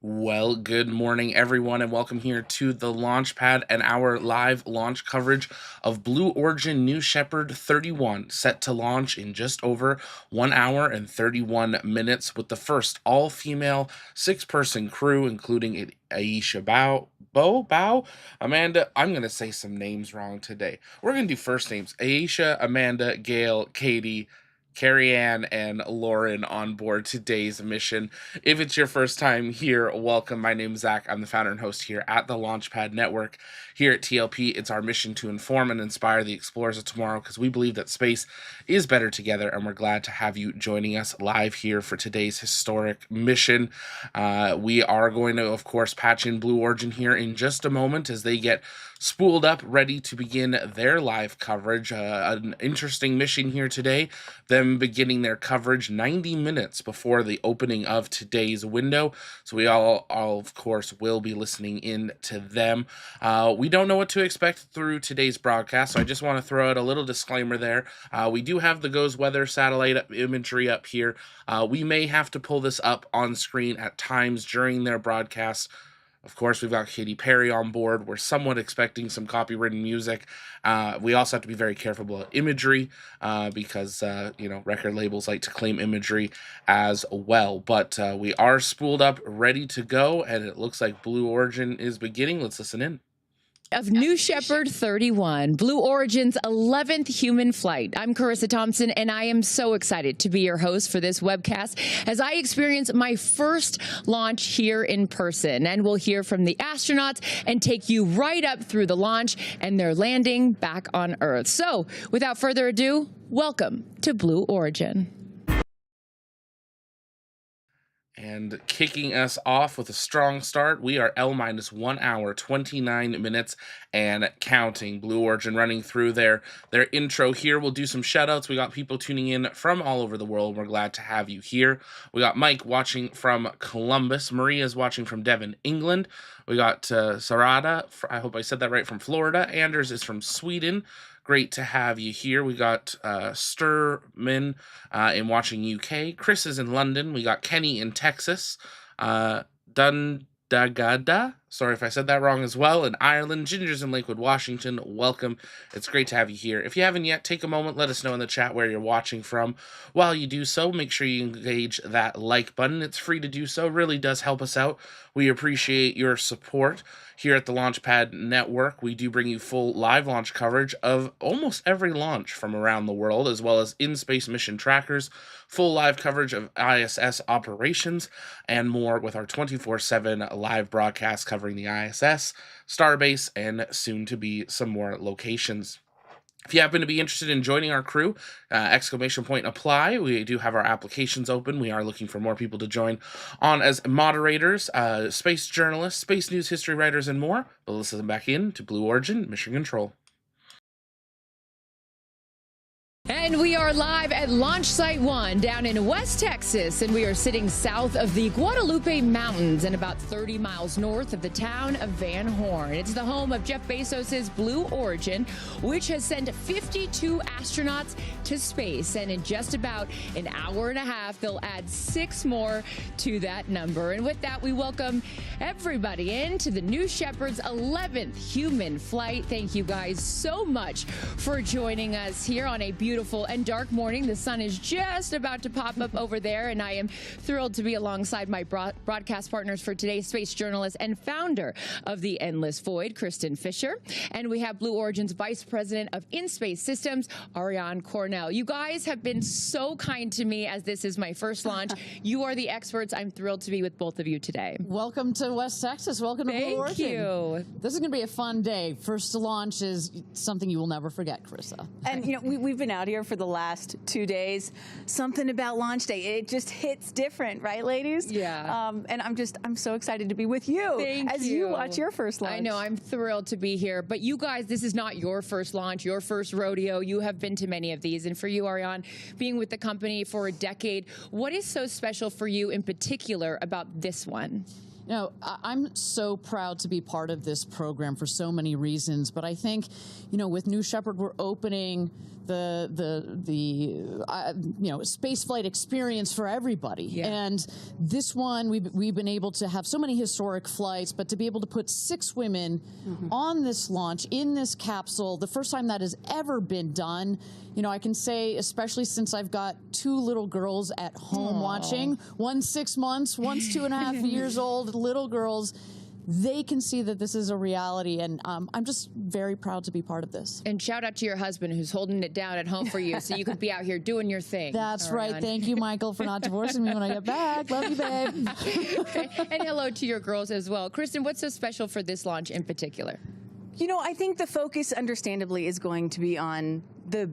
Well, good morning, everyone, and welcome here to the launch pad and our live launch coverage of Blue Origin New Shepard 31, set to launch in just over 1 hour and 31 minutes with the first all-female six-person crew, including Aisha Bao, Amanda. I'm going to say some names wrong today. We're going to do first names. Aisha, Amanda, Gail, Katy, Carrie Ann, and Lauren on board today's mission. If it's your first time here, welcome. My name's Zach. I'm the founder and host here at the Launchpad Network. Here at TLP, it's our mission to inform and inspire the explorers of tomorrow because we believe that space is better together, and we're glad to have you joining us live here for today's historic mission. We are going to, of course, patch in Blue Origin here in just a moment as they get spooled up, ready to begin their live coverage. An interesting mission here today, them beginning their coverage 90 minutes before the opening of today's window. So we all of course, will be listening in to them. We don't know what to expect through today's broadcast, so I just want to throw out a little disclaimer there. We do have the GOES weather satellite imagery up here. We may have to pull this up on screen at times during their broadcast. Of course, we've got Katy Perry on board. We're somewhat expecting some copywritten music. We also have to be very careful about imagery because, record labels like to claim imagery as well. But we are spooled up, ready to go, and it looks like Blue Origin is beginning. Let's listen in. Of New Shepard 31, Blue Origin's 11th human flight. I'm Carissa Thompson, and I am so excited to be your host for this webcast as I experience my first launch here in person. And we'll hear from the astronauts and take you right up through the launch and their landing back on Earth. So, without further ado, welcome to Blue Origin. And kicking us off with a strong start, we are L-1 hour, 29 minutes, and counting. Blue Origin running through their intro here. We'll do some shout-outs. We got people tuning in from all over the world. We're glad to have you here. We got Mike watching from Columbus. Maria's watching from Devon, England. We got Sarada, I hope I said that right, from Florida. Anders is from Sweden. Great to have you here. We got Sturman in watching UK. Chris is in London. We got Kenny in Texas. Dundagada, sorry if I said that wrong as well, in Ireland. Ginger's in Lakewood, Washington. Welcome. It's great to have you here. If you haven't yet, take a moment. Let us know in the chat where you're watching from. While you do so, make sure you engage that like button. It's free to do so. Really does help us out. We appreciate your support. Here at the Launchpad Network, we do bring you full live launch coverage of almost every launch from around the world, as well as in-space mission trackers, full live coverage of ISS operations, and more with our 24/7 live broadcast covering the ISS, Starbase, and soon to be some more locations. If you happen to be interested in joining our crew, !apply. We do have our applications open. We are looking for more people to join on as moderators, space journalists, space news history writers, and more. But let's listen back in to Blue Origin Mission Control. And we are live at Launch Site 1 down in West Texas, and we are sitting south of the Guadalupe Mountains and about 30 miles north of the town of Van Horn. It's the home of Jeff Bezos's Blue Origin, which has sent 52 astronauts to space. And in just about an hour and a half, they'll add 6 more to that number. And with that, we welcome everybody into the New Shepard's 11th human flight. Thank you guys so much for joining us here on a beautiful and dark morning. The sun is just about to pop up over there, and I am thrilled to be alongside my broadcast partners for today's space journalist and founder of The Endless Void, Kristen Fisher. And we have Blue Origin's Vice President of In-Space Systems, Ariane Cornell. You guys have been so kind to me as this is my first launch. You are the experts. I'm thrilled to be with both of you today. Welcome to West Texas. Welcome to Blue Origin. Thank you. This is going to be a fun day. First launch is something you will never forget, Carissa. And we've been out here for the last 2 days. Something about launch day, it just hits different, right, ladies? Yeah. And I'm so excited to be with you as you watch your first launch. I know, I'm thrilled to be here. But you guys, this is not your first launch, your first rodeo. You have been to many of these. And for you, Ariane, being with the company for a decade, what is so special for you in particular about this one? You know, I'm so proud to be part of this program for so many reasons, but I think, with New Shepard, we're opening space flight experience for everybody. Yeah. And this one, we've been able to have so many historic flights, but to be able to put 6 women on this launch in this capsule, the first time that has ever been done. I can say, especially since I've got 2 little girls at home watching, one's 6 months, one's 2.5 years old, little girls. They can see that this is a reality, and I'm just very proud to be part of this. And shout out to your husband who's holding it down at home for you so you could be out here doing your thing. That's right. Thank you, Michael, for not divorcing me when I get back. Love you, babe. And hello to your girls as well. Kristen, what's so special for this launch in particular? I think the focus, understandably, is going to be on the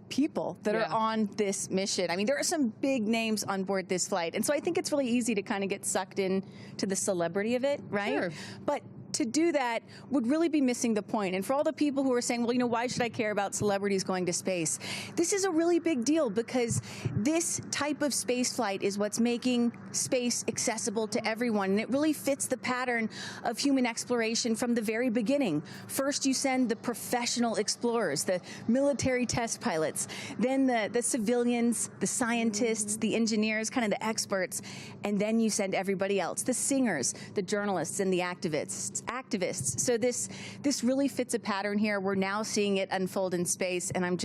people that are on this mission. I mean, there are some big names on board this flight, and so I think it's really easy to kind of get sucked in to the celebrity of it, right? Sure. But to do that would really be missing the point. And for all the people who are saying, well, why should I care about celebrities going to space? This is a really big deal because this type of space flight is what's making space accessible to everyone. And it really fits the pattern of human exploration from the very beginning. First, you send the professional explorers, the military test pilots, then the civilians, the scientists, the engineers, kind of the experts, and then you send everybody else, the singers, the journalists, and the activists. So this really fits a pattern here. We're now seeing it unfold in space, and I'm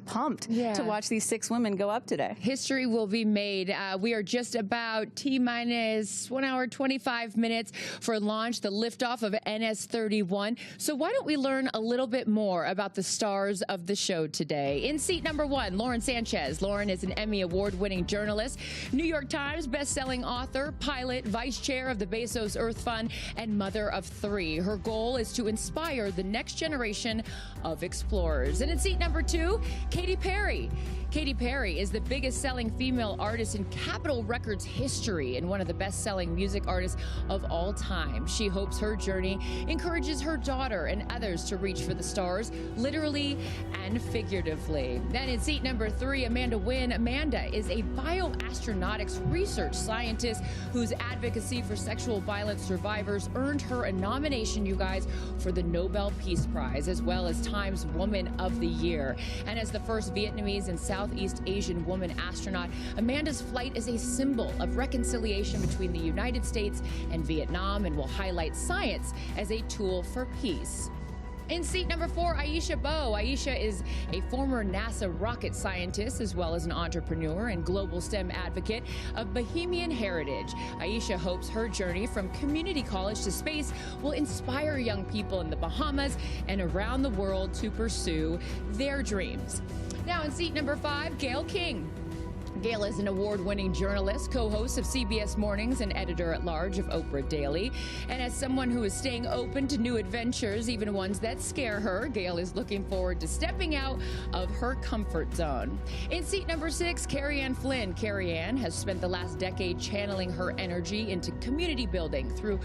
pumped to watch these 6 women go up today. History will be made. We are just about T-minus 1 hour, 25 minutes for launch, the liftoff of NS-31. So why don't we learn a little bit more about the stars of the show today? In seat number 1, Lauren Sanchez. Lauren is an Emmy Award-winning journalist, New York Times best-selling author, pilot, vice chair of the Bezos Earth Fund, and mother of 3. Her goal is to inspire the next generation of explorers. And in seat number 2, Katy Perry. Katy Perry is the biggest selling female artist in Capitol Records history and one of the best-selling music artists of all time. She hopes her journey encourages her daughter and others to reach for the stars, literally and figuratively. Then in seat number 3, Amanda Wynn. Amanda is a bioastronautics research scientist whose advocacy for sexual violence survivors earned her a nomination, you guys, for the Nobel Peace Prize, as well as Time's Woman of the Year. And as the first Vietnamese and Southeast Asian woman astronaut, Amanda's flight is a symbol of reconciliation between the United States and Vietnam and will highlight science as a tool for peace. In seat number 4, Aisha Bowe. Aisha is a former NASA rocket scientist as well as an entrepreneur and global STEM advocate of Bahamian heritage. Aisha hopes her journey from community college to space will inspire young people in the Bahamas and around the world to pursue their dreams. Now in seat number 5, Gayle King. Gayle is an award-winning journalist, co-host of CBS Mornings, and editor-at-large of Oprah Daily. And as someone who is staying open to new adventures, even ones that scare her, Gayle is looking forward to stepping out of her comfort zone. In seat number 6, Carrie Ann Flynn. Carrie Ann has spent the last decade channeling her energy into community building through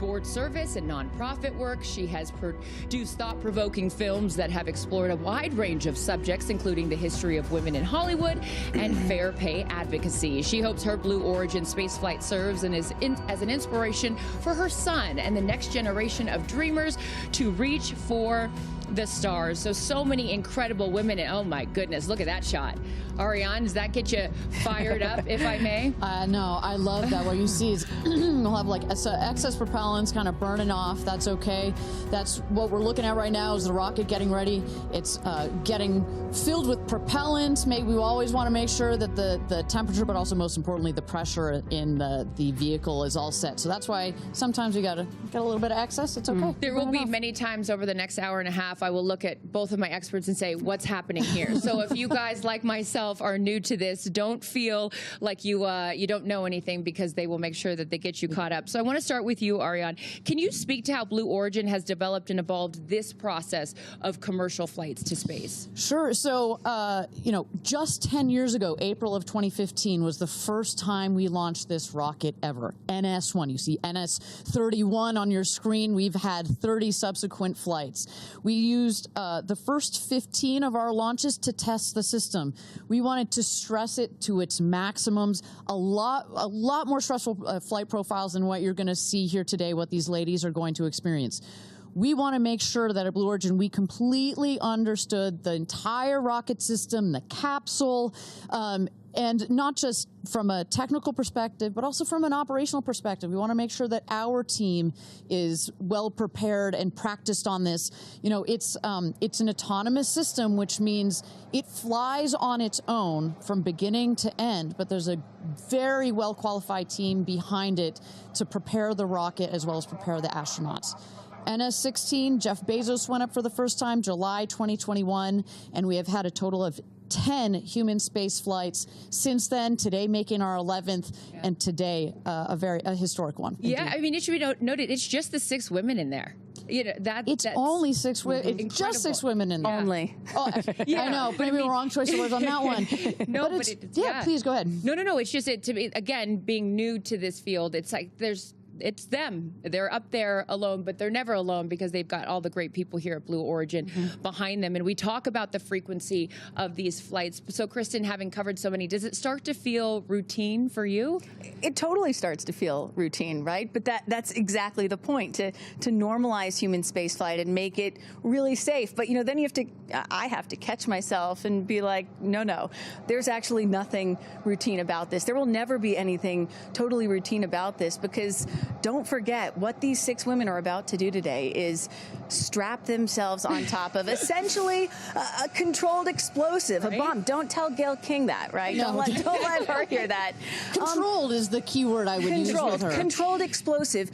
board service and nonprofit work. She has produced thought-provoking films that have explored a wide range of subjects, including the history of women in Hollywood and fair pay advocacy. She hopes her Blue Origin spaceflight serves and as an inspiration for her son and the next generation of dreamers to reach for the stars. So many incredible women. And oh my goodness, look at that shot. Ariane, does that get you fired up, if I may? No, I love that. What you see is we'll have like excess propellants kind of burning off. That's okay. That's what we're looking at right now is the rocket getting ready. It's getting filled with propellant. We always want to make sure that the temperature, but also most importantly, the pressure in the vehicle is all set. So that's why sometimes we got a little bit of excess. It's okay. There will be many times over the next hour and a half I will look at both of my experts and say, what's happening here? So if you guys, like myself, are new to this, don't feel like you don't know anything, because they will make sure that they get you caught up. So I want to start with you, Ariane. Can you speak to how Blue Origin has developed and evolved this process of commercial flights to space? Sure. So, just 10 years ago, April of 2015 was the first time we launched this rocket ever. NS-1. You see NS-31 on your screen. We've had 30 subsequent flights. We used the first 15 of our launches to test the system. We wanted to stress it to its maximums. A lot more stressful flight profiles than what you're going to see here today, what these ladies are going to experience. we want to make sure that at Blue Origin we completely understood the entire rocket system, the capsule, and not just from a technical perspective, but also from an operational perspective. We want to make sure that our team is well prepared and practiced on this. You know, it's an autonomous system, which means it flies on its own from beginning to end, but there's a very well qualified team behind it to prepare the rocket as well as prepare the astronauts. NS-16, Jeff Bezos went up for the first time July 2021, and we have had a total of 10 human space flights since then, today making our 11th, and today a historic one. Yeah, indeed. I mean, it should be noted, it's just the 6 women in there. You know, that's only 6 women. It's just 6 women in there. Only. Oh, Yeah, I know, but maybe wrong choice of words on that one. No, but yeah, please go ahead. No. It's just to be, again, being new to this field. It's like it's them. They're up there alone, but they're never alone because they've got all the great people here at Blue Origin behind them. And we talk about the frequency of these flights. So, Kristen, having covered so many, does it start to feel routine for you? It totally starts to feel routine, right? But that's exactly the point, to normalize human spaceflight and make it really safe. But, you know, then I have to catch myself and be like, no, there's actually nothing routine about this. There will never be anything totally routine about this, because don't forget what these 6 women are about to do today is strap themselves on top of essentially a controlled explosive, a bomb. Don't tell Gail King that, right? No. Don't let her hear that. Controlled is the key word I would use with her. Controlled explosive.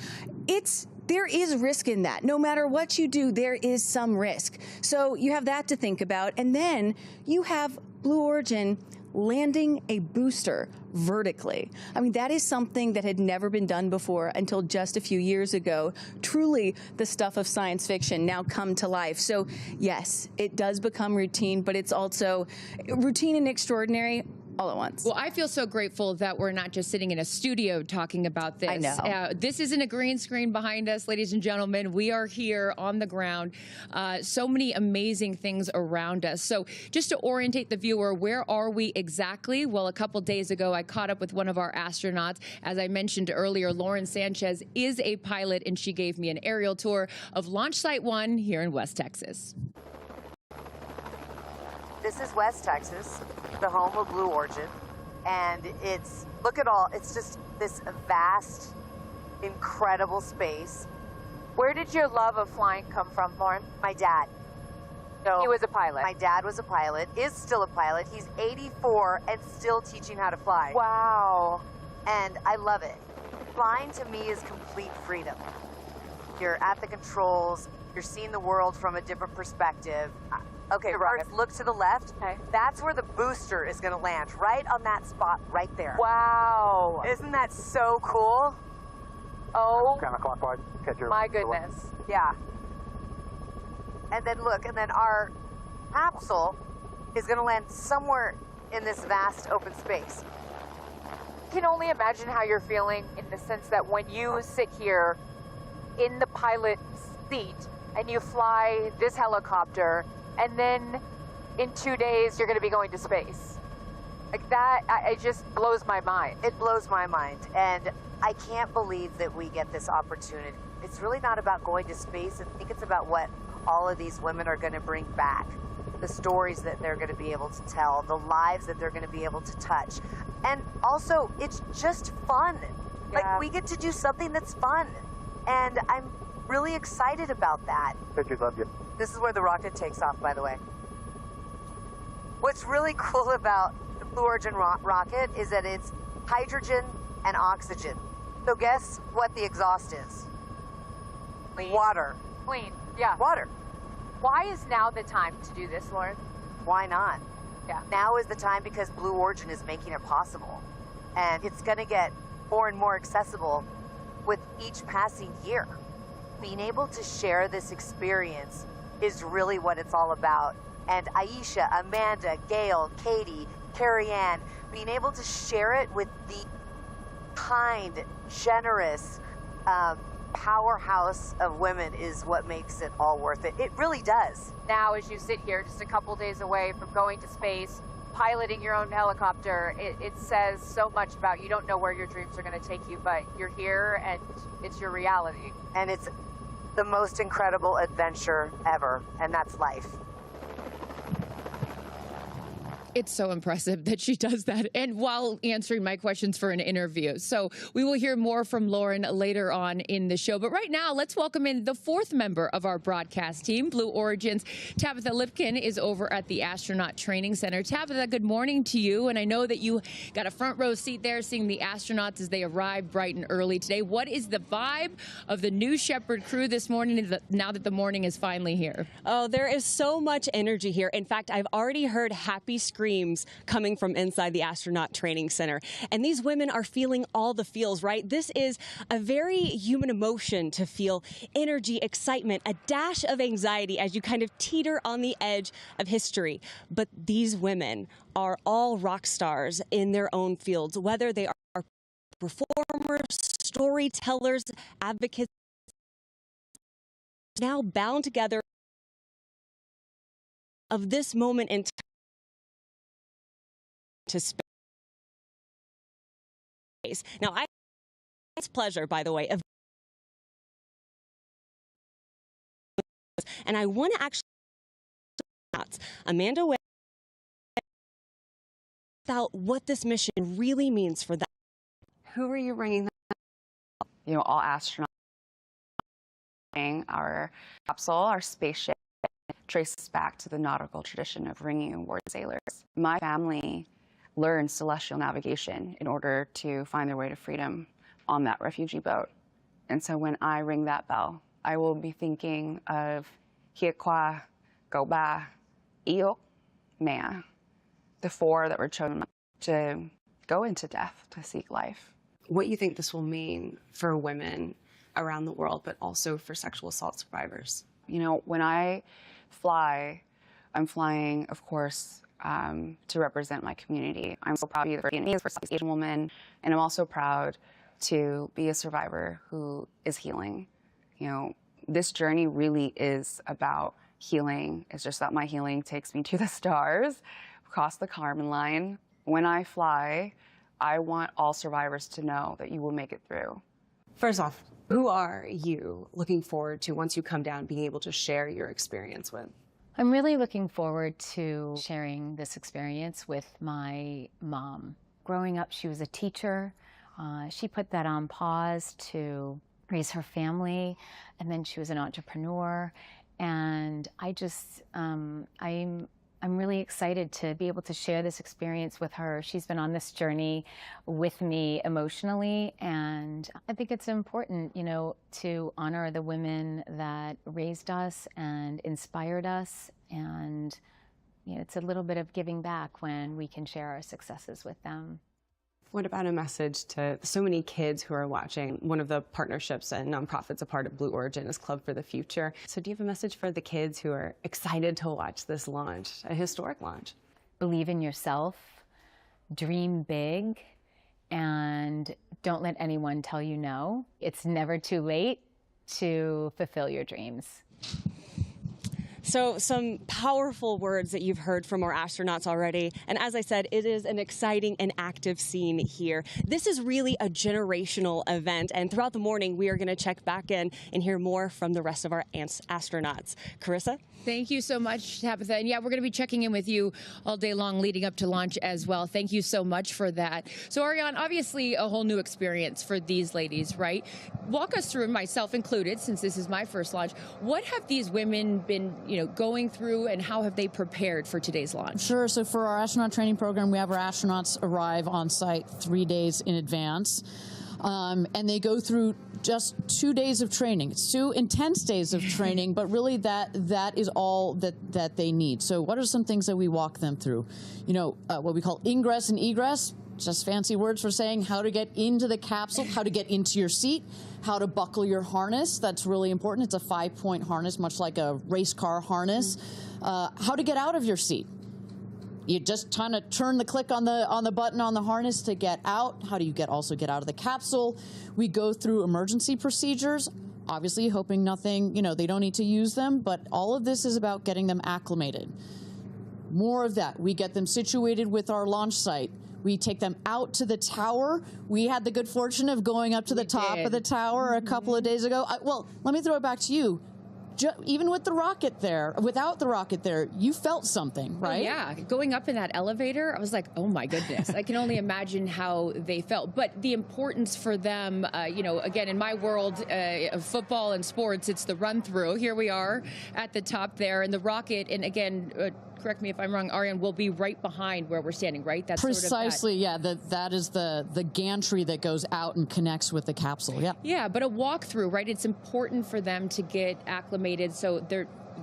There is risk in that. No matter what you do, there is some risk. So you have that to think about. And then you have Blue Origin landing a booster vertically. I mean, that is something that had never been done before until just a few years ago. Truly the stuff of science fiction now come to life. So yes, it does become routine, but it's also routine and extraordinary all at once. Well, I feel so grateful that we're not just sitting in a studio talking about this. I know. This isn't a green screen behind us, ladies and gentlemen. We are here on the ground. So many amazing things around us. So just to orientate the viewer, where are we exactly? Well, a couple days ago, I caught up with one of our astronauts. As I mentioned earlier, Lauren Sanchez is a pilot, and she gave me an aerial tour of Launch Site 1 here in West Texas. This is West Texas, the home of Blue Origin, and it's just this vast, incredible space. Where did your love of flying come from, Lauren? My dad. So he was a pilot. My dad was a pilot, is still a pilot. He's 84 and still teaching how to fly. Wow. And I love it. Flying to me is complete freedom. You're at the controls, you're seeing the world from a different perspective. Okay, first look to the left. Okay. That's where the booster is going to land, right on that spot right there. Wow. Isn't that so cool? Oh, Counterclockwise. Catch your my goodness. Yeah. And then look, and then our capsule is going to land somewhere in this vast open space. I can only imagine how you're feeling in the sense that when you sit here in the pilot seat and you fly this helicopter, and then in 2 days you're going to be going to space. Like that, it just blows my mind. It blows my mind, and I can't believe that we get this opportunity. It's really not about going to space. I think it's about what all of these women are going to bring back, the stories that they're going to be able to tell, the lives that they're going to be able to touch. And also, it's just fun. Yeah. Like, we get to do something that's fun, and I'm really excited about that. Pictures of you. This is where the rocket takes off, by the way. What's really cool about the Blue Origin rocket is that it's hydrogen and oxygen. So guess what the exhaust is? Clean. Water. Clean. Yeah. Water. Why is now the time to do this, Lauren? Why not? Yeah. Now is the time because Blue Origin is making it possible. And it's going to get more and more accessible with each passing year. Being able to share this experience is really what it's all about. And Aisha, Amanda, Gail, Katy, Carrie Ann, being able to share it with the kind, generous powerhouse of women is what makes it all worth it. It really does. Now, as you sit here just a couple days away from going to space, piloting your own helicopter, it says so much about you. Don't know where your dreams are going to take you, but you're here and it's your reality. And it's the most incredible adventure ever, and that's life. It's so impressive that she does that, and while answering my questions for an interview. So we will hear more from Lauren later on in the show. But right now, let's welcome in the fourth member of our broadcast team, Blue Origin's Tabitha Lipkin is over at the Astronaut Training Center. Tabitha, good morning to you. And I know that you got a front row seat there seeing the astronauts as they arrived bright and early today. What is the vibe of the New Shepard crew this morning now that the morning is finally here? Oh, there is so much energy here. In fact, I've already heard happy screams coming from inside the Astronaut Training Center. And these women are feeling all the feels, right? This is a very human emotion to feel energy, excitement, a dash of anxiety as you kind of teeter on the edge of history. But these women are all rock stars in their own fields, whether they are performers, storytellers, advocates, now bound together of this moment in time to space. Now, it's pleasure, by the way, of and I want to actually Amanda Way about what this mission really means for them. Who are you bringing them? You know, all astronauts. Our capsule, our spaceship, traces back to the nautical tradition of ringing war sailors. My family learned celestial navigation in order to find their way to freedom on that refugee boat. And so when I ring that bell, I will be thinking of Hiekwa, Goba, Iyo, Mea, the four that were chosen to go into death to seek life. What you think this will mean for women around the world, but also for sexual assault survivors? You know, when I fly, I'm flying, of course, to represent my community. I'm so proud to be the Vietnamese first Asian woman, and I'm also proud to be a survivor who is healing. You know, this journey really is about healing. It's just that my healing takes me to the stars, across the Kármán line. When I fly, I want all survivors to know that you will make it through. First off, who are you looking forward to once you come down being able to share your experience with? I'm really looking forward to sharing this experience with my mom. Growing up, she was a teacher. She put that on pause to raise her family, and then she was an entrepreneur. And I just, I'm really excited to be able to share this experience with her. She's been on this journey with me emotionally, and I think it's important, you know, to honor the women that raised us and inspired us, and you know, it's a little bit of giving back when we can share our successes with them. What about a message to so many kids who are watching? One of the partnerships and nonprofits a part of Blue Origin is Club for the Future. So do you have a message for the kids who are excited to watch this launch, a historic launch? Believe in yourself, dream big, and don't let anyone tell you no. It's never too late to fulfill your dreams. So some powerful words that you've heard from our astronauts already. And as I said, it is an exciting and active scene here. This is really a generational event. And throughout the morning, we are going to check back in and hear more from the rest of our astronauts. Carissa? Thank you so much, Tabitha. And yeah, we're going to be checking in with you all day long leading up to launch as well. Thank you so much for that. So Ariane, obviously a whole new experience for these ladies, right? Walk us through, myself included, since this is my first launch. What have these women been, you know, going through, and how have they prepared for today's launch? Sure. So for our astronaut training program, we have our astronauts arrive on site 3 days in advance. And they go through just 2 days of training. It's 2 intense days of training, but really that is all that they need. So what are some things that we walk them through? You know, what we call ingress and egress, just fancy words for saying how to get into the capsule, how to get into your seat, how to buckle your harness. That's really important. It's a 5-point harness, much like a race car harness. How to get out of your seat. You just kind of turn the click on the button on the harness to get out. How do you also get out of the capsule? We go through emergency procedures, obviously hoping nothing, you know, they don't need to use them, but all of this is about getting them acclimated. More of that. We get them situated with our launch site. We take them out to the tower. We had the good fortune of going up to the top of the tower a couple of days ago. Well, let me throw it back to you. Even with the rocket there, without the rocket there, you felt something, right? Yeah, going up in that elevator, I was like, oh my goodness. I can only imagine how they felt. But the importance for them, you know, again, in my world of football and sports, it's the run through. Here we are at the top there, and the rocket, and again, correct me if I'm wrong, Ariane, will be right behind where we're standing, right? That's precisely, sort of that is the gantry that goes out and connects with the capsule. Yeah. Yeah, but a walkthrough, right? It's important for them to get acclimated, so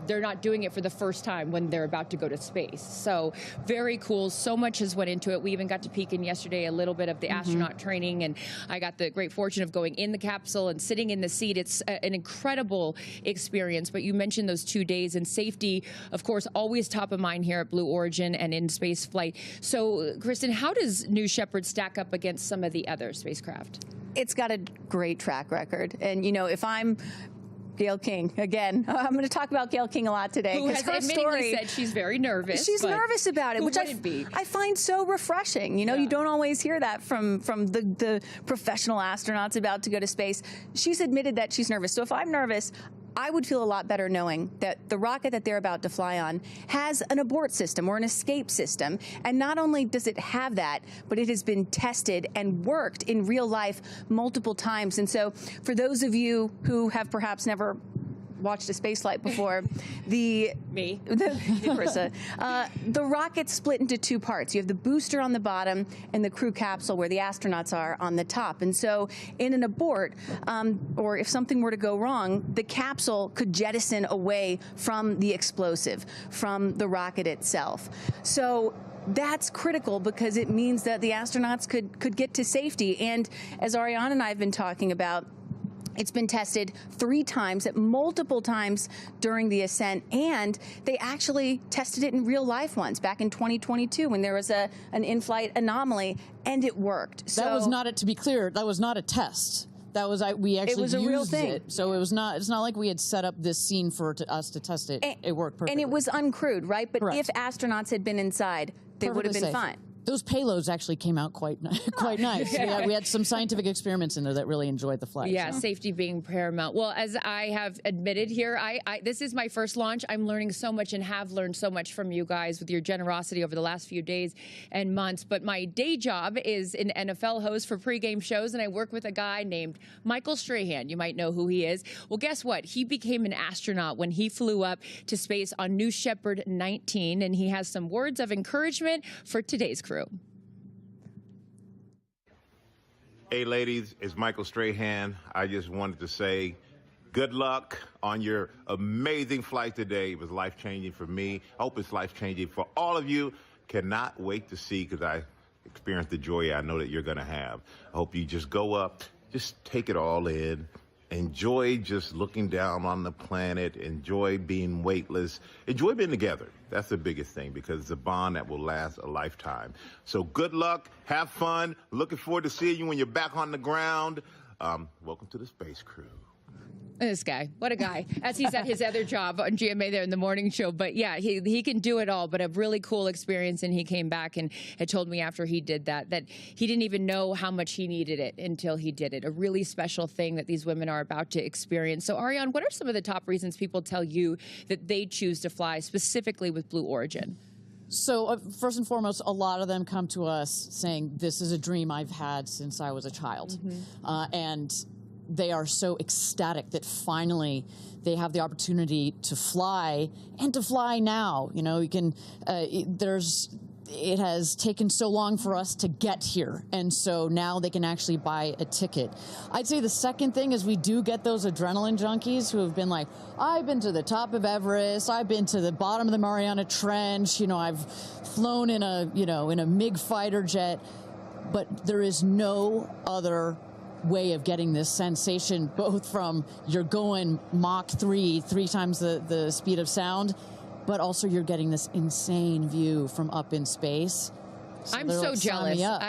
they're not doing it for the first time when they're about to go to space. So very cool. So much has went into it. We even got to peek in yesterday a little bit of the astronaut training, and I got the great fortune of going in the capsule and sitting in the seat. It's an incredible experience. But you mentioned those 2 days, and safety, of course, always top of mind here at Blue Origin and in space flight. So, Kristen, how does New Shepard stack up against some of the other spacecraft? It's got a great track record. And, you know, if I'm Gail King, again, I'm going to talk about Gail King a lot today. Who has admittedly said she's very nervous. She's nervous about it, which I find so refreshing. You know, you don't always hear that from the professional astronauts about to go to space. She's admitted that she's nervous. So if I'm nervous, I would feel a lot better knowing that the rocket that they're about to fly on has an abort system or an escape system. And not only does it have that, but it has been tested and worked in real life multiple times. And so for those of you who have perhaps never watched a space flight before, the rocket's split into two parts. You have the booster on the bottom and the crew capsule where the astronauts are on the top. And so in an abort, or if something were to go wrong, the capsule could jettison away from the explosive, from the rocket itself. So that's critical because it means that the astronauts could get to safety. And as Ariane and I have been talking about, it's been tested 3 times, at multiple times during the ascent, and they actually tested it in real life once back in 2022 when there was an in-flight anomaly, and it worked. So that was not, to be clear, that was not a test. That was we actually used real thing. It, so it was not. It's not like we had set up this scene for us to test it. It worked perfectly, and it was uncrewed, right? But Correct. If astronauts had been inside, they would have been fine. Those payloads actually came out quite nice. We had some scientific experiments in there that really enjoyed the flight. Yeah, safety being paramount. Well, as I have admitted here, this is my first launch. I'm learning so much and have learned so much from you guys with your generosity over the last few days and months. But my day job is an NFL host for pregame shows, and I work with a guy named Michael Strahan. You might know who he is. Well, guess what? He became an astronaut when he flew up to space on New Shepard 19, and he has some words of encouragement for today's crew. Hey ladies, it's Michael Strahan. I just wanted to say good luck on your amazing flight today. It was life-changing for me. I hope it's life-changing for all of you. Cannot wait to see, because I experienced the joy I know that you're going to have. I hope you just go up, just take it all in. Enjoy just looking down on the planet. Enjoy being weightless. Enjoy being together. That's the biggest thing, because it's a bond that will last a lifetime. So good luck. Have fun. Looking forward to seeing you when you're back on the ground. Welcome to the Space Crew. This guy, what a guy, as he's at his other job on GMA there in the morning show. But yeah, he can do it all, but a really cool experience. And he came back and had told me after he did that he didn't even know how much he needed it until he did it. A really special thing that these women are about to experience. So Ariane, what are some of the top reasons people tell you that they choose to fly specifically with Blue Origin? So first and foremost, a lot of them come to us saying, this is a dream I've had since I was a child. And they are so ecstatic that finally they have the opportunity to fly, and to fly now. You know, you can, it has taken so long for us to get here, and so now they can actually buy a ticket. I'd say the second thing is we do get those adrenaline junkies who have been like, I've been to the top of Everest, I've been to the bottom of the Mariana Trench, you know, I've flown in a MiG fighter jet, but there is no other way of getting this sensation, both from you're going Mach 3 times the speed of sound, but also you're getting this insane view from up in space. I'm they're so like, "Sign jealous. me up."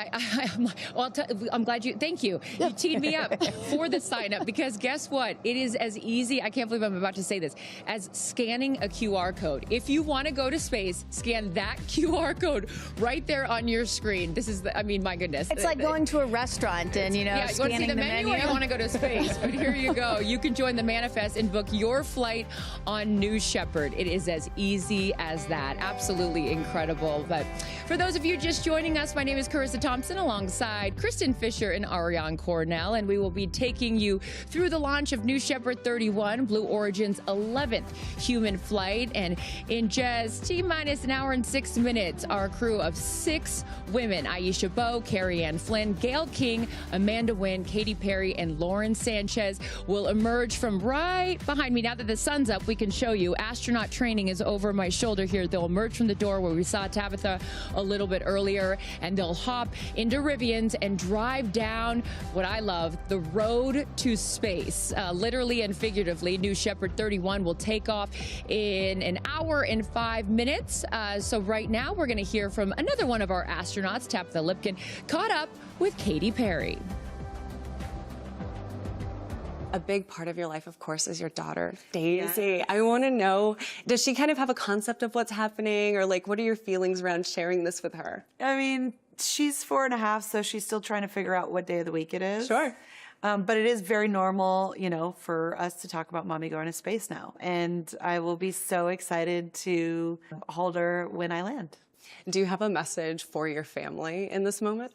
I'm glad you. Thank you. You teed me up for the sign up because guess what? It is as easy. I can't believe I'm about to say this as scanning a QR code. If you want to go to space, scan that QR code right there on your screen. This is, I mean, my goodness. It's like going to a restaurant and yeah, you want to scanning see the menu or you want to go to space? But here you go. You can join the manifest and book your flight on New Shepard. It is as easy as that. Absolutely incredible. But for those of you just joining us, my name is Carissa Thompson alongside Kristen Fisher and Ariane Cornell, and we will be taking you through the launch of New Shepard 31, Blue Origin's 11th human flight. And in just T-minus an hour and 6 minutes, our crew of 6 women, Aisha Bowe, Carrie Ann Flynn, Gail King, Amanda Wynn, Katy Perry, and Lauren Sanchez will emerge from right behind me. Now that the sun's up, we can show you. Astronaut training is over my shoulder here. They'll emerge from the door where we saw Tabitha a little bit earlier, and they'll hop into Rivians and drive down what I love, the road to space. Literally and figuratively, New Shepard 31 will take off in an hour and 5 minutes. So right now, we're going to hear from another one of our astronauts, Tabitha Lipkin, caught up with Katy Perry. A big part of your life, of course, is your daughter, Daisy. Yeah. I want to know, does she kind of have a concept of what's happening, or like, what are your feelings around sharing this with her? I mean, she's 4.5, so she's still trying to figure out what day of the week it is. Sure. But it is very normal, you know, for us to talk about mommy going to space now. And I will be so excited to hold her when I land. Do you have a message for your family in this moment?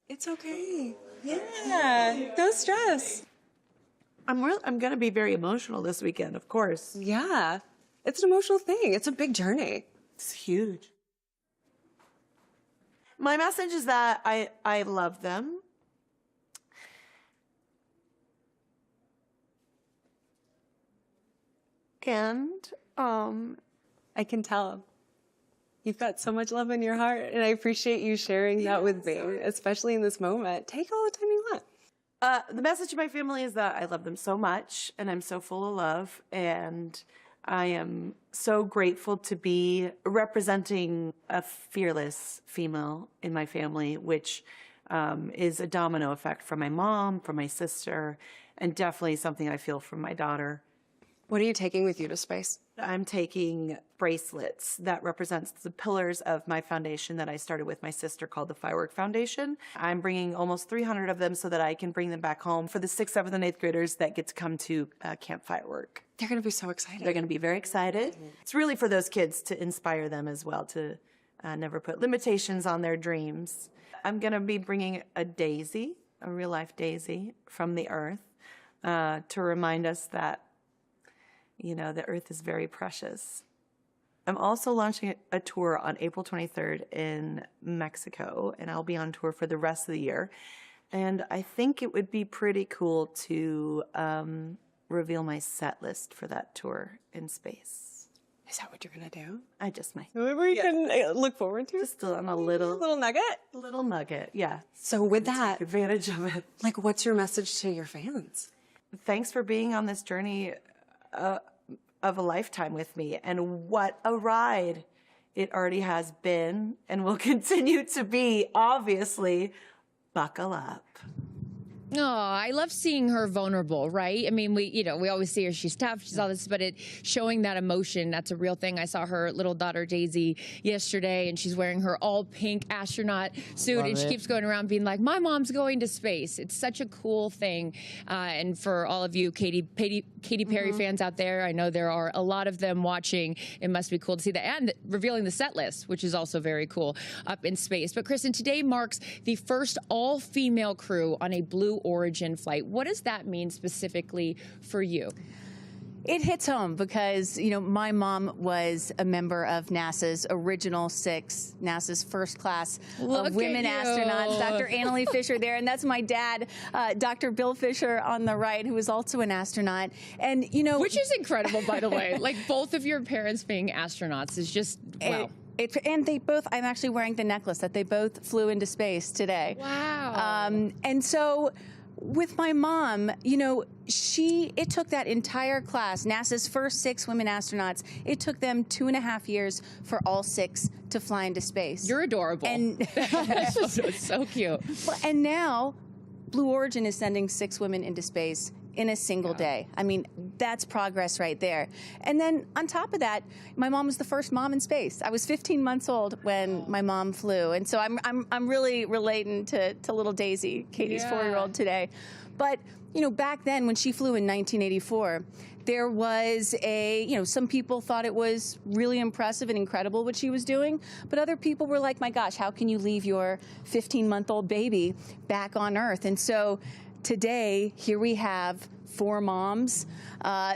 It's okay. Yeah, no stress. I'm going to be very emotional this weekend, of course. Yeah, it's an emotional thing. It's a big journey. It's huge. My message is that I love them. And I can tell. You've got so much love in your heart, and I appreciate you sharing that with me, especially in this moment. Take all the time you want. The message to my family is that I love them so much, and I'm so full of love, and I am so grateful to be representing a fearless female in my family, which is a domino effect from my mom, from my sister, and definitely something I feel from my daughter. What are you taking with you to space? I'm taking bracelets that represents the pillars of my foundation that I started with my sister called the Firework Foundation. I'm bringing almost 300 of them so that I can bring them back home for the 6th, 7th, and 8th graders that get to come to Camp Firework. They're going to be so excited. They're going to be very excited. It's really for those kids to inspire them as well, to never put limitations on their dreams. I'm going to be bringing a daisy, a real-life daisy from the Earth to remind us that, you know, the Earth is very precious. I'm also launching a tour on April 23rd in Mexico, and I'll be on tour for the rest of the year. And I think it would be pretty cool to reveal my set list for that tour in space. Is that what you're going to do? I just might. We can look forward to? Just on a little nugget? Little nugget, yeah. So with that, take advantage of it. Like, what's your message to your fans? Thanks for being on this journey of a lifetime with me, and what a ride it already has been and will continue to be. Obviously, buckle up. Oh, I love seeing her vulnerable, right? I mean, we always see her, she's tough, she's all this, but showing that emotion, that's a real thing. I saw her little daughter, Daisy, yesterday, and she's wearing her all pink astronaut suit, and she keeps going around being like, my mom's going to space. It's such a cool thing. And for all of you Katy Perry fans out there, I know there are a lot of them watching. It must be cool to see that, and revealing the set list, which is also very cool up in space. But Kristen, today marks the first all-female crew on a Blue Origin flight. What does that mean specifically for you? It hits home because, you know, my mom was a member of NASA's original 6, NASA's first class of women astronauts. Dr. Annalee Fisher there, and that's my dad, Dr. Bill Fisher on the right, who was also an astronaut. And, you know... Which is incredible, by the way. Like, both of your parents being astronauts is just, wow. And they both, I'm actually wearing the necklace that they both flew into space today. Wow. And so with my mom, you know, it took that entire class, NASA's first 6 women astronauts, it took them 2.5 years for all 6 to fly into space. You're adorable. And it's so cute. And now Blue Origin is sending 6 women into space in a single day. I mean, that's progress right there. And then on top of that, my mom was the first mom in space. I was 15 months old when my mom flew, and so I'm really relating to little Daisy, Katy's 4-year-old today. But you know, back then when she flew in 1984, there was some people thought it was really impressive and incredible what she was doing, but other people were like, my gosh, how can you leave your 15-month-old baby back on Earth? And so today, here we have 4 moms,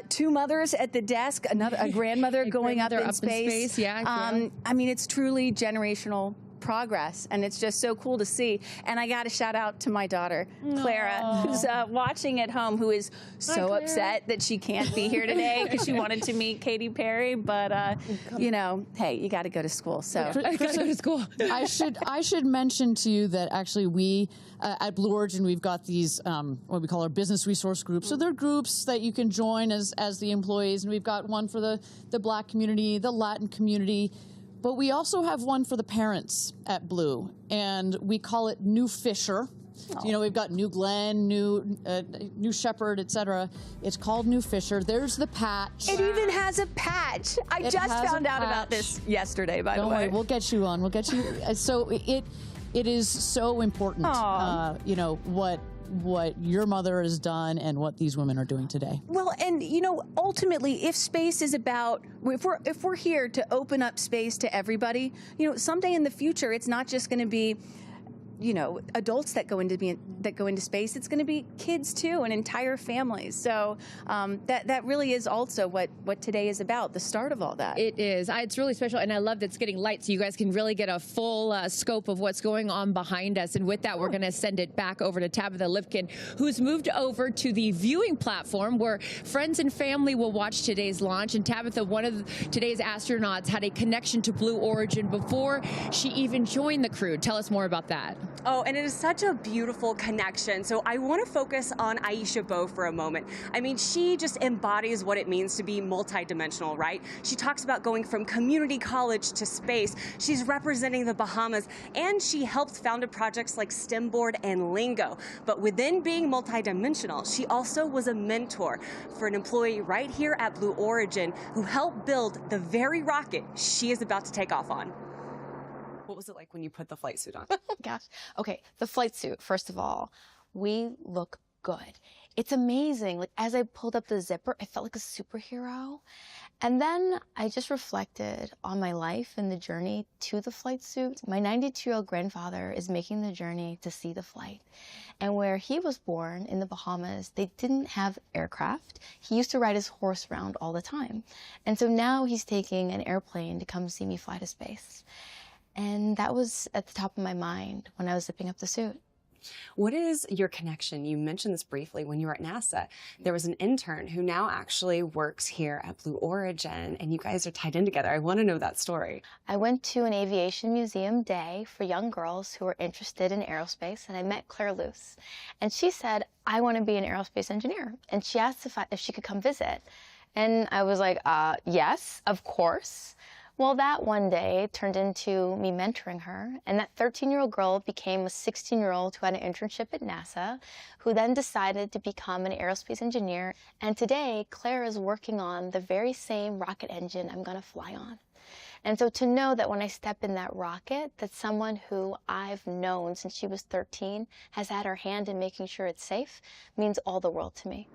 2 mothers at the desk, a grandmother going up in space. I mean, it's truly generational progress, and it's just so cool to see. And I got to shout out to my daughter, Clara, who's watching at home, who is so upset that she can't be here today because she wanted to meet Katy Perry. But you know, hey, you got to go to school. So I got to go to school. I should mention to you that actually we at Blue Origin, we've got these what we call our business resource groups. So they're groups that you can join as the employees, and we've got one for the Black community, the Latin community. But we also have one for the parents at Blue, and we call it New Fisher. You know, we've got New Glen, New Shepard, etc. It's called New Fisher. There's the patch. It even has a patch. I just found out about this yesterday, by the way. Don't worry, we'll get you on. We'll get you. So it is so important, you know, what your mother has done and what these women are doing today. Well, and you know, ultimately, if space is about, if we're here to open up space to everybody, you know, someday in the future, it's not just going to be, you know, adults that go into space. It's going to be kids too, and entire families. So that really is also what today is about, the start of all that. It is. It's really special, and I love that it's getting light, so you guys can really get a full scope of what's going on behind us. And with that, we're going to send it back over to Tabitha Lipkin, who's moved over to the viewing platform where friends and family will watch today's launch. And Tabitha, one of today's astronauts, had a connection to Blue Origin before she even joined the crew. Tell us more about that. Oh, and it is such a beautiful connection. So I want to focus on Aisha Bowe for a moment. I mean, she just embodies what it means to be multidimensional, right? She talks about going from community college to space. She's representing the Bahamas, and she helped founded projects like STEMboard and Lingo. But within being multidimensional, she also was a mentor for an employee right here at Blue Origin who helped build the very rocket she is about to take off on. What was it like when you put the flight suit on? Oh, gosh. Okay, the flight suit, first of all, we look good. It's amazing. Like, as I pulled up the zipper, I felt like a superhero. And then I just reflected on my life and the journey to the flight suit. My 92-year-old grandfather is making the journey to see the flight. And where he was born, in the Bahamas, they didn't have aircraft. He used to ride his horse around all the time. And so now he's taking an airplane to come see me fly to space. And that was at the top of my mind when I was zipping up the suit. What is your connection? You mentioned this briefly when you were at NASA. There was an intern who now actually works here at Blue Origin, and you guys are tied in together. I want to know that story. I went to an aviation museum day for young girls who were interested in aerospace, and I met Claire Luce. And she said, I want to be an aerospace engineer. And she asked if she could come visit. And I was like, yes, of course. Well, that one day turned into me mentoring her, and that 13-year-old girl became a 16-year-old who had an internship at NASA, who then decided to become an aerospace engineer. And today, Claire is working on the very same rocket engine I'm going to fly on. And so to know that when I step in that rocket, that someone who I've known since she was 13 has had her hand in making sure it's safe means all the world to me.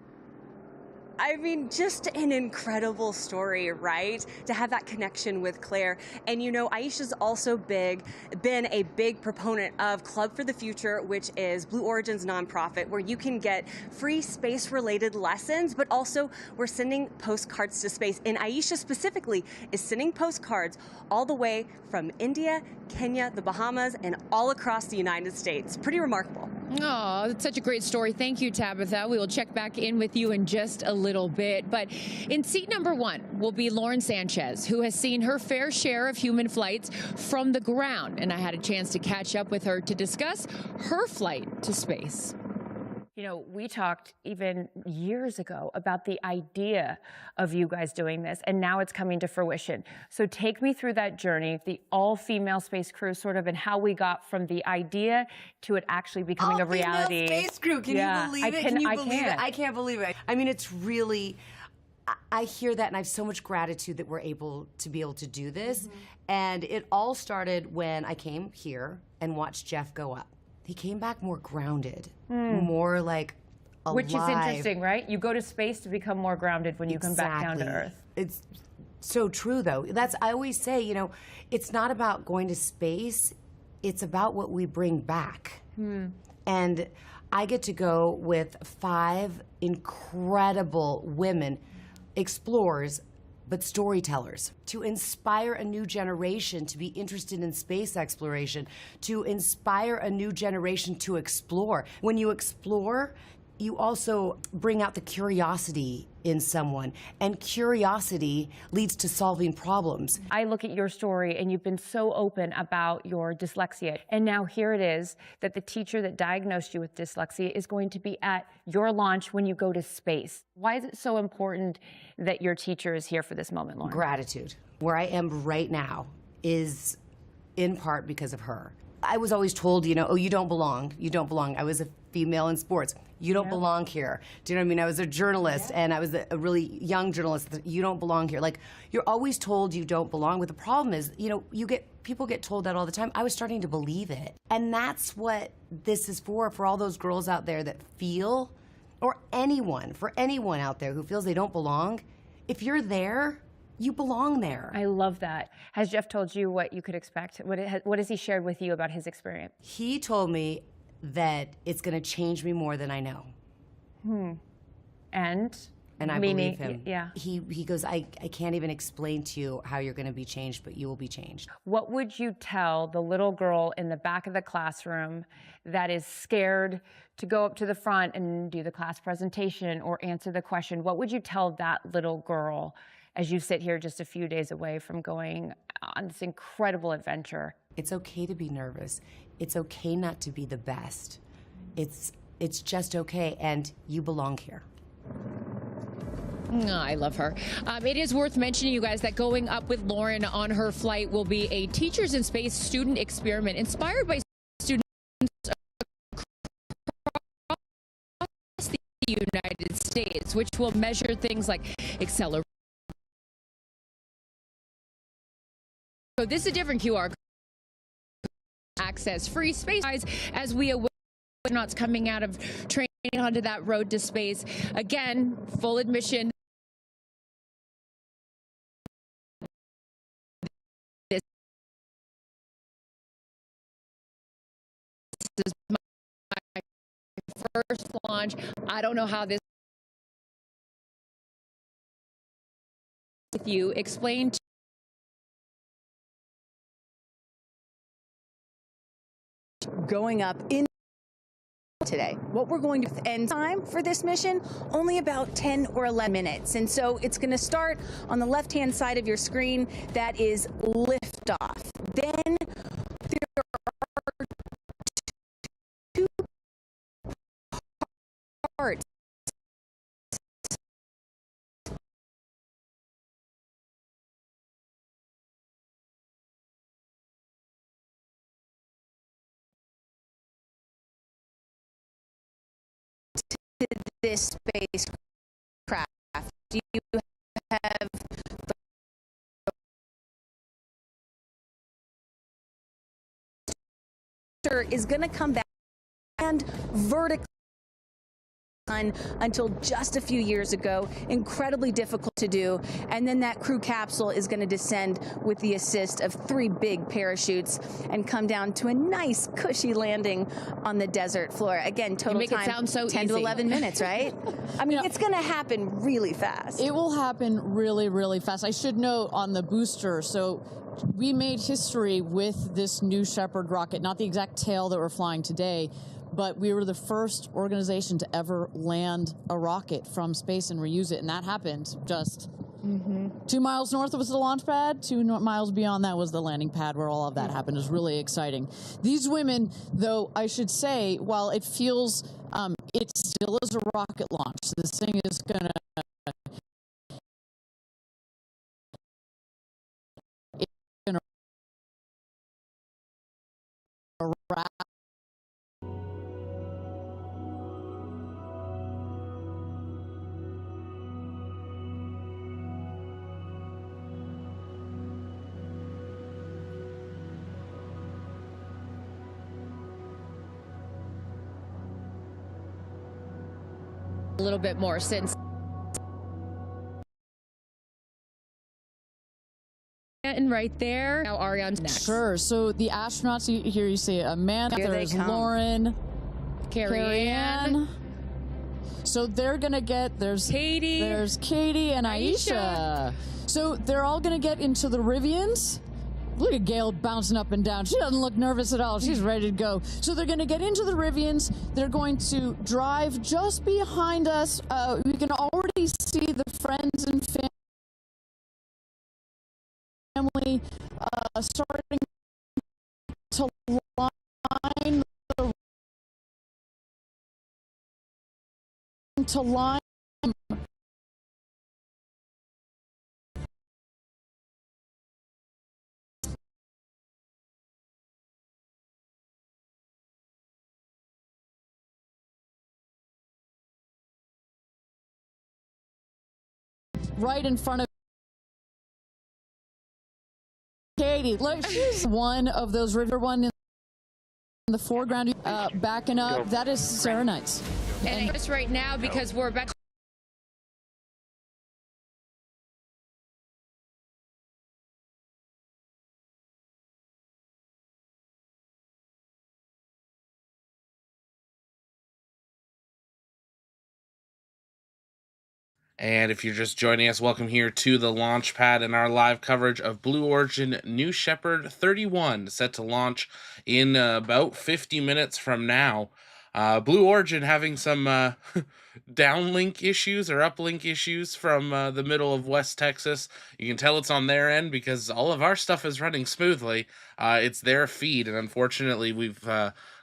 I mean, just an incredible story, right? To have that connection with Claire. And you know, Aisha's also been a big proponent of Club for the Future, which is Blue Origin's nonprofit, where you can get free space-related lessons, but also we're sending postcards to space. And Aisha specifically is sending postcards all the way from India, Kenya, the Bahamas, and all across the United States. Pretty remarkable. Oh, it's such a great story. Thank you, Tabitha. We will check back in with you in just a little bit. But in seat number 1 will be Lauren Sanchez, who has seen her fair share of human flights from the ground. And I had a chance to catch up with her to discuss her flight to space. You know, we talked even years ago about the idea of you guys doing this, and now it's coming to fruition. So take me through that journey, the all-female space crew, sort of, and how we got from the idea to it actually becoming a reality. All-female space crew, can you believe it? Can you believe it? I can't believe it. I mean, it's really, I hear that, and I have so much gratitude that we're able to do this. And it all started when I came here and watched Jeff go up. He came back more grounded, more like alive. Which is interesting, right? You go to space to become more grounded when you come back down to Earth. It's so true, though. I always say, you know, it's not about going to space, it's about what we bring back. And I get to go with 5 incredible women, explorers, but storytellers, to inspire a new generation to be interested in space exploration, to inspire a new generation to explore. When you explore, you also bring out the curiosity in someone, and curiosity leads to solving problems. I look at your story, and you've been so open about your dyslexia, and now here it is that the teacher that diagnosed you with dyslexia is going to be at your launch when you go to space. Why is it so important that your teacher is here for this moment, Lauren? Gratitude. Where I am right now is in part because of her. I was always told, you know, oh, you don't belong. You don't belong. I was a female in sports. You don't belong here. Do you know what I mean? I was a journalist, and I was a really young journalist. You don't belong here. Like, you're always told you don't belong. But the problem is, you know, people get told that all the time. I was starting to believe it. And that's what this is for all those girls out there that feel, or for anyone out there who feels they don't belong. If you're there, you belong there. I love that. Has Jeff told you what you could expect? What has he shared with you about his experience? He told me that it's going to change me more than I know. And I believe him. Yeah. He goes, I can't even explain to you how you're going to be changed, but you will be changed. What would you tell the little girl in the back of the classroom that is scared to go up to the front and do the class presentation or answer the question? What would you tell that little girl as you sit here just a few days away from going on this incredible adventure? It's okay to be nervous. It's okay not to be the best. It's just okay, and you belong here. I love her. It is worth mentioning, you guys, that going up with Lauren on her flight will be a Teachers in Space student experiment inspired by students across the United States, which will measure things like acceleration. So this is a different QR code. Access free space as we await astronauts coming out of training onto that road to space. Again, full admission. This is my first launch. I don't know how this with you. Explain to going up in today. What we're going to end time for this mission, only about 10 or 11 minutes. And so it's going to start on the left-hand side of your screen. That is liftoff. Then there are 2 parts. To this spacecraft. Do you have the is going to come back and vertically until just a few years ago, incredibly difficult to do, and then that crew capsule is going to descend with the assist of 3 big parachutes and come down to a nice cushy landing on the desert floor. Again, total time, it sound so 10 easy. to 11 minutes, right? I mean, it's going to happen really fast. It will happen really, really fast. I should note on the booster, so we made history with this new Shepard rocket, not the exact tail that we're flying today, but we were the first organization to ever land a rocket from space and reuse it, and that happened just 2 miles north was the launch pad. 2 miles beyond that was the landing pad where all of that happened. It was really exciting. These women, though, I should say, while it feels, it still is a rocket launch. This thing is going to wrap. A little bit more since. And right there, now Ariane's next. Sure. So the astronauts, here you see Amanda, there's Lauren, Carrie Ann. So they're gonna get, there's Katy and Aisha. So they're all gonna get into the Rivians. Look at Gail bouncing up and down. She doesn't look nervous at all. She's ready to go. So they're going to get into the Rivians. They're going to drive just behind us. We can already see the friends and family starting to line right in front of Katy. Look, she's one of those river one in the foreground, backing up. That is Sarah Knights. And just right now, because we're about to. And if you're just joining us, welcome here to the launch pad and our live coverage of Blue Origin New Shepard 31, set to launch in about 50 minutes from now. Blue Origin having some downlink issues or uplink issues from the middle of West Texas. You can tell it's on their end because all of our stuff is running smoothly. It's their feed, and unfortunately we've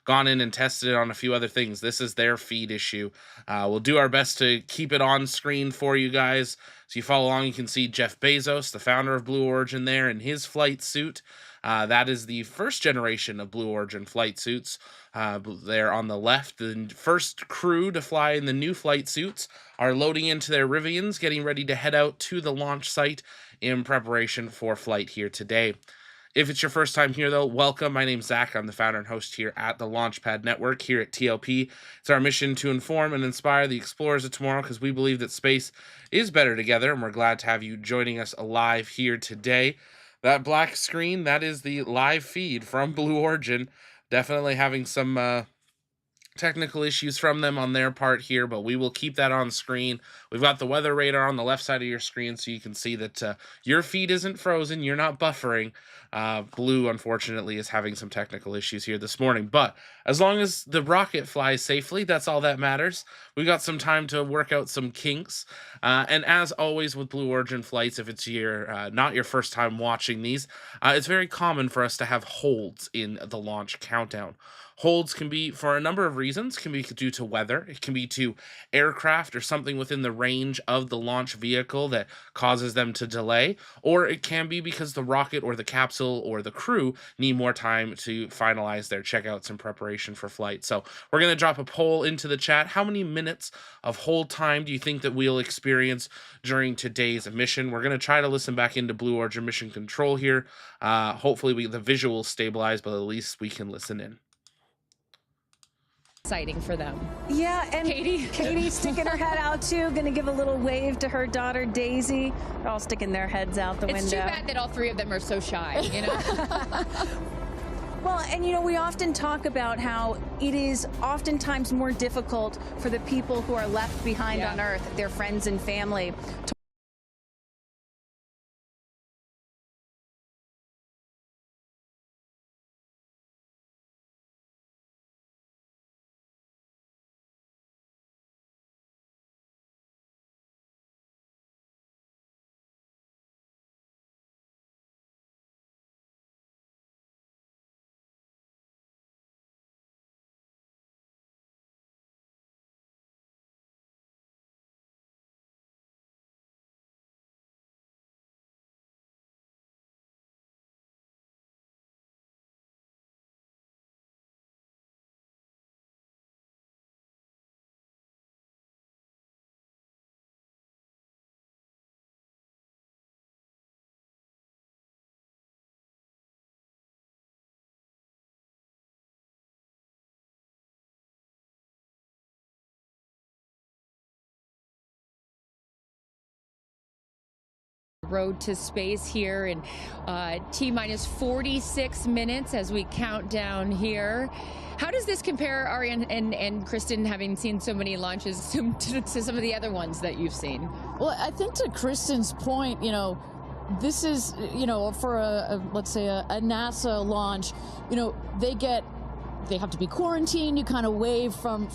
gone in and tested it on a few other things. This is their feed issue. We'll do our best to keep it on screen for you guys. So you follow along, you can see Jeff Bezos, the founder of Blue Origin, there in his flight suit. That is the first generation of Blue Origin flight suits. There on the left, the first crew to fly in the new flight suits are loading into their Rivians, getting ready to head out to the launch site in preparation for flight here today. If it's your first time here, though, welcome. My name's Zach. I'm the founder and host here at the Launchpad Network here at TLP. It's our mission to inform and inspire the explorers of tomorrow because we believe that space is better together, and we're glad to have you joining us live here today. That black screen, that is the live feed from Blue Origin. Definitely having some technical issues from them on their part here, but we will keep that on screen. We've got the weather radar on the left side of your screen so you can see that your feed isn't frozen, you're not buffering. Blue, unfortunately, is having some technical issues here this morning, but as long as the rocket flies safely, that's all that matters. We got some time to work out some kinks, and as always with Blue Origin flights, if it's your not your first time watching these, it's very common for us to have holds in the launch countdown. Holds can be for a number of reasons. It can be due to weather. It can be to aircraft or something within the range of the launch vehicle that causes them to delay. Or it can be because the rocket or the capsule or the crew need more time to finalize their checkouts in preparation for flight. So we're going to drop a poll into the chat. How many minutes of hold time do you think that we'll experience during today's mission? We're going to try to listen back into Blue Origin Mission Control here. Hopefully the visuals stabilize, but at least we can listen in. Exciting for them. Yeah, and Katy sticking her head out too, gonna give a little wave to her daughter Daisy. They're all sticking their heads out the window. It's too bad that all three of them are so shy, you know? Well, and you know, we often talk about how it is oftentimes more difficult for the people who are left behind on Earth, their friends and family, to Road to space here in T-minus 46 minutes as we count down here. How does this compare, Ariane and Kristen, having seen so many launches to some of the other ones that you've seen? Well, I think to Kristen's point, you know, this is, you know, for let's say a NASA launch, you know, they have to be quarantined. You kind of wave from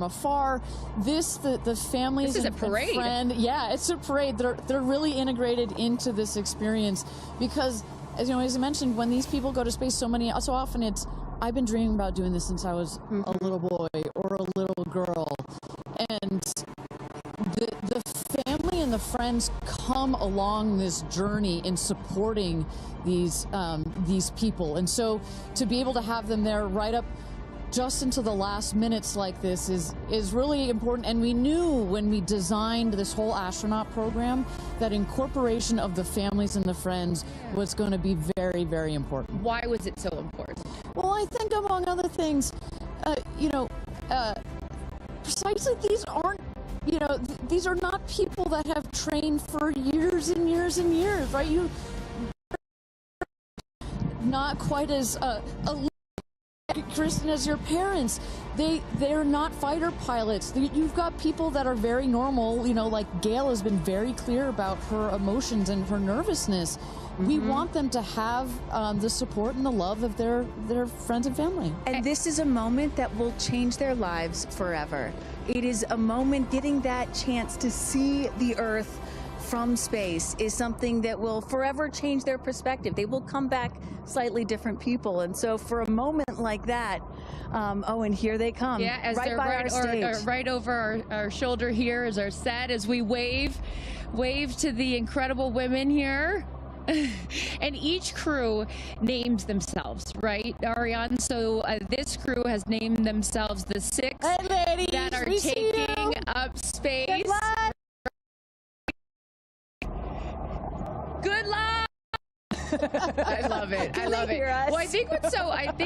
afar. The families. This is a parade. Yeah, it's a parade. They're really integrated into this experience because, as you know, as I mentioned, when these people go to space, so often it's, I've been dreaming about doing this since I was a little boy or a little girl, and the family and the friends come along this journey in supporting these people, and so to be able to have them there right up just into the last minutes like this is really important. And we knew when we designed this whole astronaut program that incorporation of the families and the friends was going to be very, very important. Why was it so important? Well, I think among other things, you know, precisely these aren't, you know, these are not people that have trained for years and years and years, right? You not quite as Kristen, as your parents. They're not fighter pilots. You've got people that are very normal, you know, like Gail has been very clear about her emotions and her nervousness. We want them to have the support and the love of their friends and family. And this is a moment that will change their lives forever. It is a moment, getting that chance to see the Earth from space is something that will forever change their perspective. They will come back slightly different people. And so for a moment like that, oh, and here they come. Yeah, as right they're by our stage. right over our shoulder here is our set as we wave to the incredible women here. And each crew names themselves, right, Ariane? So this crew has named themselves the 6 that are taking up space. Good luck. Good luck. I love it. I love it. Well, I think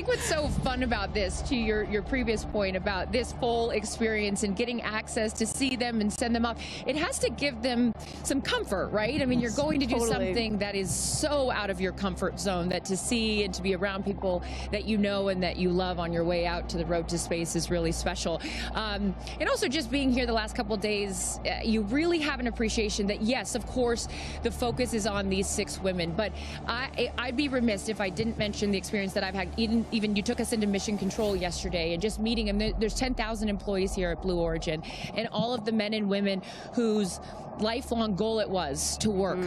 what's so fun about this, to your previous point about this full experience and getting access to see them and send them up, it has to give them some comfort, right? I mean, you're going to do something that is so out of your comfort zone, that to see and to be around people that you know and that you love on your way out to the road to space is really special. And also just being here the last couple of days, you really have an appreciation that, yes, of course, the focus is on these 6 women, but I'd be remiss if I didn't mention the experience that I've had. Even you took us into mission control yesterday and just meeting them. There's 10,000 employees here at Blue Origin, and all of the men and women whose lifelong goal it was to work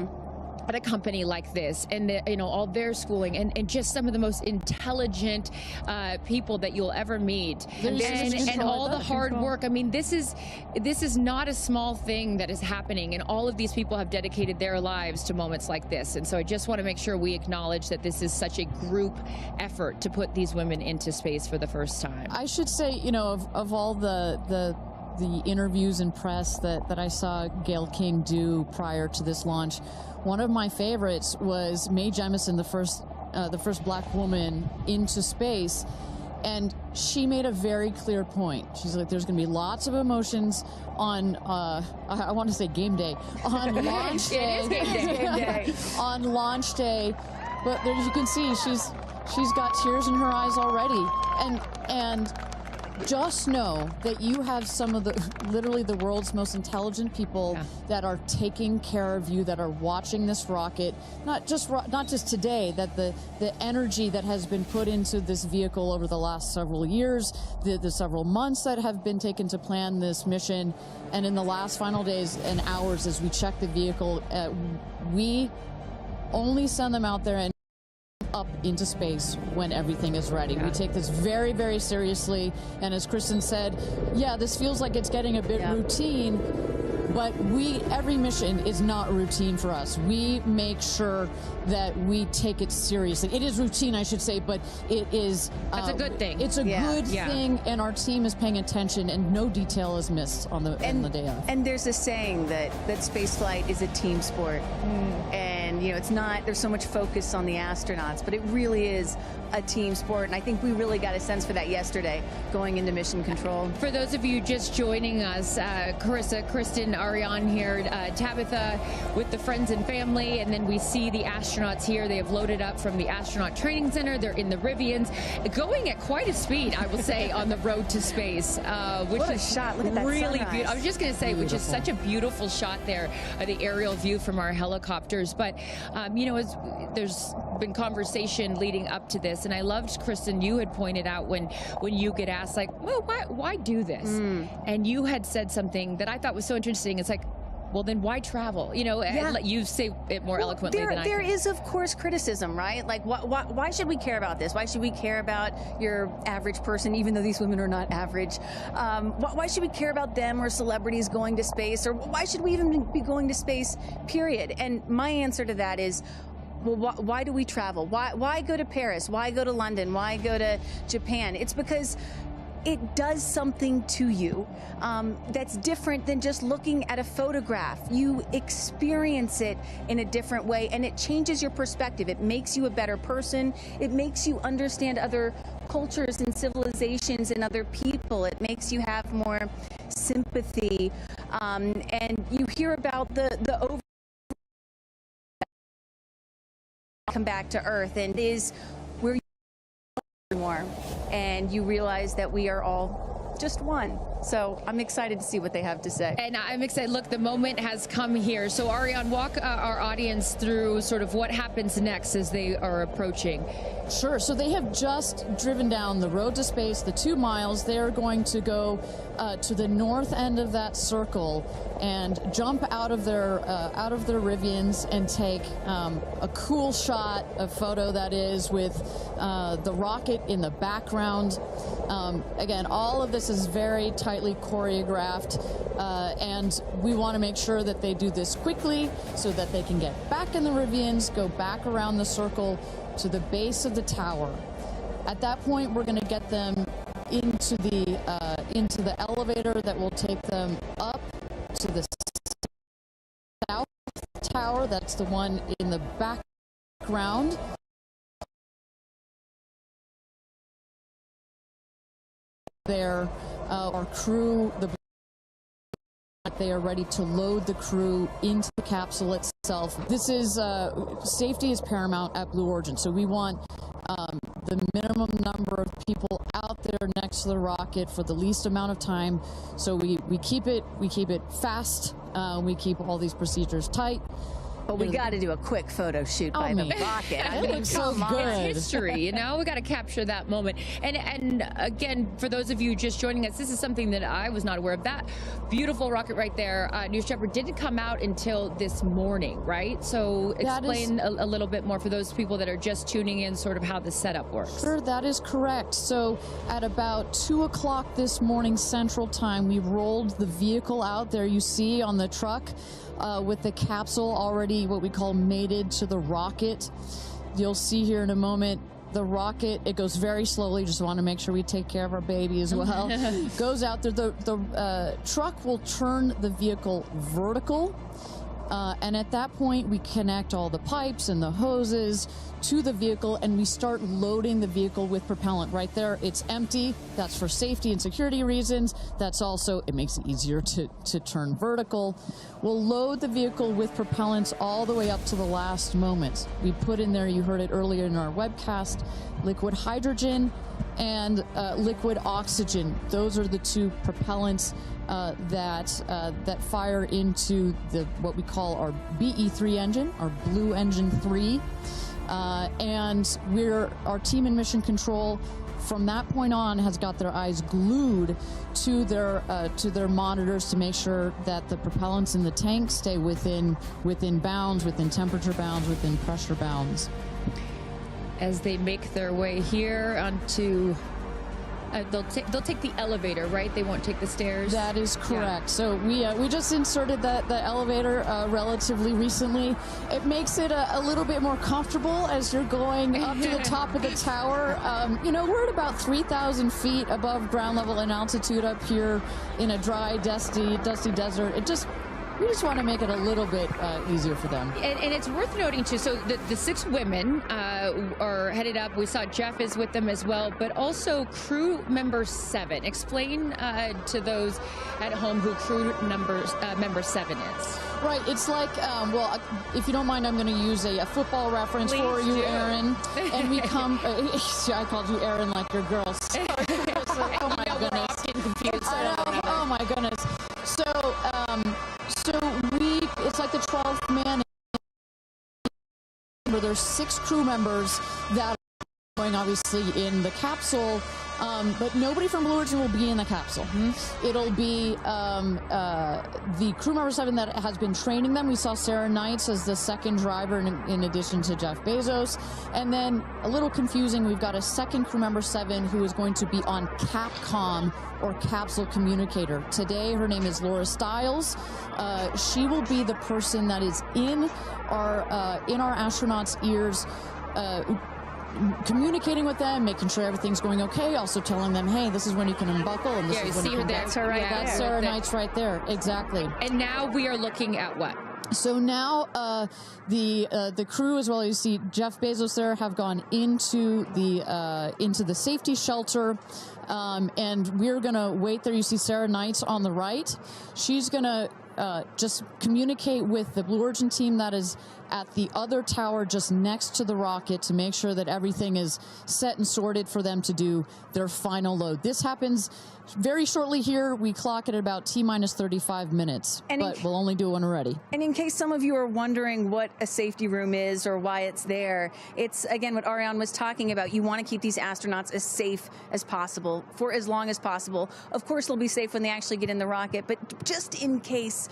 at a company like this, and you know, all their schooling, and just some of the most intelligent people that you'll ever meet, and all the hard work. I mean, this is not a small thing that is happening, and all of these people have dedicated their lives to moments like this. And so I just want to make sure we acknowledge that this is such a group effort to put these women into space for the first time. I should say, you know, of all the interviews and press that I saw Gail King do prior to this launch, one of my favorites was Mae Jemison, the first black woman into space, and she made a very clear point. She's like, there's going to be lots of emotions on I want to say game day, on launch day. It is game day. On launch day, but there, you can see she's got tears in her eyes already, and just know that you have some of literally the world's most intelligent people that are taking care of you, that are watching this rocket, not just today, that the energy that has been put into this vehicle over the last several years, the several months that have been taken to plan this mission, and in the last final days and hours as we check the vehicle, we only send them out there and up into space when everything is ready. We take this very, very seriously, and as Kristen said, yeah, this feels like it's getting a bit routine, but every mission is not routine for us. We make sure that we take it seriously. It is routine, I should say, but it is... That's a good thing. It's a good thing, and our team is paying attention, and no detail is missed on the day of. And there's a saying that spaceflight is a team sport. And, you know, it's not, there's so much focus on the astronauts, but it really is a team sport, and I think we really got a sense for that yesterday going into mission control. For those of you just joining us, Carissa, Kristen, Ariane here, Tabitha with the friends and family, and then we see the astronauts here. They have loaded up from the astronaut training center. They're in the Rivians, going at quite a speed, I will say, on the road to space, which what a is shot. Look at that really sunrise. beautiful. I was just going to say, which is such a beautiful shot there, the aerial view from our helicopters. But, you know, there's been conversation leading up to this, and I loved, Kristen, you had pointed out when you get asked, like, well, why do this? And you had said something that I thought was so interesting. It's like, well, then why travel? You know, you say it more eloquently than I can. There is, of course, criticism, right? Like, why should we care about this? Why should we care about your average person, even though these women are not average? Why should we care about them or celebrities going to space? Or why should we even be going to space, period? And my answer to that is, well, why do we travel? Why go to Paris? Why go to London? Why go to Japan? It's because it does something to you that's different than just looking at a photograph. You experience it in a different way, and it changes your perspective. It makes you a better person. It makes you understand other cultures and civilizations and other people. It makes you have more sympathy, and you hear about the over come back to Earth, and it is where you more, and you realize that we are all just one. So I'm excited to see what they have to say. And I'm excited. Look, the moment has come here. So Ariane, walk our audience through sort of what happens next as they are approaching. Sure. So they have just driven down the road to space, the 2 miles. They are going to go to the north end of that circle and jump out of their Rivians and take a cool shot, a photo that is, with the rocket in the background. Again, all of this is very tightly choreographed, and we want to make sure that they do this quickly so that they can get back in the Rivians, go back around the circle to the base of the tower. At that point, we're going to get them into the elevator that will take them up to the south tower. That's the one in the background. There, our crew, they are ready to load the crew into the capsule itself. This is safety is paramount at Blue Origin, so we want the minimum number of people out there next to the rocket for the least amount of time. So we keep it fast. We keep all these procedures tight. But we got to do a quick photo shoot by the rocket. I mean, so good. It's history, you know. We got to capture that moment. And again, for those of you just joining us, this is something that I was not aware of. That beautiful rocket right there, New Shepard, didn't come out until this morning, right? So explain a little bit more for those people that are just tuning in, sort of how the setup works. Sure, that is correct. So at about 2 o'clock this morning Central Time, we rolled the vehicle out. There you see on the truck. With the capsule already what we call mated to the rocket. You'll see here in a moment the rocket, it goes very slowly, just want to make sure we take care of our baby as well. Goes out there, the truck will turn the vehicle vertical, and at that point we connect all the pipes and the hoses to the vehicle, and we start loading the vehicle with propellant. Right there, it's empty. That's for safety and security reasons. That's also, it makes it easier to turn vertical. We'll load the vehicle with propellants all the way up to the last moment. We put in there, you heard it earlier in our webcast, liquid hydrogen and liquid oxygen. Those are the two propellants that fire into what we call our BE3 engine, our Blue Engine 3. And our team in mission control from that point on has got their eyes glued to their monitors to make sure that the propellants in the tank stay within bounds, within temperature bounds, within pressure bounds. As they make their way here onto they'll take the elevator, right? They won't take the stairs. That is correct. Yeah. So we just inserted the elevator relatively recently. It makes it a little bit more comfortable as you're going up to the top of the tower. You know, we're at about 3,000 feet above ground level in altitude up here in a dry, dusty desert. we just want to make it a little bit easier for them. And it's worth noting, too, so the 6 women are headed up. We saw Jeff is with them as well, but also crew member 7. Explain to those at home who crew member 7 is. Right, it's like, well, if you don't mind, I'm going to use a football reference Please for you, do. Aaron. And we come, I called you Aaron like your girl. Sorry, oh my goodness. We're often confused. Oh my goodness. So, it's like the 12th man. There's 6 crew members that are going, obviously, in the capsule. But nobody from Blue Origin will be in the capsule. It'll be the crew member 7 that has been training them. We saw Sarah Knights as the second driver in addition to Jeff Bezos. And then, a little confusing, we've got a second crew member 7 who is going to be on Capcom, or capsule communicator. Today, her name is Laura Stiles. She will be the person that is in our astronauts' ears, communicating with them, making sure everything's going okay, also telling them, hey, this is when you can unbuckle, and this is when you can... That's her right there. That's Sarah Knights right there, exactly. And now we are looking at what? So now the crew, as well, you see Jeff Bezos there, have gone into the safety shelter, and we're gonna wait there. You see Sarah Knights on the right. She's gonna just communicate with the Blue Origin team that is at the other tower just next to the rocket to make sure that everything is set and sorted for them to do their final load. This happens very shortly here. We clock it at about T-minus 35 minutes, but we'll only do one already. And in case some of you are wondering what a safety room is or why it's there, it's, again, what Ariane was talking about. You want to keep these astronauts as safe as possible for as long as possible. Of course, they'll be safe when they actually get in the rocket, but just in case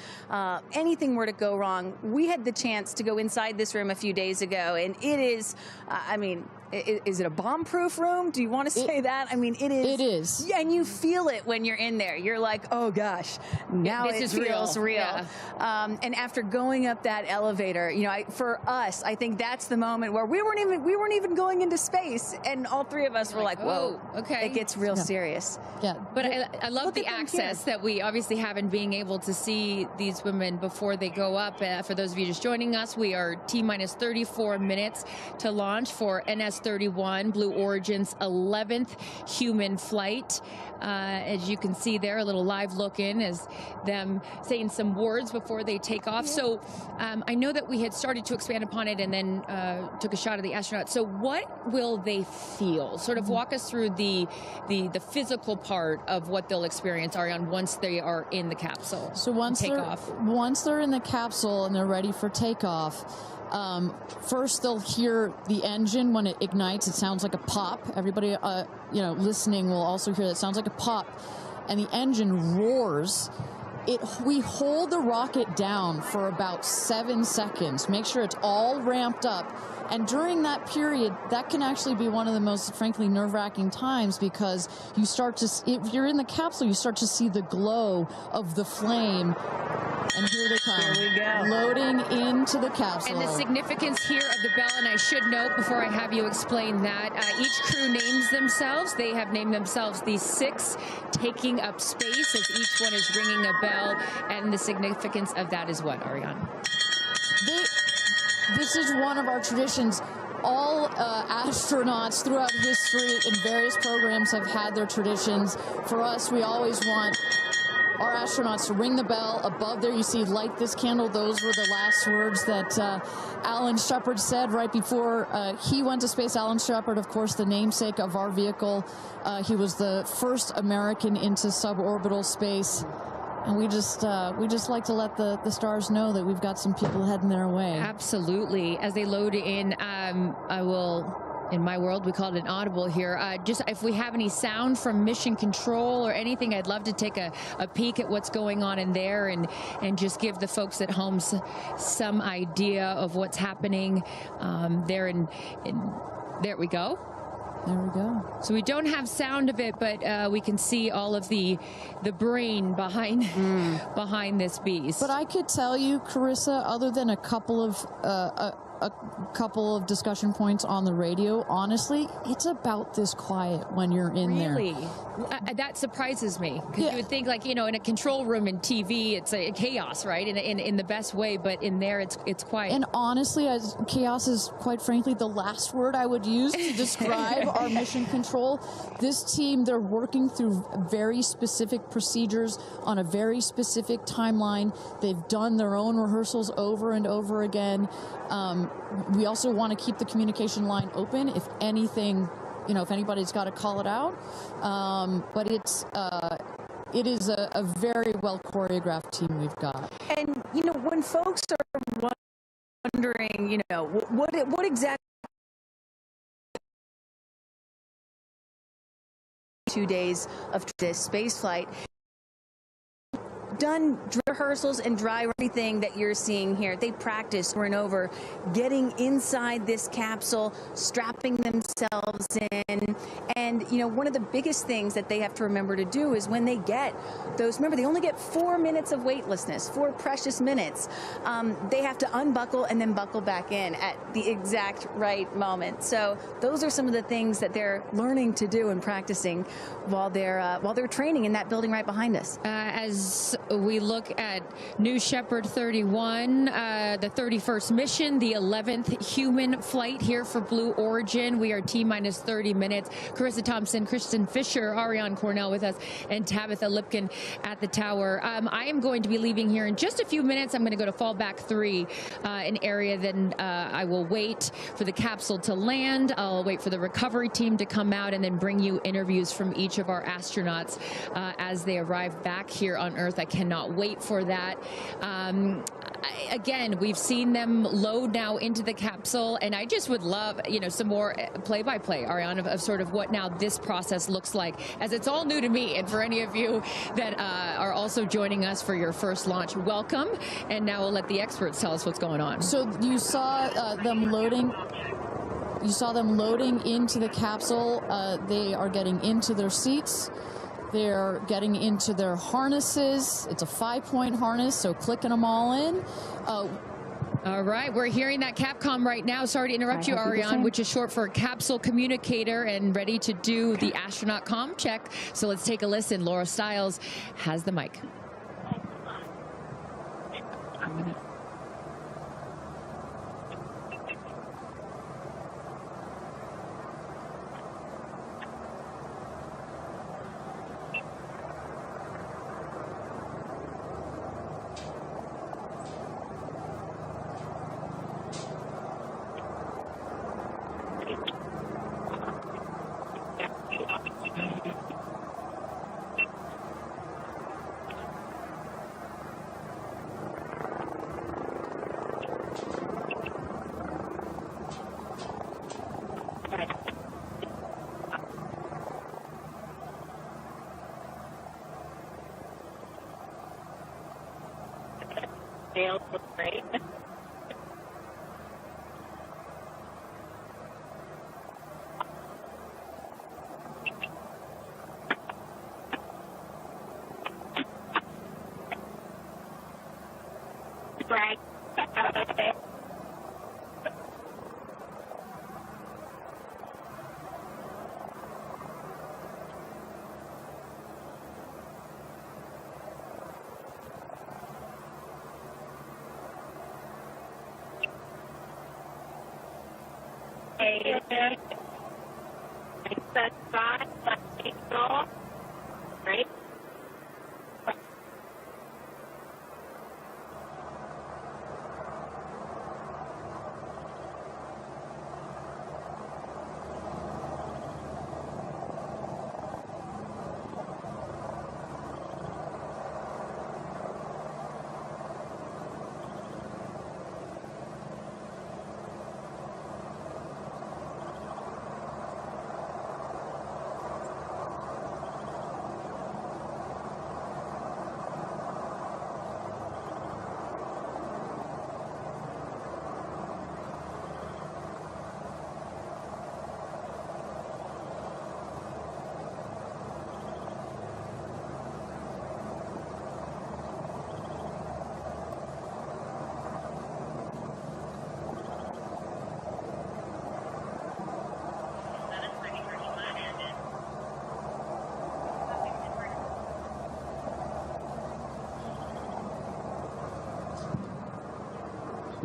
anything were to go wrong, we had the chance to go inside this room a few days ago, and it is, I mean, is it a bomb-proof room? Do you want to say that? I mean, it is. It is. Yeah, and you feel it when you're in there. You're like, oh gosh, now this it is feels real. Yeah. And after going up that elevator, you know, for us, I think that's the moment where we weren't even going into space, and all 3 of us were like, whoa, okay, it gets real serious. Yeah, but I love the access that we obviously have in being able to see these women before they go up. For those of you just joining us, we are T-minus 34 minutes to launch for NS-31, Blue Origin's 11th human flight. As you can see there, a little live look in as them saying some words before they take off. Yeah. So I know that we had started to expand upon it and then took a shot of the astronauts. So what will they feel? Sort of walk us through the physical part of what they'll experience, Ariane, once they are in the capsule. So once they're in the capsule and they're ready for takeoff, first they'll hear the engine when it ignites. It sounds like a pop. Everybody, listening will also hear that. It sounds like a pop, and the engine roars. We hold the rocket down for about 7 seconds. Make sure it's all ramped up. And during that period, that can actually be one of the most, frankly, nerve-wracking times, because you start to, if you're in the capsule, you start to see the glow of the flame. And here they come. Here we go. Loading into the capsule. And the significance here of the bell, and I should note before I have you explain that, each crew names themselves. They have named themselves the 6 taking up space, as each one is ringing a bell. And the significance of that is what, Ariane? This is one of our traditions. All astronauts throughout history in various programs have had their traditions. For us, we always want our astronauts to ring the bell. Above there, you see, light this candle. Those were the last words that Alan Shepard said right before he went to space. Alan Shepard, of course, the namesake of our vehicle. He was the first American into suborbital space. And we just like to let the stars know that we've got some people heading their way. Absolutely. As they load in, I will... In my world, we call it an audible here. Just if we have any sound from mission control or anything, I'd love to take a peek at what's going on in there and just give the folks at home some idea of what's happening there. There we go. There we go. So we don't have sound of it, but we can see all of the brain behind this beast. But I could tell you, Carissa, other than a couple of a couple of discussion points on the radio. Honestly, it's about this quiet when you're in there. Really? That surprises me, because you would think, like, you know, in a control room in TV, it's a chaos, right? In the best way, but in there, it's quiet. And honestly, chaos is, quite frankly, the last word I would use to describe our mission control. This team, they're working through very specific procedures on a very specific timeline. They've done their own rehearsals over and over again. We also want to keep the communication line open if anything, you know, if anybody's got to call it out. But it is a very well choreographed team we've got. And, you know, when folks are wondering, you know, what exactly 2 days of this space flight, done rehearsals and dry everything that you're seeing here. They practice over and over getting inside this capsule, strapping themselves in. And, you know, one of the biggest things that they have to remember to do is when they get those, remember, they only get 4 minutes of weightlessness, 4 precious minutes. They have to unbuckle and then buckle back in at the exact right moment. So those are some of the things that they're learning to do and practicing while they're training in that building right behind us. As we look at New Shepard 31, the 31st mission, the 11th human flight here for Blue Origin. We are T-minus 30 minutes. Carissa Thompson, Kristen Fisher, Ariane Cornell with us, and Tabitha Lipkin at the tower. I am going to be leaving here in just a few minutes. I'm going to go to fallback 3, an area. Then I will wait for the capsule to land. I'll wait for the recovery team to come out and then bring you interviews from each of our astronauts as they arrive back here on Earth. I cannot wait for that. Again, we've seen them load now into the capsule, and I just would love, you know, some more play-by-play, Ariane, of sort of what now this process looks like, as it's all new to me. And for any of you that are also joining us for your first launch, welcome. And now we'll let the experts tell us what's going on. So you saw them loading. You saw them loading into the capsule. They are getting into their seats. They're getting into their harnesses. It's a 5-point harness, so clicking them all in. All right, we're hearing that Capcom right now. Sorry to interrupt you, Ariane, which is short for Capsule Communicator, and ready to do the astronaut comm check. So let's take a listen. Laura Stiles has the mic.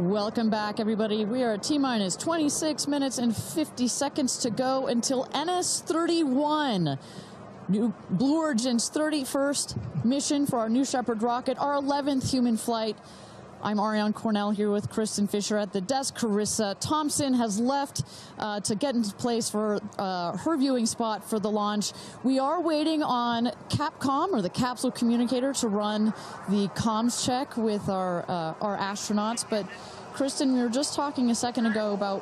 Welcome back, everybody. We are at T-minus 26 minutes and 50 seconds to go until NS-31. New Blue Origin's 31st mission for our New Shepard rocket, our 11th human flight. I'm Ariane Cornell here with Kristen Fisher at the desk. Carissa Thompson has left to get into place for her viewing spot for the launch. We are waiting on Capcom, or the capsule communicator, to run the comms check with our astronauts. But Kristen, we were just talking a second ago about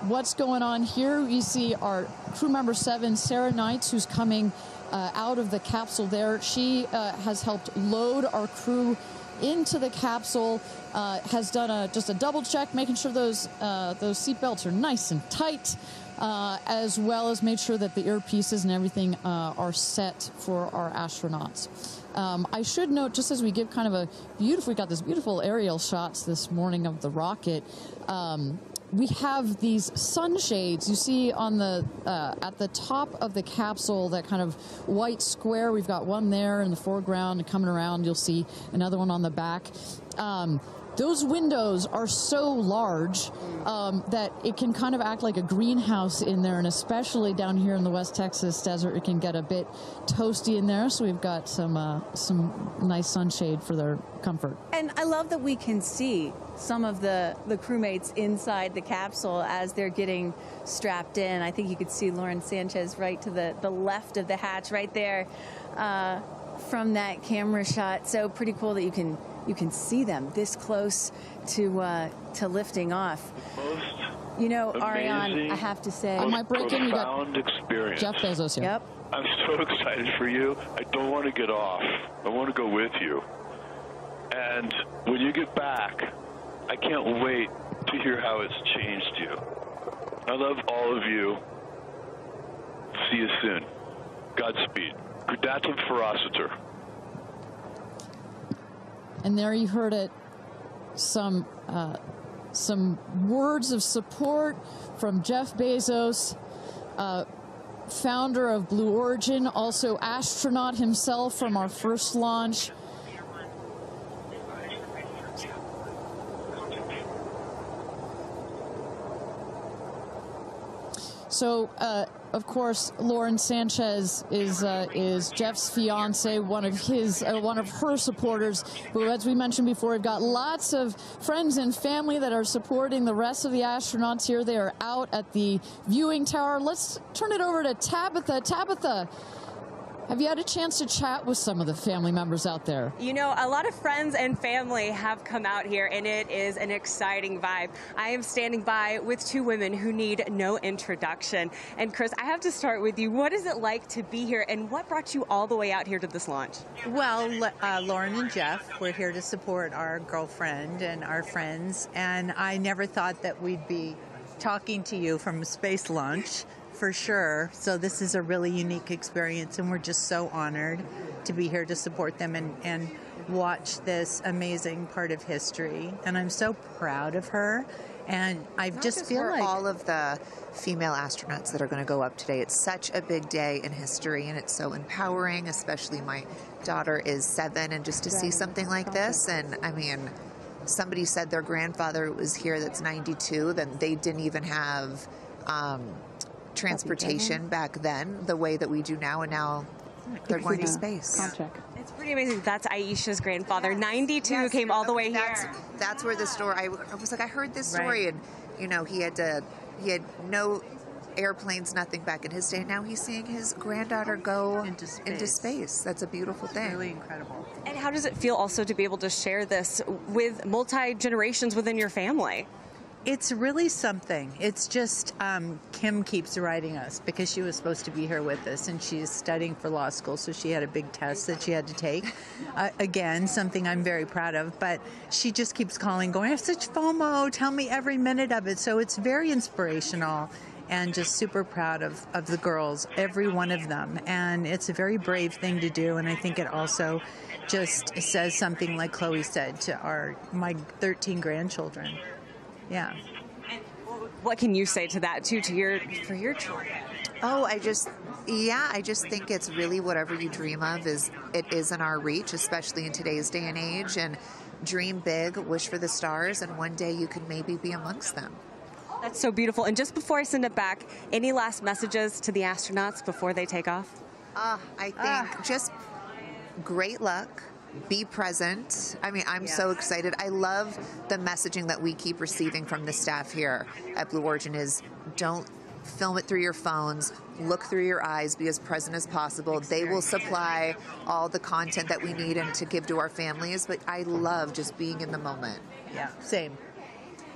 what's going on here. You see our crew member 7, Sarah Knights, who's coming out of the capsule there. She has helped load our crew into the capsule, has done just a double check, making sure those seatbelts are nice and tight, as well as made sure that the earpieces and everything are set for our astronauts. I should note, just as we give kind of we got this beautiful aerial shots this morning of the rocket. We have these sunshades you see on the at the top of the capsule, that kind of white square. We've got one there in the foreground, and coming around you'll see another one on the back. Those windows are so large that it can kind of act like a greenhouse in there, and especially down here in the West Texas desert, it can get a bit toasty in there. So we've got some nice sunshade for their comfort. And I love that we can see some of the crewmates inside the capsule as they're getting strapped in. I think you could see Lauren Sanchez right to the left of the hatch right there from that camera shot. So pretty cool that you can see them this close to lifting off. Ariane, I have to say, I might break in. You got profound experience. Jeff Bezos here. Yep. I'm so excited for you. I don't want to get off. I want to go with you. And when you get back, I can't wait to hear how it's changed you. I love all of you. See you soon. Godspeed. Gradatum ferociter. And there you heard it. Some words of support from Jeff Bezos, founder of Blue Origin, also astronaut himself from our first launch. So, of course, Lauren Sanchez is Jeff's fiance, one of her supporters. But as we mentioned before, we've got lots of friends and family that are supporting the rest of the astronauts here. They are out at the viewing tower. Let's turn it over to Tabitha. Tabitha, have you had a chance to chat with some of the family members out there? A lot of friends and family have come out here, and it is an exciting vibe. I am standing by with two women who need no introduction. And Chris, I have to start with you. What is it like to be here, and what brought you all the way out here to this launch? Well, Lauren and Jeff, we're here to support our girlfriend and our friends, and I never thought that we'd be talking to you from a space launch. For sure. So this is a really unique experience, and we're just so honored to be here to support them and watch this amazing part of history. And I'm so proud of her. And I just feel like all of the female astronauts that are going to go up today. It's such a big day in history, and it's so empowering, especially my daughter is 7, and just to see something like this. And I mean, somebody said their grandfather was here that's 92, then they didn't even have transportation back then the way that we do now, and now they're going to space. It's pretty amazing. That's Aisha's grandfather. 92 came all the way here. That's where the story, I was like, I heard this story, and he had no airplanes, nothing back in his day. Now he's seeing his granddaughter go into space. That's a beautiful thing. Really incredible. And how does it feel also to be able to share this with multi-generations within your family? It's really something. It's just Kim keeps writing us because she was supposed to be here with us, and she's studying for law school, so she had a big test that she had to take. Again, something I'm very proud of, but she just keeps calling, going, I have such FOMO, tell me every minute of it. So it's very inspirational, and just super proud of the girls, every one of them. And it's a very brave thing to do, and I think it also just says something, like Chloe said, to my 13 grandchildren. Yeah. And what can you say to that, too, for your children? Oh, I just think it's really whatever you dream of is in our reach, especially in today's day and age. And dream big, wish for the stars, and one day you can maybe be amongst them. That's so beautiful. And just before I send it back, any last messages to the astronauts before they take off? I think just great luck. Be present. I mean, I'm so excited. I love the messaging that we keep receiving from the staff here at Blue Origin is don't film it through your phones, look through your eyes, be as present as possible. They will supply all the content that we need and to give to our families, but I love just being in the moment. Yeah, same.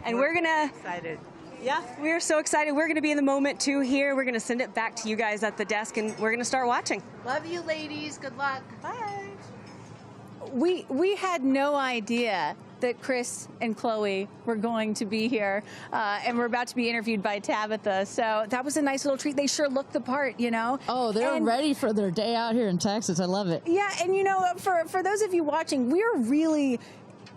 And we're gonna... Excited. Yeah, we're so excited. We're gonna be in the moment too here. We're gonna send it back to you guys at the desk and we're gonna start watching. Love you, ladies. Good luck. Bye. We had no idea that Chris and Chloe were going to be here, and we're about to be interviewed by Tabitha. So that was a nice little treat. They sure looked the part, you know. Oh, they're ready for their day out here in Texas. I love it. Yeah, and you know, for those of you watching, we're really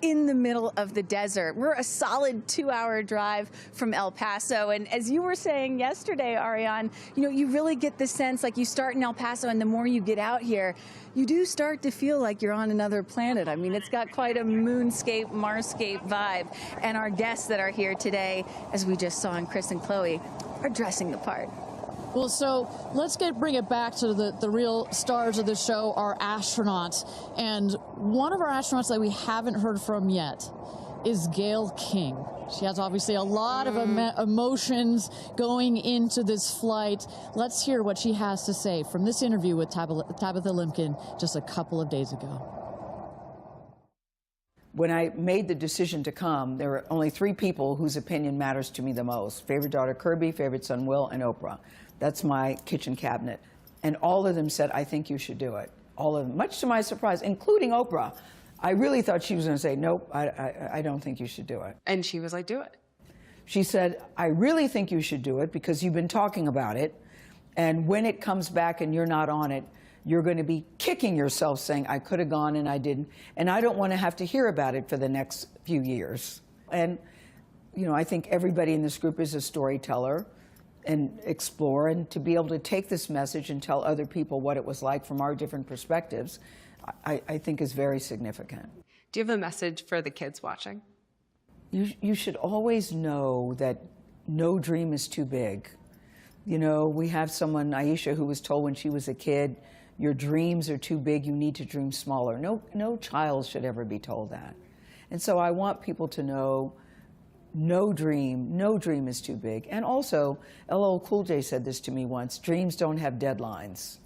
in the middle of the desert. We're a solid 2-hour drive from El Paso. And as you were saying yesterday, Ariane, you know, you really get the sense like you start in El Paso and the more you get out here, you do start to feel like you're on another planet. I mean, it's got quite a moonscape, Marscape vibe. And our guests that are here today, as we just saw in Chris and Chloe, are dressing the part. Well, so let's bring it back to the real stars of the show, our astronauts. And one of our astronauts that we haven't heard from yet is Gail King. She has obviously a lot of emotions going into this flight. Let's hear what she has to say from this interview with Tabitha Limkin just a couple of days ago. When I made the decision to come, there were only 3 people whose opinion matters to me the most. Favorite daughter Kirby, favorite son Will, and Oprah. That's my kitchen cabinet. And all of them said, I think you should do it. All of them, much to my surprise, including Oprah. I really thought she was going to say, nope, I don't think you should do it. And she was like, do it. She said, I really think you should do it because you've been talking about it. And when it comes back and you're not on it, you're going to be kicking yourself saying, I could have gone and I didn't. And I don't want to have to hear about it for the next few years. And, you know, I think everybody in this group is a storyteller and explore. And to be able to take this message and tell other people what it was like from our different perspectives, I think is very significant. Do you have a message for the kids watching? You should always know that no dream is too big. You know, we have someone, Aisha, who was told when she was a kid, your dreams are too big, you need to dream smaller. No child should ever be told that. And so I want people to know no dream is too big. And also, LL Cool J said this to me once, dreams don't have deadlines.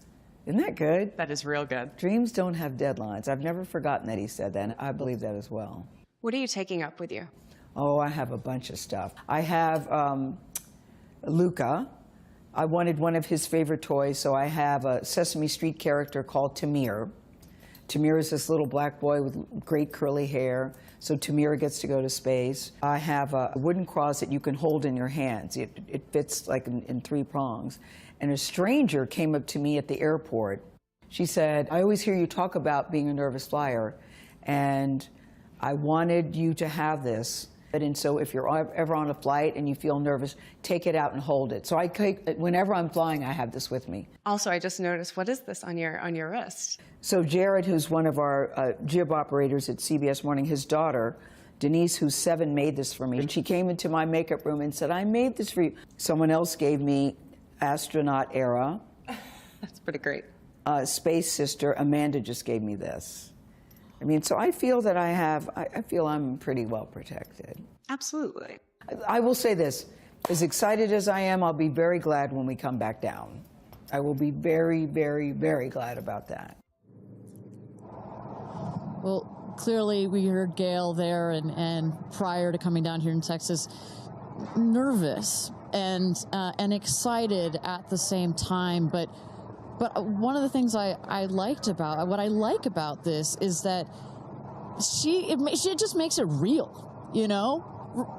Isn't that good? That is real good. Dreams don't have deadlines. I've never forgotten that he said that, and I believe that as well. What are you taking up with you? Oh, I have a bunch of stuff. I have Luca. I wanted one of his favorite toys, so I have a Sesame Street character called Tamir. Tamir is this little black boy with great curly hair, so Tamir gets to go to space. I have a wooden cross that you can hold in your hands. It fits like in 3 prongs. And a stranger came up to me at the airport. She said, I always hear you talk about being a nervous flyer, and I wanted you to have this. And so if you're ever on a flight and you feel nervous, take it out and hold it. So whenever I'm flying, I have this with me. Also, I just noticed, what is this on your wrist? So Jared, who's one of our jib operators at CBS Morning, his daughter, Denise, who's 7, made this for me. And she came into my makeup room and said, I made this for you. Someone else gave me Astronaut Era. That's pretty great. Space Sister, Amanda just gave me this. I mean, so I feel that I feel I'm pretty well protected. Absolutely. I will say this, as excited as I am, I'll be very glad when we come back down. I will be very, very, very glad about that. Well, clearly we heard Gail there and prior to coming down here in Texas, nervous and excited at the same time, but one of the things I like about this is that she just makes it real, you know?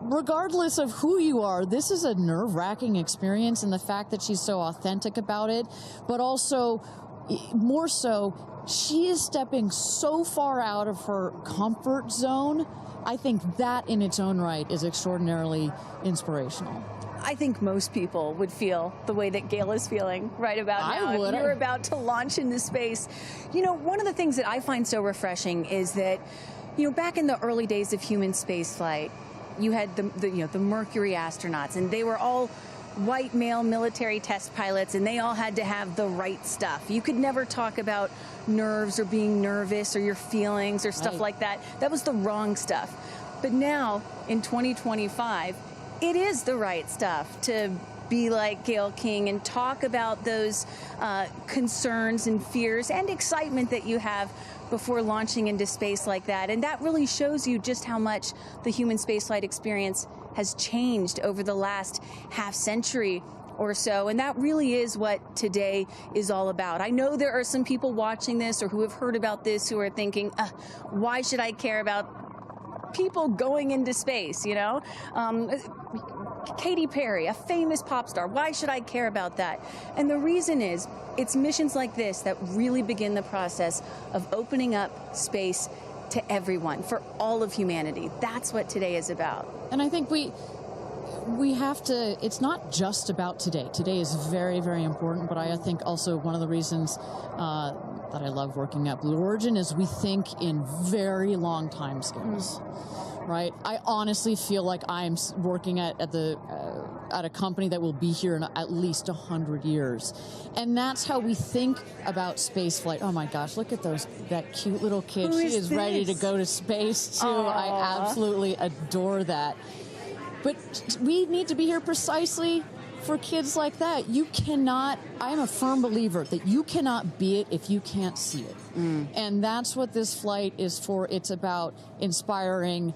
Regardless of who you are, this is a nerve-wracking experience, and the fact that she's so authentic about it, but also, more so, she is stepping so far out of her comfort zone. I think that in its own right is extraordinarily inspirational. I think most people would feel the way that Gail is feeling right about now. If you're about to launch into space. You know, one of the things that I find so refreshing is that, you know, back in the early days of human spaceflight, you had the Mercury astronauts, and they were all white male military test pilots, and they all had to have the right stuff. You could never talk about nerves or being nervous or your feelings or stuff like that. That was the wrong stuff. But now, in 2025, it is the right stuff to be like Gail King and talk about those concerns and fears and excitement that you have before launching into space like that. And that really shows you just how much the human spaceflight experience has changed over the last half century or so. And that really is what today is all about. I know there are some people watching this or who have heard about this who are thinking, why should I care about people going into space, you know? Katy Perry, a famous pop star. Why should I care about that? And the reason is, it's missions like this that really begin the process of opening up space to everyone, for all of humanity. That's what today is about. And I think we have to, it's not just about today. Today is very, very important, but I think also one of the reasons that I love working at Blue Origin is we think in very long time scales. Right? I honestly feel like I'm working at a company that will be here in at least 100 years. And that's how we think about space flight. Oh my gosh, look at that cute little kid. She is ready to go to space too. Aww. I absolutely adore that. But we need to be here precisely for kids like that. You cannot, I am a firm believer that you cannot be it if you can't see it. And that's what this flight is for. It's about inspiring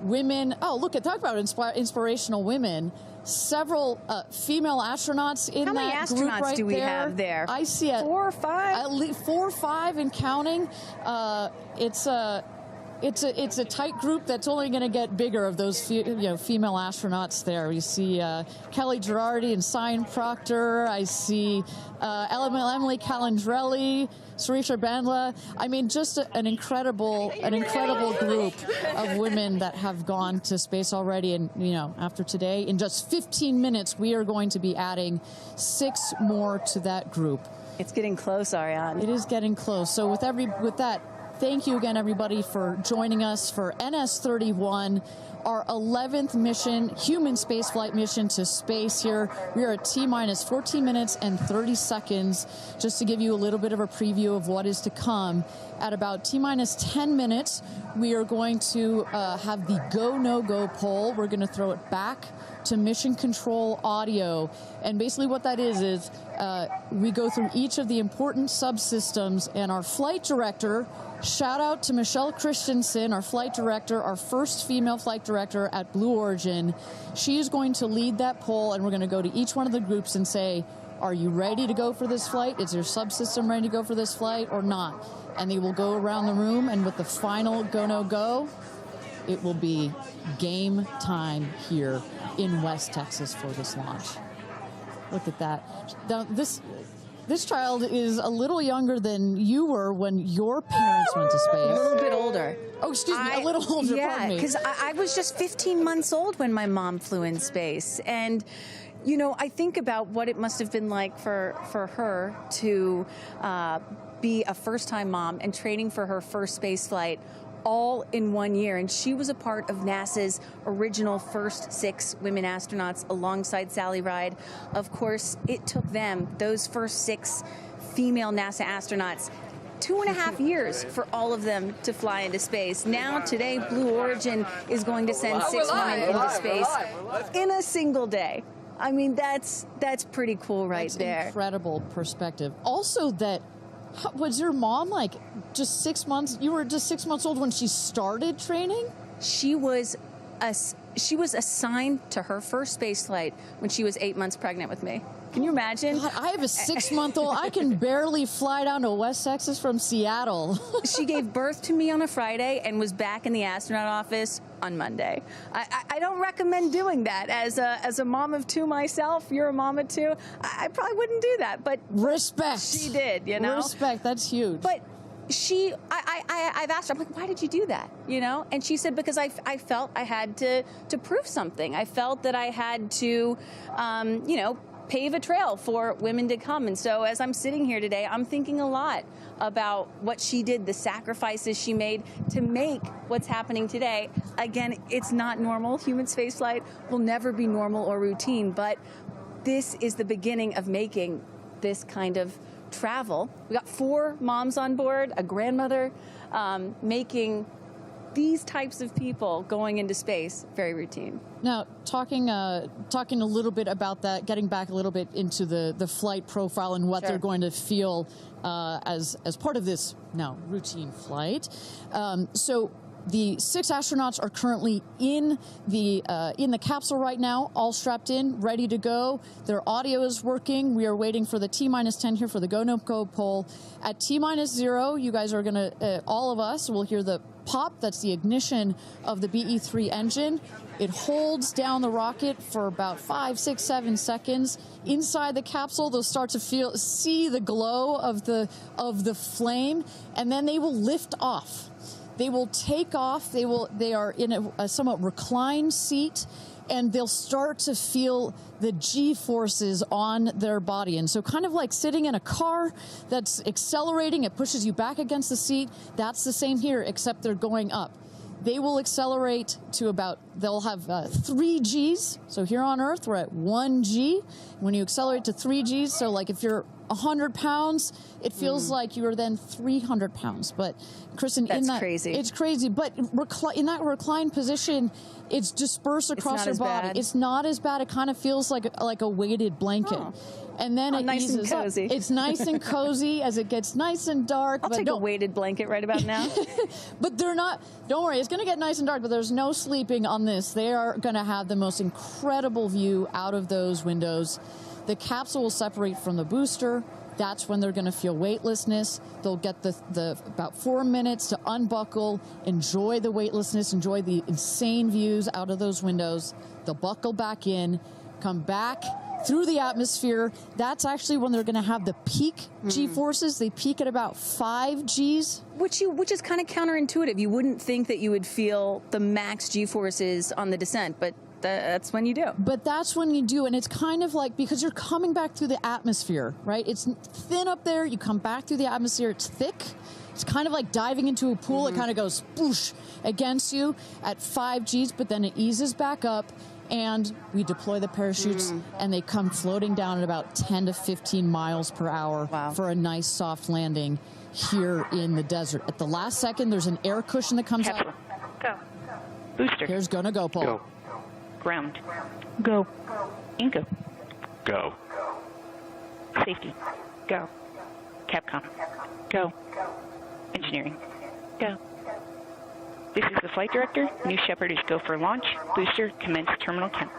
women. Oh, look at, talk about inspirational women. Several female astronauts in that group right there. How many astronauts do we have there? I see 4 or 5? At least 4 or 5 and counting. It's a tight group that's only going to get bigger of those female astronauts there. You see Kelly Girardi and Cyan Proctor. I see Emily Calandrelli, Sarisha Bandla. I mean, just an incredible group of women that have gone to space already. And, you know, after today, in just 15 minutes, we are going to be adding 6 more to that group. It's getting close, Ariane. It is getting close. So with that, thank you again, everybody, for joining us for NS-31, our 11th mission, human spaceflight mission to space here. We are at T-minus 14 minutes and 30 seconds, just to give you a little bit of a preview of what is to come. At about T-minus 10 minutes, we are going to have the go, no-go poll. We're going to throw it back to mission control audio. And basically what that is we go through each of the important subsystems, and our flight director, shout out to Michelle Christensen, our flight director, our first female flight director at Blue Origin. She is going to lead that poll, and we're going to go to each one of the groups and say, are you ready to go for this flight? Is your subsystem ready to go for this flight or not? And they will go around the room, and with the final go, no, go, it will be game time here in West Texas for this launch. Look at that. Now, this child is a little younger than you were when your parents went to space. A little bit older. Oh, excuse me, a little older, pardon me. Yeah, because I was just 15 months old when my mom flew in space. And, you know, I think about what it must have been like for her to be a first-time mom and training for her first space flight all in 1 year. And she was a part of NASA's original first 6 women astronauts alongside Sally Ride. Of course, it took them, those first 6 female NASA astronauts, 2.5 years for all of them to fly into space. Now, today, Blue Origin is going to send 6 women into space in a single day. I mean, that's pretty cool right there. That's incredible perspective. Also that, was your mom like just 6 months? You were just 6 months old when she started training? She was assigned to her first space flight when she was 8 months pregnant with me. Can you imagine? God, I have a 6-month-old. I can barely fly down to West Texas from Seattle. She gave birth to me on a Friday and was back in the astronaut office on Monday. I don't recommend doing that. As a mom of 2 myself, you're a mom of 2, I probably wouldn't do that. But respect. She did, you know? Respect, that's huge. But I've asked her, I'm like, why did you do that? You know? And she said, because I felt I had to prove something. I felt that I had to, you know, pave a trail for women to come. And so as I'm sitting here today, I'm thinking a lot about what she did, the sacrifices she made to make what's happening today. Again, it's not normal. Human spaceflight will never be normal or routine, but this is the beginning of making this kind of travel. We got 4 moms on board, a grandmother, making these types of people going into space very routine. Now, talking a little bit about that, getting back a little bit into the flight profile and what they're going to feel as part of this now routine flight. So the 6 astronauts are currently in the capsule right now, all strapped in, ready to go. Their audio is working. We are waiting for the T-10 here for the go, no go poll. At T-0, you guys are going to, all of us will hear the pop. That's the ignition of the BE-3 engine. It holds down the rocket for about 5, 6, 7 seconds. Inside the capsule, they'll start to see the glow of the flame, and then they will lift off. They will take off. They are in a somewhat reclined seat, and they'll start to feel the G-forces on their body. And so kind of like sitting in a car that's accelerating, it pushes you back against the seat. That's the same here, except they're going up. They will accelerate to they'll have 3 Gs. So here on Earth, we're at 1 G. When you accelerate to 3 Gs, so like if you're 100 pounds, it feels like you are then 300 pounds. But Kristen, crazy. It's crazy. But in that reclined position, it's dispersed across your body. Bad. It's not as bad. It kind of feels like a weighted blanket. Oh. And then it nice eases and cozy. up. It's nice and cozy as it gets nice and dark. I'll take a weighted blanket right about now. But they're not, don't worry, it's going to get nice and dark, but there's no sleeping on this. They are going to have the most incredible view out of those windows. The capsule will separate from the booster. That's when they're going to feel weightlessness. They'll get the about 4 minutes to unbuckle, enjoy the weightlessness, enjoy the insane views out of those windows. They'll buckle back in, come back through the atmosphere. That's actually when they're going to have the peak G-forces. They peak at about 5 Gs. Which is kind of counterintuitive. You wouldn't think that you would feel the max G-forces on the descent, but that's when you do. But that's when you do, and it's kind of like, because you're coming back through the atmosphere, right? It's thin up there, you come back through the atmosphere, it's thick. It's kind of like diving into a pool. It kind of goes boosh against you at 5 Gs, but then it eases back up, and we deploy the parachutes, and they come floating down at about 10 to 15 miles per hour for a nice soft landing here in the desert. At the last second, there's an air cushion that comes out. Go. Booster. Here's gonna go, Paul. Go. Ground. Go. Inco. Go. Safety. Go. Capcom. Go. Engineering. Go. This is the flight director. New Shepard is go for launch. Booster, commence terminal count.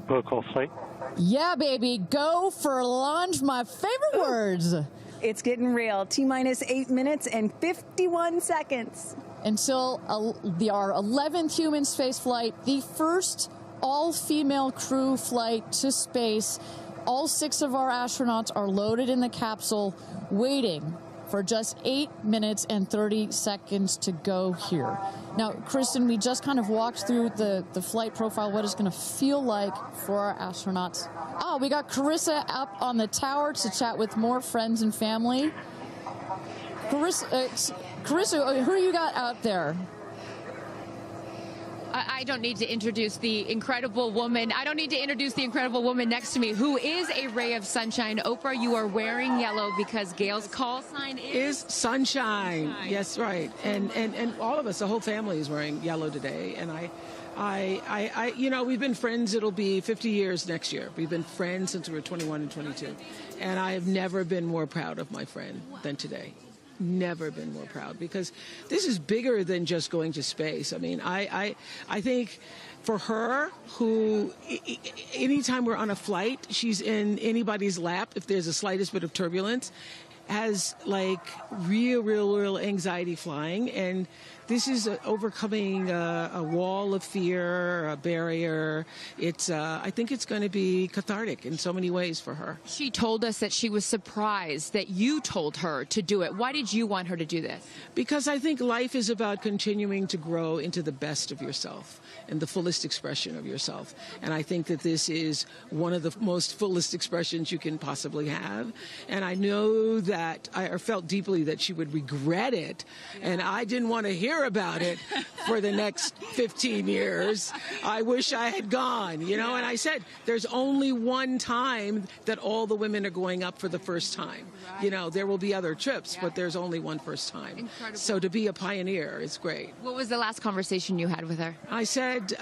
Protocol flight. Yeah, baby. Go for launch. My favorite words. It's getting real. T-minus 8 minutes and 51 seconds. Until our 11th human space flight, the first all-female crew flight to space. All 6 of our astronauts are loaded in the capsule, waiting for just 8 minutes and 30 seconds to go here. Now, Kristen, we just kind of walked through the flight profile, what it's going to feel like for our astronauts. Oh, we got Carissa up on the tower to chat with more friends and family. Carissa, who you got out there? I don't need to introduce the incredible woman. I don't need to introduce the incredible woman next to me, who is a ray of sunshine. Oprah, you are wearing yellow because Gail's call sign is sunshine. Yes, right. And all of us, the whole family is wearing yellow today. And I you know, we've been friends. It'll be 50 years next year. We've been friends since we were 21 and 22. And I have never been more proud of my friend than today. Never been more proud, because this is bigger than just going to space. I mean, I think for her, who anytime we're on a flight, she's in anybody's lap if there's the slightest bit of turbulence. has like real anxiety flying, and this is overcoming a wall of fear, a barrier. I think it's going to be cathartic in so many ways for her. She told us that she was surprised that you told her to do it. Why did you want her to do this? Because I think life is about continuing to grow into the best of yourself and the fullest expression of yourself. And I think that this is one of the most fullest expressions you can possibly have. And I know that I felt deeply that she would regret it. And I didn't want to hear about it for the next 15 years. I wish I had gone, you know, and I said, there's only one time that all the women are going up for the first time. You know, there will be other trips, but there's only one first time. Incredible. So to be a pioneer is great. What was the last conversation you had with her? I said,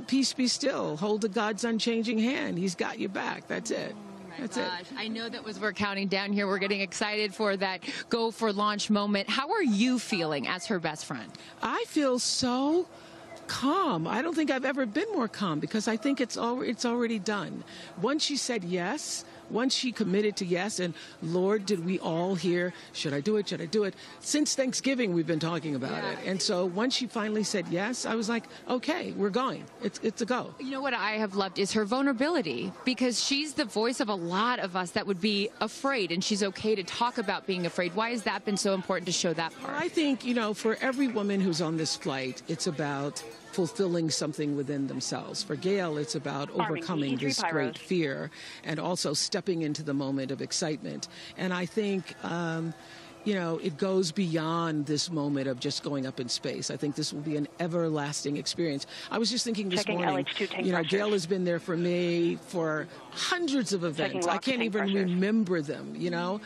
peace be still. Hold the God's unchanging hand. He's got you back. That's it. That's it. I know that we're counting down here. We're getting excited for that go for launch moment. How are you feeling as her best friend? I feel so calm. I don't think I've ever been more calm because I think it's already done. Once she said yes, once she committed to yes, and Lord, did we all hear, should I do it, should I do it? Since Thanksgiving, we've been talking about it. And so once she finally said yes, I was like, okay, we're going. It's a go. You know what I have loved is her vulnerability, because she's the voice of a lot of us that would be afraid, and she's okay to talk about being afraid. Why has that been so important to show that part? I think, you know, for every woman who's on this flight, it's about fulfilling something within themselves. For Gail, it's about overcoming this great fear and also stepping into the moment of excitement. And I think, you know, it goes beyond this moment of just going up in space. I think this will be an everlasting experience. I was just thinking this morning, you know, Gail has been there for me for hundreds of events. I can't even remember them, you know.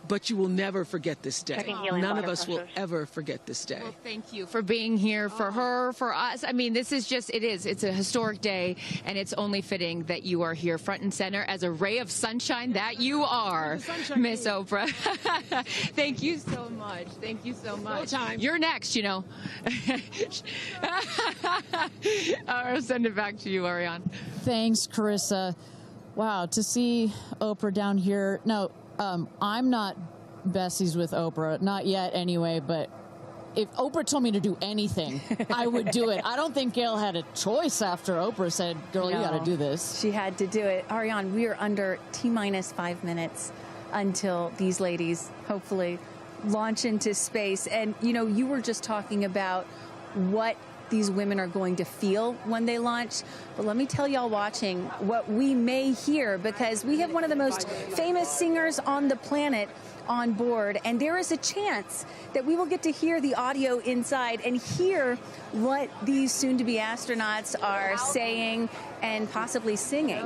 But you will never forget this day. None of us will ever forget this day. Well, thank you for being here, for her, for us. I mean, this is just, it's a historic day, and it's only fitting that you are here front and center as a ray of sunshine that you are, Miss Oprah. Thank you so much. Thank you so much. You're next, you know. I'll send it back to you, Ariane. Thanks, Carissa. Wow, to see Oprah down here. No, I'm not besties with Oprah, not yet anyway, but if Oprah told me to do anything, I would do it. I don't think Gail had a choice after Oprah said, girl, you got to do this. She had to do it. Ariane, we are under T-minus 5 minutes until these ladies hopefully launch into space. And, you know, you were just talking about what these women are going to feel when they launch. But let me tell y'all watching what we may hear, because we have one of the most famous singers on the planet on board, and there is a chance that we will get to hear the audio inside and hear what these soon-to-be astronauts are saying and possibly singing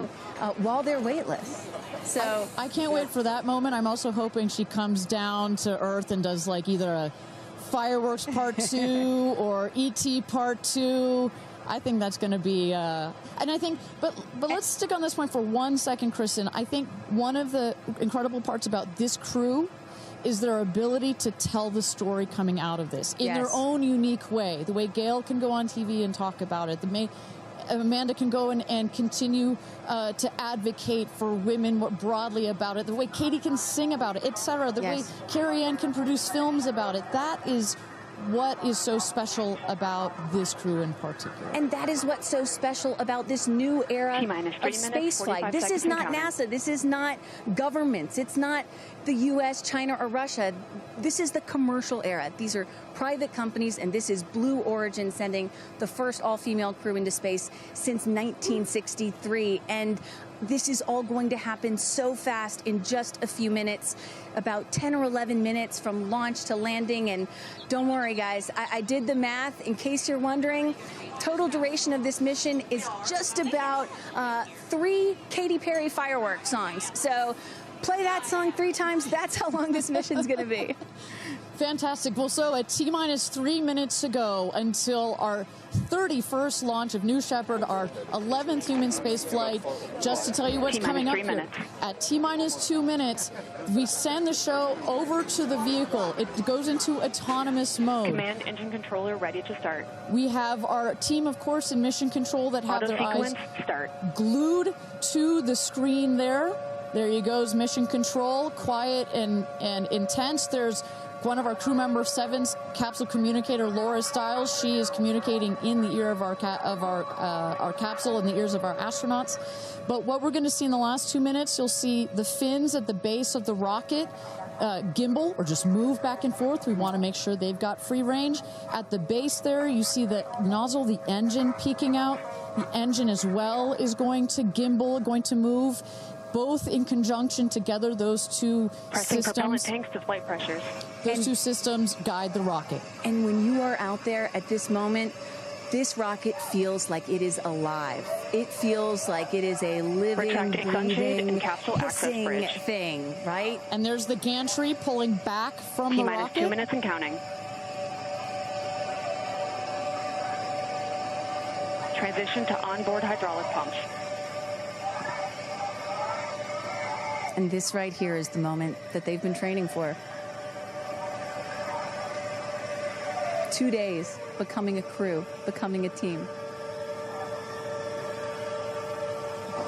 while they're weightless. So I can't wait for that moment. I'm also hoping she comes down to Earth and does like either a Fireworks Part 2 or E.T. Part 2. I think that's going to be, and I think, but let's stick on this point for 1 second, Kristen. I think one of the incredible parts about this crew is their ability to tell the story coming out of this in their own unique way. The way Gail can go on TV and talk about it. Amanda can go and continue to advocate for women more broadly about it. The way Katy can sing about it, etc. The way Carrie Ann can produce films about it. That is what is so special about this crew in particular. And that is what's so special about this new era of space flight. This is not NASA. This is not governments. It's not the U.S., China, or Russia. This is the commercial era. These are private companies, and this is Blue Origin sending the first all-female crew into space since 1963. And this is all going to happen so fast in just a few minutes, about 10 or 11 minutes from launch to landing. And don't worry, guys, I did the math. In case you're wondering, total duration of this mission is just about 3 Katy Perry fireworks songs. So play that song 3 times. That's how long this mission's going to be. Fantastic. Well, so at T-minus 3 minutes to go until our 31st launch of New Shepard, our 11th human space flight. Just to tell you what's coming up here. At T-minus 2 minutes, we send the show over to the vehicle. It goes into autonomous mode. Command engine controller ready to start. We have our team, of course, in mission control that have their eyes glued to the screen there. There he goes, mission control, quiet and intense. There's one of our crew member 7's capsule communicator, Laura Stiles. She is communicating in the ear of our capsule, in the ears of our astronauts. But what we're going to see in the last 2 minutes, you'll see the fins at the base of the rocket gimbal or just move back and forth. We want to make sure they've got free range. At the base there, you see the nozzle, the engine peeking out. The engine as well is going to gimbal, going to move. Both in conjunction together, those two Pressing propellant systems. tanks to flight pressures. Those two systems guide the rocket. And when you are out there at this moment, this rocket feels like it is alive. It feels like it is a living, Retracting sunshade breathing, and capsule access hissing bridge. thing, right? And there's the gantry pulling back from the T-minus rocket. 2 minutes and counting. Transition to onboard hydraulic pumps. And this right here is the moment that they've been training for. 2 days, becoming a crew, becoming a team.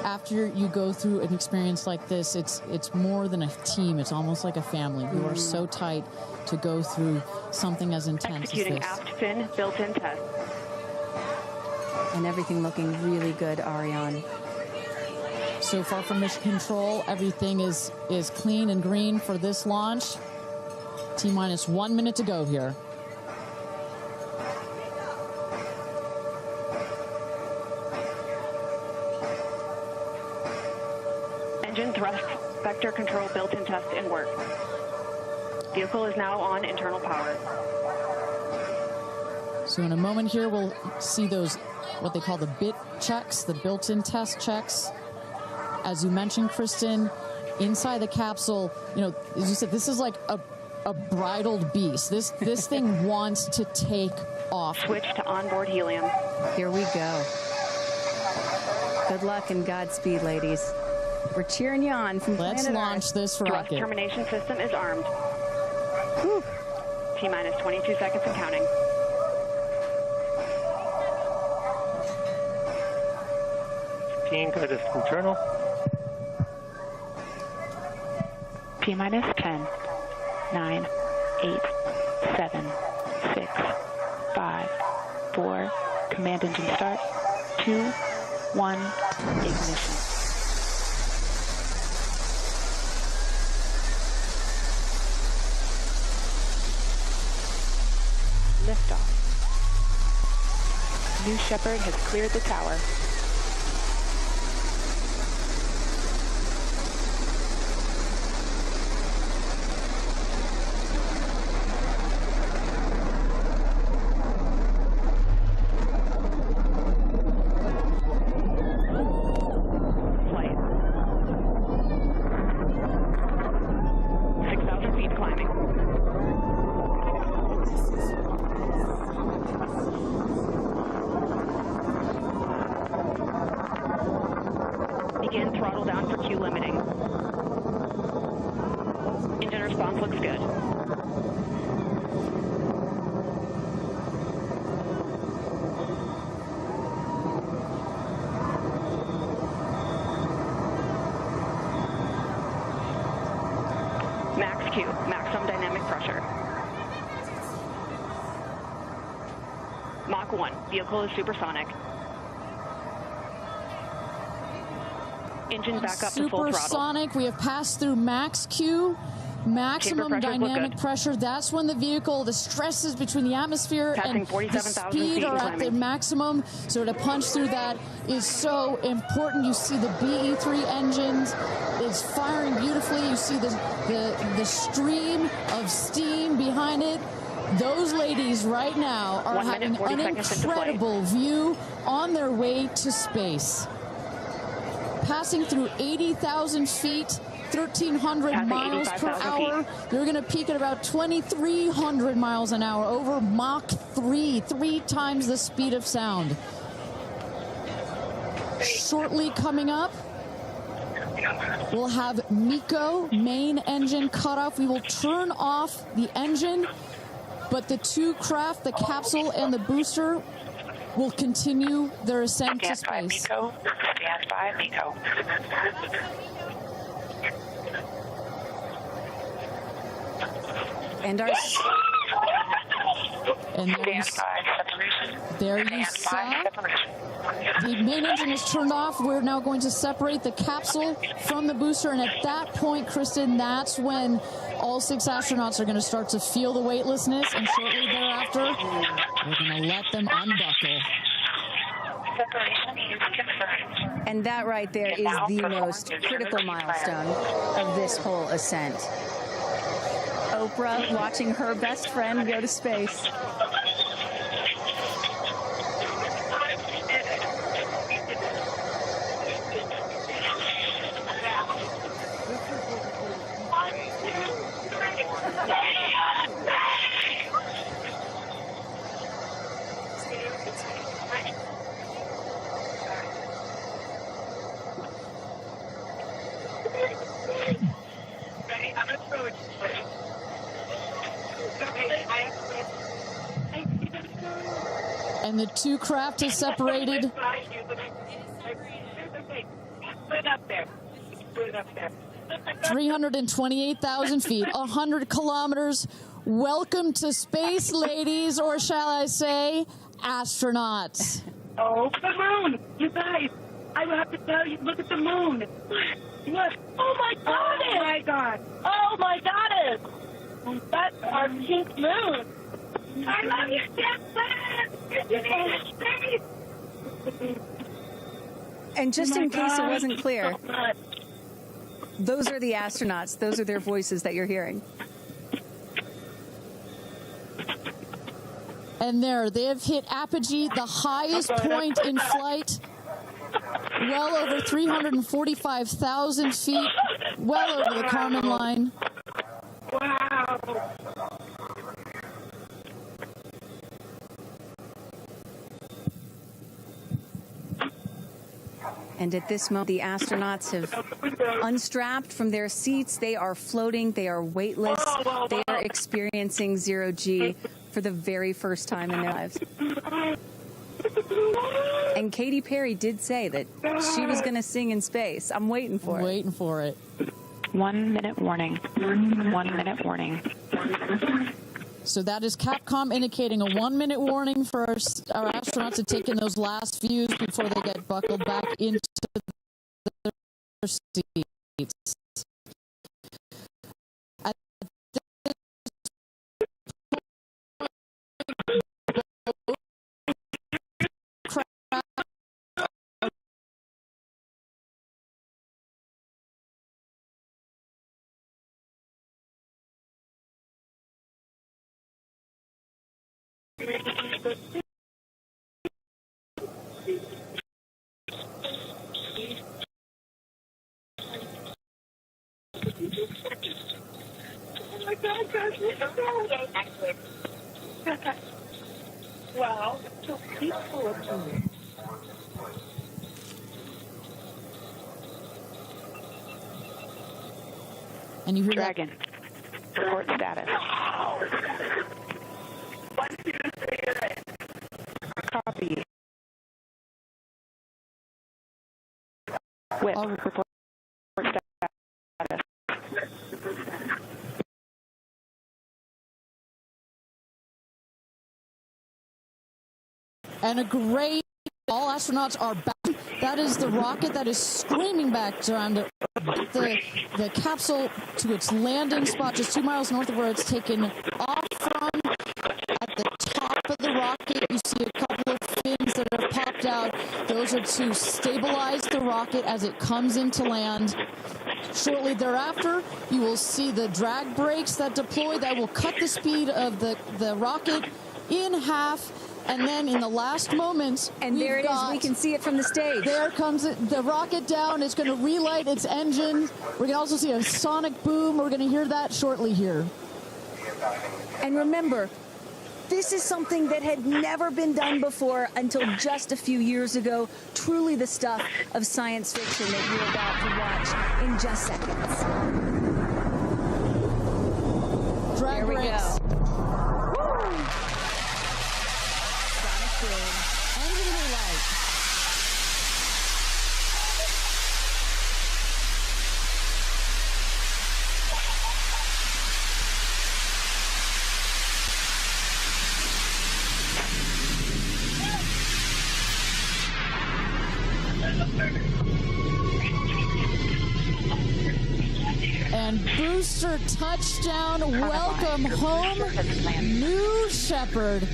After you go through an experience like this, it's more than a team. It's almost like a family. You are so tight to go through something as intense Executing as this. aft fin built-in test. And everything looking really good, Ariane. So far from mission control, everything is clean and green for this launch. T-minus 1 minute to go here. Engine thrust vector control built-in test in work. Vehicle is now on internal power. So in a moment here, we'll see those, what they call the bit checks, the built-in test checks. As you mentioned, Kristen, inside the capsule, you know, as you said, this is like a bridled beast. This thing wants to take off. Switch to onboard helium. Here we go. Good luck and Godspeed, ladies. We're cheering you on from Let's planet launch Earth. this Thrust rocket. termination system is armed. T-minus 22 seconds and counting. Go to internal. T-minus 10, 9, 8, 7, 6, 5, 4, command engine start, 2, 1, ignition. Liftoff. New Shepard has cleared the tower. Flight. 6,000 feet climbing. Begin throttle down for Q limiting. Engine response looks good. Max Q, maximum dynamic pressure. Mach 1, vehicle is supersonic. Engine back up to full throttle. Supersonic, we have passed through max Q, maximum pressures look dynamic good. pressure. That's when the vehicle, the stresses between the atmosphere Passing and the 47,000 speed feet are and at their climbing. maximum. So to punch through that is so important. You see the BE3 engines is firing beautifully. You see the stream of steam behind it. Those ladies right now are 1 minute, having 40 an seconds into flight. incredible view on their way to space. Passing through 80,000 feet, 1,300 Passing miles per 85,000 hour. They're going to peak at about 2,300 miles an hour over Mach 3, 3 times the speed of sound. Shortly coming up, we'll have MECO, main engine cutoff. We will turn off the engine, but the two craft, the capsule and the booster, will continue their ascent to space. Stand by, MECO. And there you saw the main engine is turned off. We're now going to separate the capsule from the booster, and at that point, Kristen, that's when all 6 astronauts are going to start to feel the weightlessness, and shortly thereafter, we're going to let them unbuckle. And that right there is the most critical milestone of this whole ascent. Oprah watching her best friend go to space. And the 2 craft is separated. Put it up there. 328,000 feet, 100 kilometers. Welcome to space, ladies, or shall I say, astronauts. Oh, the moon! You guys, I will have to tell you, look at the moon. Look. Oh, my God! Oh, my God! Oh, my goddess! That's our pink moon. I love you, Shepard! And just in case it wasn't clear, those are the astronauts. Those are their voices that you're hearing. And there, they have hit apogee, the highest point in flight, well over 345,000 feet, well over the Kármán line. Wow! And at this moment, the astronauts have unstrapped from their seats. They are floating. They are weightless. They are experiencing zero-G for the very first time in their lives. And Katy Perry did say that she was going to sing in space. I'm waiting for it. Waiting for it. 1 minute warning. 1 minute warning. So that is Capcom indicating a 1 minute warning for our astronauts to take in those last views before they get buckled back into their seats. At Wow, so peaceful up here. And you hear Dragon. Report status. 1, 2, 3, Copy. Whip. Report status. And a great, all astronauts are back. That is the rocket that is screaming back down to the capsule to its landing spot just 2 miles north of where it's taken off from. At the top of the rocket, you see a couple of fins that have popped out. Those are to stabilize the rocket as it comes into land. Shortly thereafter, you will see the drag brakes that deploy that will cut the speed of the rocket in half. And then in the last moments, and there it is. We can see it from the stage. There comes the rocket down. It's going to relight its engine. We're going to also see a sonic boom. We're going to hear that shortly here. And remember, this is something that had never been done before until just a few years ago. Truly the stuff of science fiction that you're about to watch in just seconds. Drag brakes. Engine relight. And booster touchdown, welcome home, New Shepard.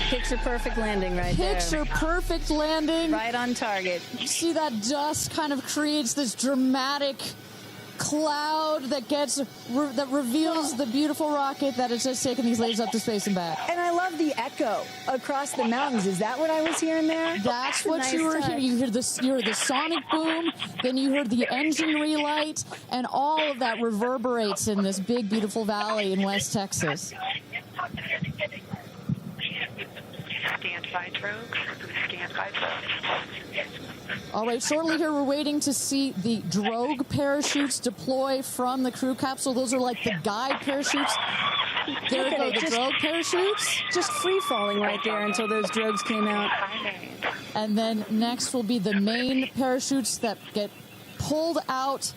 Picture perfect landing right there. Picture perfect landing. Right on target. You see that dust kind of creates this dramatic cloud that reveals the beautiful rocket that has just taken these ladies up to space and back. And I love the echo across the mountains. Is that what I was hearing there? That's what you were hearing. You heard the sonic boom, then you heard the engine relight, and all of that reverberates in this big, beautiful valley in West Texas. Stand by drogues. Stand by drogues. All right, shortly here, we're waiting to see the drogue parachutes deploy from the crew capsule. Those are like the guide parachutes. There go the drogue parachutes. Just free falling right there until those drogues came out. And then next will be the main parachutes that get pulled out.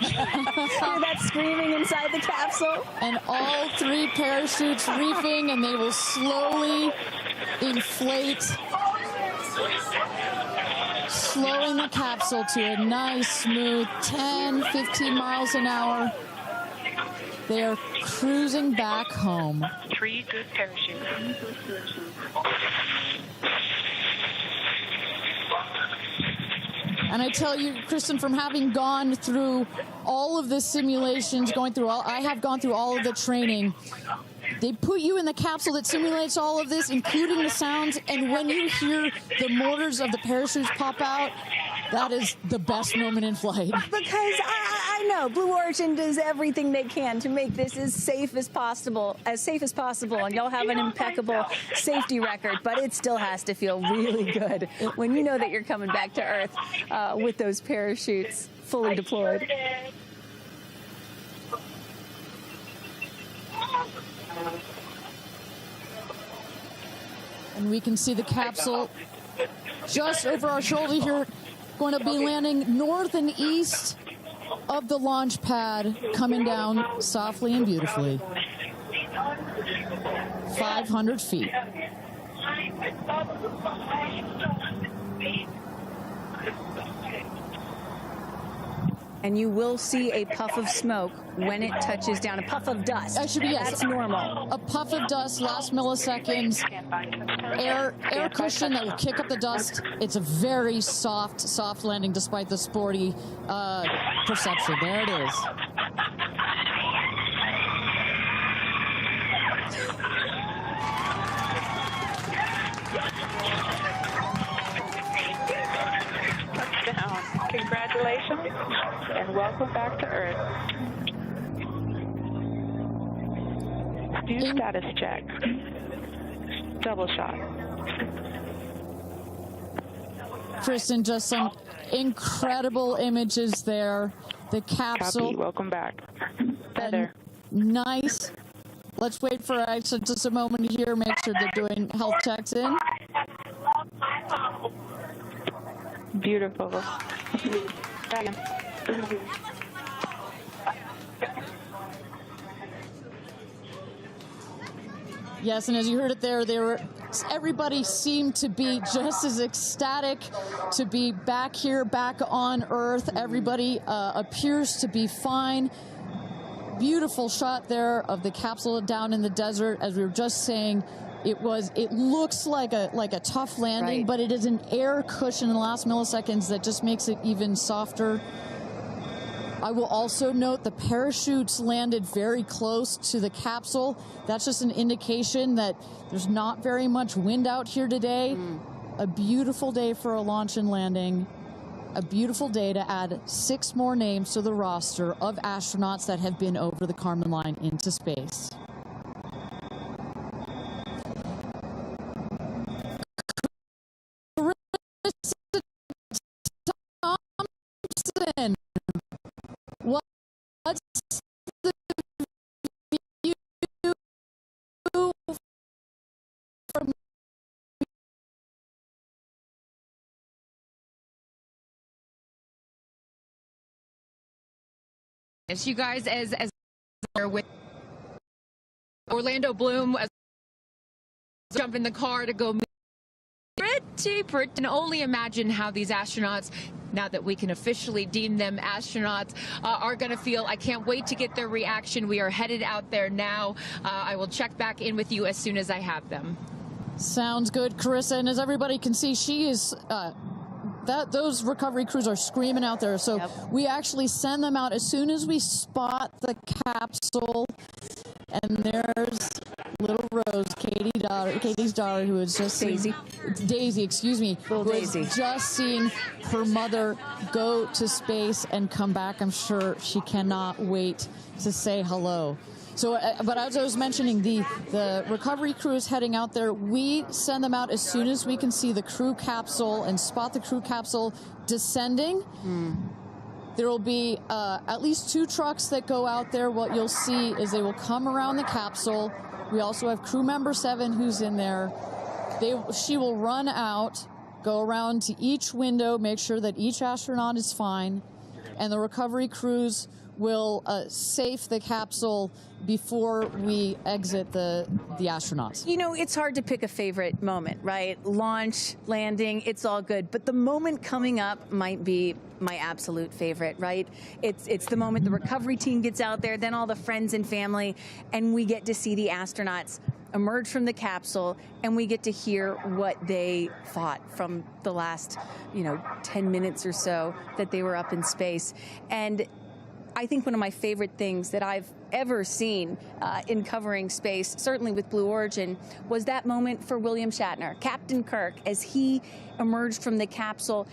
Hear that screaming inside the capsule? And all 3 parachutes reefing, and they will slowly inflate, slowing the capsule to a nice, smooth 10, 15 miles an hour. They are cruising back home. 3 good parachutes. And I tell you, Kristen, from having gone through all of the simulations, I have gone through all of the training. They put you in the capsule that simulates all of this, including the sounds, and when you hear the motors of the parachutes pop out, that is the best moment in flight. Because I know Blue Origin does everything they can to make this as safe as possible, and y'all have an impeccable safety record, but it still has to feel really good when you know that you're coming back to Earth with those parachutes fully deployed. And we can see the capsule just over our shoulder here, going to be landing north and east of the launch pad, coming down softly and beautifully. 500 feet. And you will see a puff of smoke when it touches down, a puff of dust. That's normal. A puff of dust, last milliseconds, air cushion that will kick up the dust. It's a very soft landing despite the sporty perception. There it is. Touchdown. Congratulations, and welcome back to Earth. Do status check. Double shot. Kristen, just some incredible images there. The capsule. Copy. Welcome back. Feather. Nice. Let's wait for just a moment here. Make sure they're doing health checks in. Beautiful. Yes, and as you heard it there, everybody seemed to be just as ecstatic to be back here, back on Earth. Everybody appears to be fine. Beautiful shot there of the capsule down in the desert. As we were just saying, it looks like a tough landing, right, but it is an air cushion in the last milliseconds that just makes it even softer. I will also note the parachutes landed very close to the capsule. That's just an indication that there's not very much wind out here today. A beautiful day for a launch and landing. A beautiful day to add 6 more names to the roster of astronauts that have been over the Kármán line into space. Thompson, what's the view from you guys as with Orlando Bloom as jump in the car to go meet And only imagine how these astronauts, now that we can officially deem them astronauts, are going to feel. I can't wait to get their reaction. We are headed out there now. I will check back in with you as soon as I have them. Sounds good, Carissa. And as everybody can see, she is... those recovery crews are screaming out there. So we actually send them out as soon as we spot the capsule. And there's little Rose, Katy's daughter, who has just Daisy, excuse me, who has just seen her mother go to space and come back. I'm sure she cannot wait to say hello. So, but as I was mentioning, the recovery crew is heading out there. We send them out as soon as we can see the crew capsule and spot the crew capsule descending. There will be at least 2 trucks that go out there. What you'll see is they will come around the capsule. We also have crew member 7 who's in there. She will run out, go around to each window, make sure that each astronaut is fine, and the recovery crews will safe the capsule before we exit the astronauts. You know, it's hard to pick a favorite moment, right? Launch, landing, it's all good. But the moment coming up might be my absolute favorite, right? It's the moment the recovery team gets out there, then all the friends and family, and we get to see the astronauts emerge from the capsule, and we get to hear what they thought from the last, 10 minutes or so that they were up in space. And I think one of my favorite things that I've ever seen in covering space, certainly with Blue Origin, was that moment for William Shatner, Captain Kirk, as he emerged from the capsule.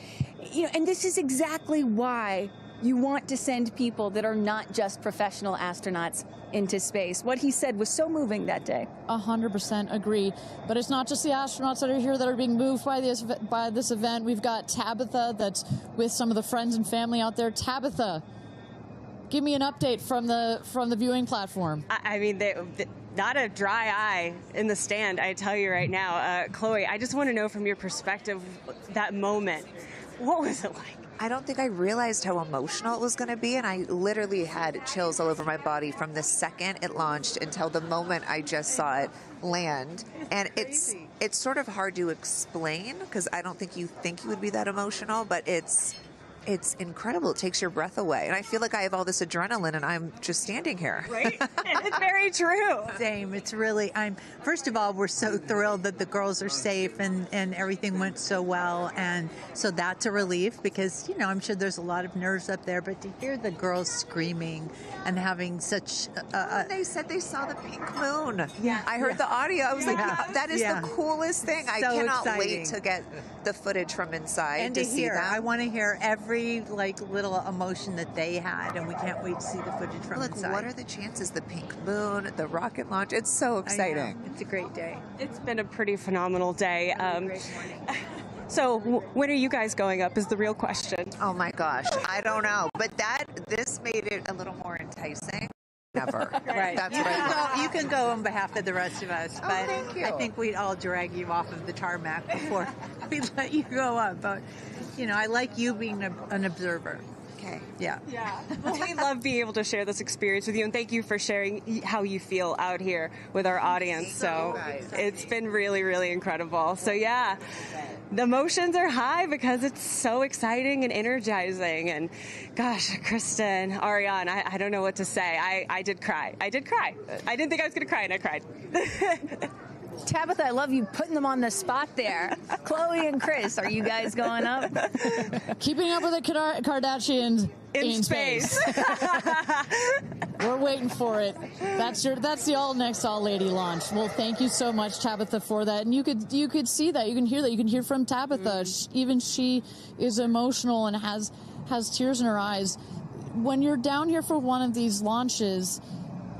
And this is exactly why you want to send people that are not just professional astronauts into space. What he said was so moving that day. 100% agree. But it's not just the astronauts that are here that are being moved by this event. We've got Tabitha that's with some of the friends and family out there. Tabitha, give me an update from the viewing platform. I mean, not a dry eye in the stand, I tell you right now. Chloe, I just want to know from your perspective, that moment, what was it like? I don't think I realized how emotional it was going to be, and I literally had chills all over my body from the second it launched until the moment I just saw it land. And it's sort of hard to explain, because I don't think you would be that emotional, but it's incredible. It takes your breath away. And I feel like I have all this adrenaline and I'm just standing here. Right? It's very true. Same. It's really, first of all, we're so thrilled that the girls are safe and everything went so well. And so that's a relief because, I'm sure there's a lot of nerves up there, but to hear the girls screaming and having such they said they saw the pink moon. Yeah. I heard the audio. I was like, that is the coolest thing. So I cannot exciting. wait to get the footage from inside and to see hear. that. I want to hear every little emotion that they had, and we can't wait to see the footage from inside. What are the chances? The pink moon, the rocket launch. It's so exciting. It's a great day. It's been a pretty phenomenal day. Great morning. So when are you guys going up is the real question. Oh my gosh, I don't know. But this made it a little more enticing. Never. Right. That's you what can I go. You can go on behalf of the rest of us, but thank you. I think we'd all drag you off of the tarmac before we let you go up. But I like you being an observer. Okay. Yeah. Yeah. Well, we love being able to share this experience with you, and thank you for sharing how you feel out here with our audience. So it's been really, really incredible. So yeah, the emotions are high because it's so exciting and energizing. And gosh, Kristen, Ariane, I don't know what to say. I did cry. I didn't think I was going to cry, and I cried. Tabitha, I love you putting them on the spot there. Chloe and Chris, are you guys going up? Keeping up with the Kardashians in space. We're waiting for it. That's the all lady launch. Well, thank you so much, Tabitha, for that. And you could see that, you can hear that, you can hear from Tabitha. Even she is emotional and has tears in her eyes. When you're down here for one of these launches.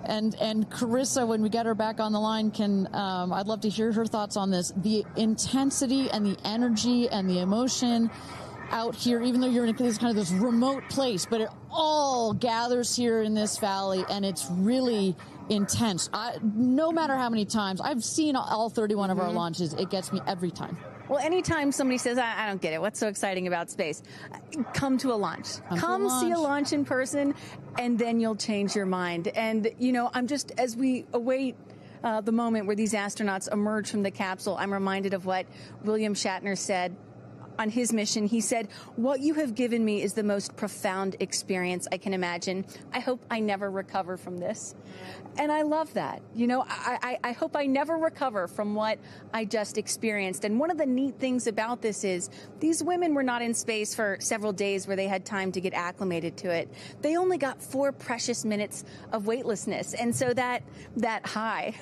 And Carissa, when we get her back on the line, I'd love to hear her thoughts on this. The intensity and the energy and the emotion out here, even though you're in this remote place, but it all gathers here in this valley, and it's really intense. No matter how many times, I've seen all 31 of our launches, it gets me every time. Well, anytime somebody says, I don't get it, what's so exciting about space? Come to a launch. Come see a launch in person, and then you'll change your mind. And, I'm just, as we await the moment where these astronauts emerge from the capsule, I'm reminded of what William Shatner said on his mission. He said, "What you have given me is the most profound experience I can imagine. I hope I never recover from this." And I love that. You know, I hope I never recover from what I just experienced. And one of the neat things about this is these women were not in space for several days where they had time to get acclimated to it. They only got 4 precious minutes of weightlessness. And so that high,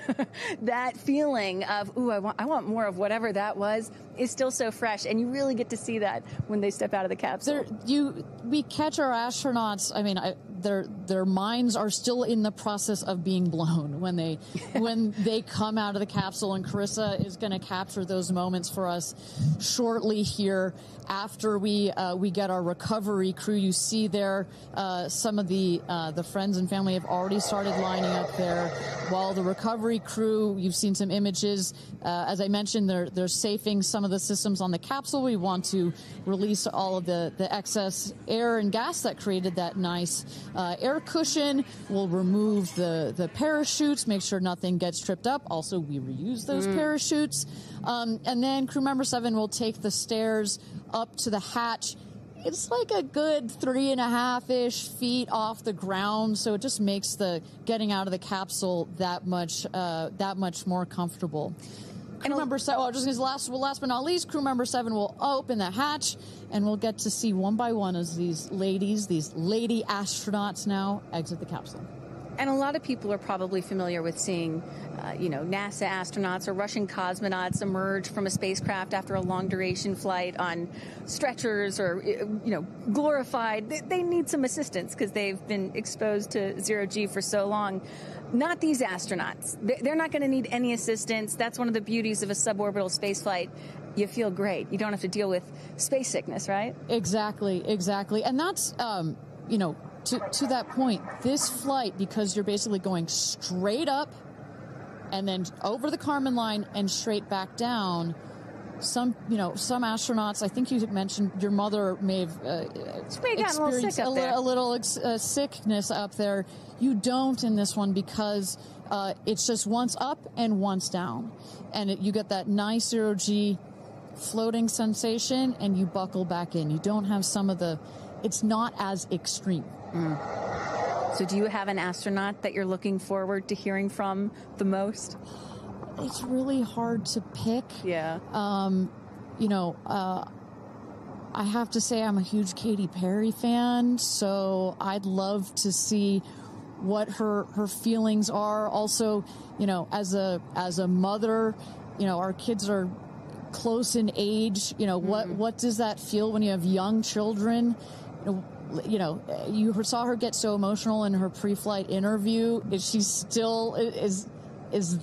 that feeling of, ooh, I want more of whatever that was, is still so fresh. And you really get to see that when they step out of the capsule. We catch our astronauts. I mean, their minds are still in the process of being blown when they come out of the capsule, and Carissa is going to capture those moments for us shortly here after we get our recovery crew. You see there some of the friends and family have already started lining up there, while the recovery crew, you've seen some images. As I mentioned, they're safing some of the systems on the capsule. We want to release all of the excess air and gas that created that nice air cushion. We'll remove the parachutes, make sure nothing gets tripped up. Also, we reuse those parachutes. And then crew member 7 will take the stairs up to the hatch. It's like a good 3.5-ish feet off the ground, so it just makes the getting out of the capsule that much more comfortable. Crew member 7, last but not least, crew member 7 will open the hatch, and we'll get to see one by one as these lady astronauts now exit the capsule. And a lot of people are probably familiar with seeing, NASA astronauts or Russian cosmonauts emerge from a spacecraft after a long-duration flight on stretchers or, glorified. They need some assistance because they've been exposed to zero-G for so long. Not these astronauts. They're not going to need any assistance. That's one of the beauties of a suborbital spaceflight. You feel great. You don't have to deal with space sickness, right? Exactly. And that's, to that point, this flight, because you're basically going straight up and then over the Kármán line and straight back down. Some astronauts, I think you mentioned your mother may have experienced a little sickness up there. You don't in this one because it's just once up and once down. And you get that nice zero-G floating sensation and you buckle back in. You don't have it's not as extreme. So do you have an astronaut that you're looking forward to hearing from the most? It's really hard to pick. Yeah. I have to say I'm a huge Katy Perry fan, so I'd love to see what her feelings are. Also, as a mother, our kids are close in age. What does that feel when you have young children? You saw her get so emotional in her pre-flight interview. Is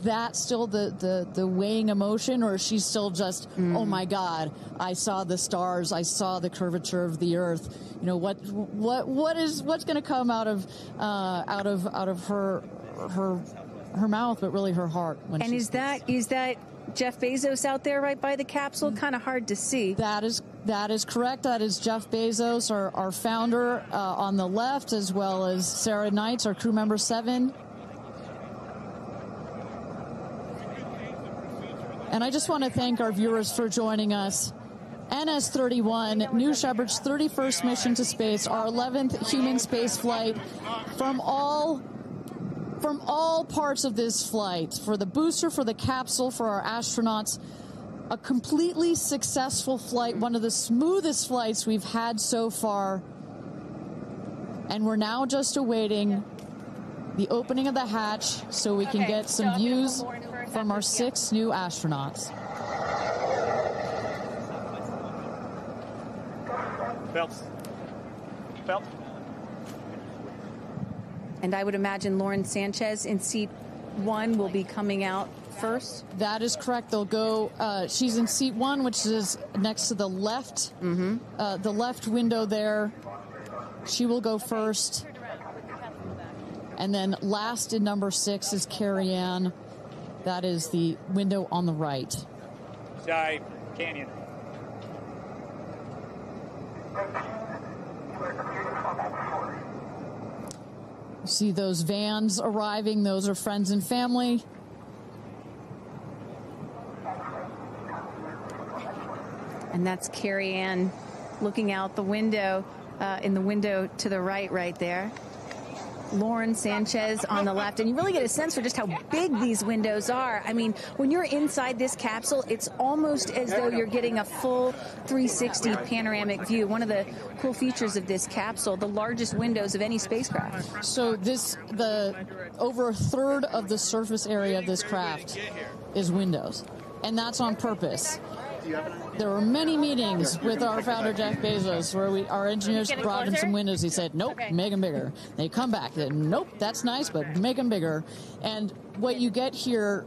that still the weighing emotion, or is she still just, oh my God, I saw the stars, I saw the curvature of the Earth? What's going to come out of her mouth, but really her heart? And is that Jeff Bezos out there right by the capsule? Kind of hard to see. That is correct. That is Jeff Bezos, our founder, on the left, as well as Sarah Knights, our crew member 7. And I just want to thank our viewers for joining us. NS-31, New Shepard's 31st mission to space, our 11th human space flight. From all parts of this flight, for the booster, for the capsule, for our astronauts, a completely successful flight, one of the smoothest flights we've had so far. And we're now just awaiting the opening of the hatch so we can get some views from our 6 new astronauts. Phelps. And I would imagine Lauren Sanchez in seat 1 will be coming out first. That is correct. They'll go. She's in seat 1, which is next to the left. The left window there. She will go first. And then last in number 6 is Carrie Ann. That is the window on the right. Side Canyon. You see those vans arriving. Those are friends and family. And that's Carrie Ann looking out the window, in the window to the right there. Lauren Sanchez on the left, and you really get a sense for just how big these windows are. I mean, when you're inside this capsule, it's almost as though you're getting a full 360 panoramic view. One of the cool features of this capsule, the largest windows of any spacecraft. So over a third of the surface area of this craft is windows, and that's on purpose. There were many meetings with our founder, Jeff Bezos, where our engineers brought him some windows. He said, nope, make them bigger. They come back, they said, nope, that's nice, but make them bigger. And what you get here,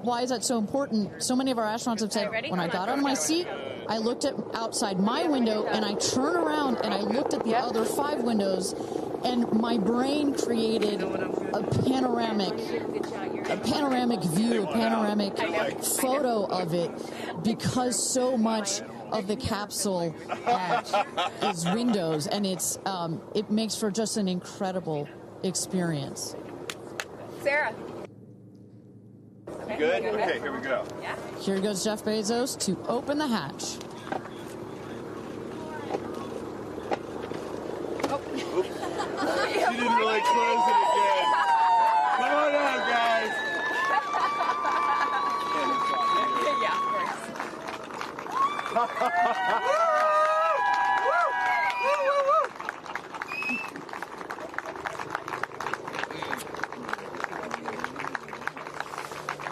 why is that so important? So many of our astronauts have said, when I got on my seat, I looked at outside my window, and I turned around, and I looked at the other 5 windows, and my brain created a panoramic view, a panoramic photo of it, because so much of the capsule is windows, and it makes for just an incredible experience. Sarah. Good? Okay, here we go. Yeah. Here goes Jeff Bezos to open the hatch. She didn't really close it again. Come on out, guys.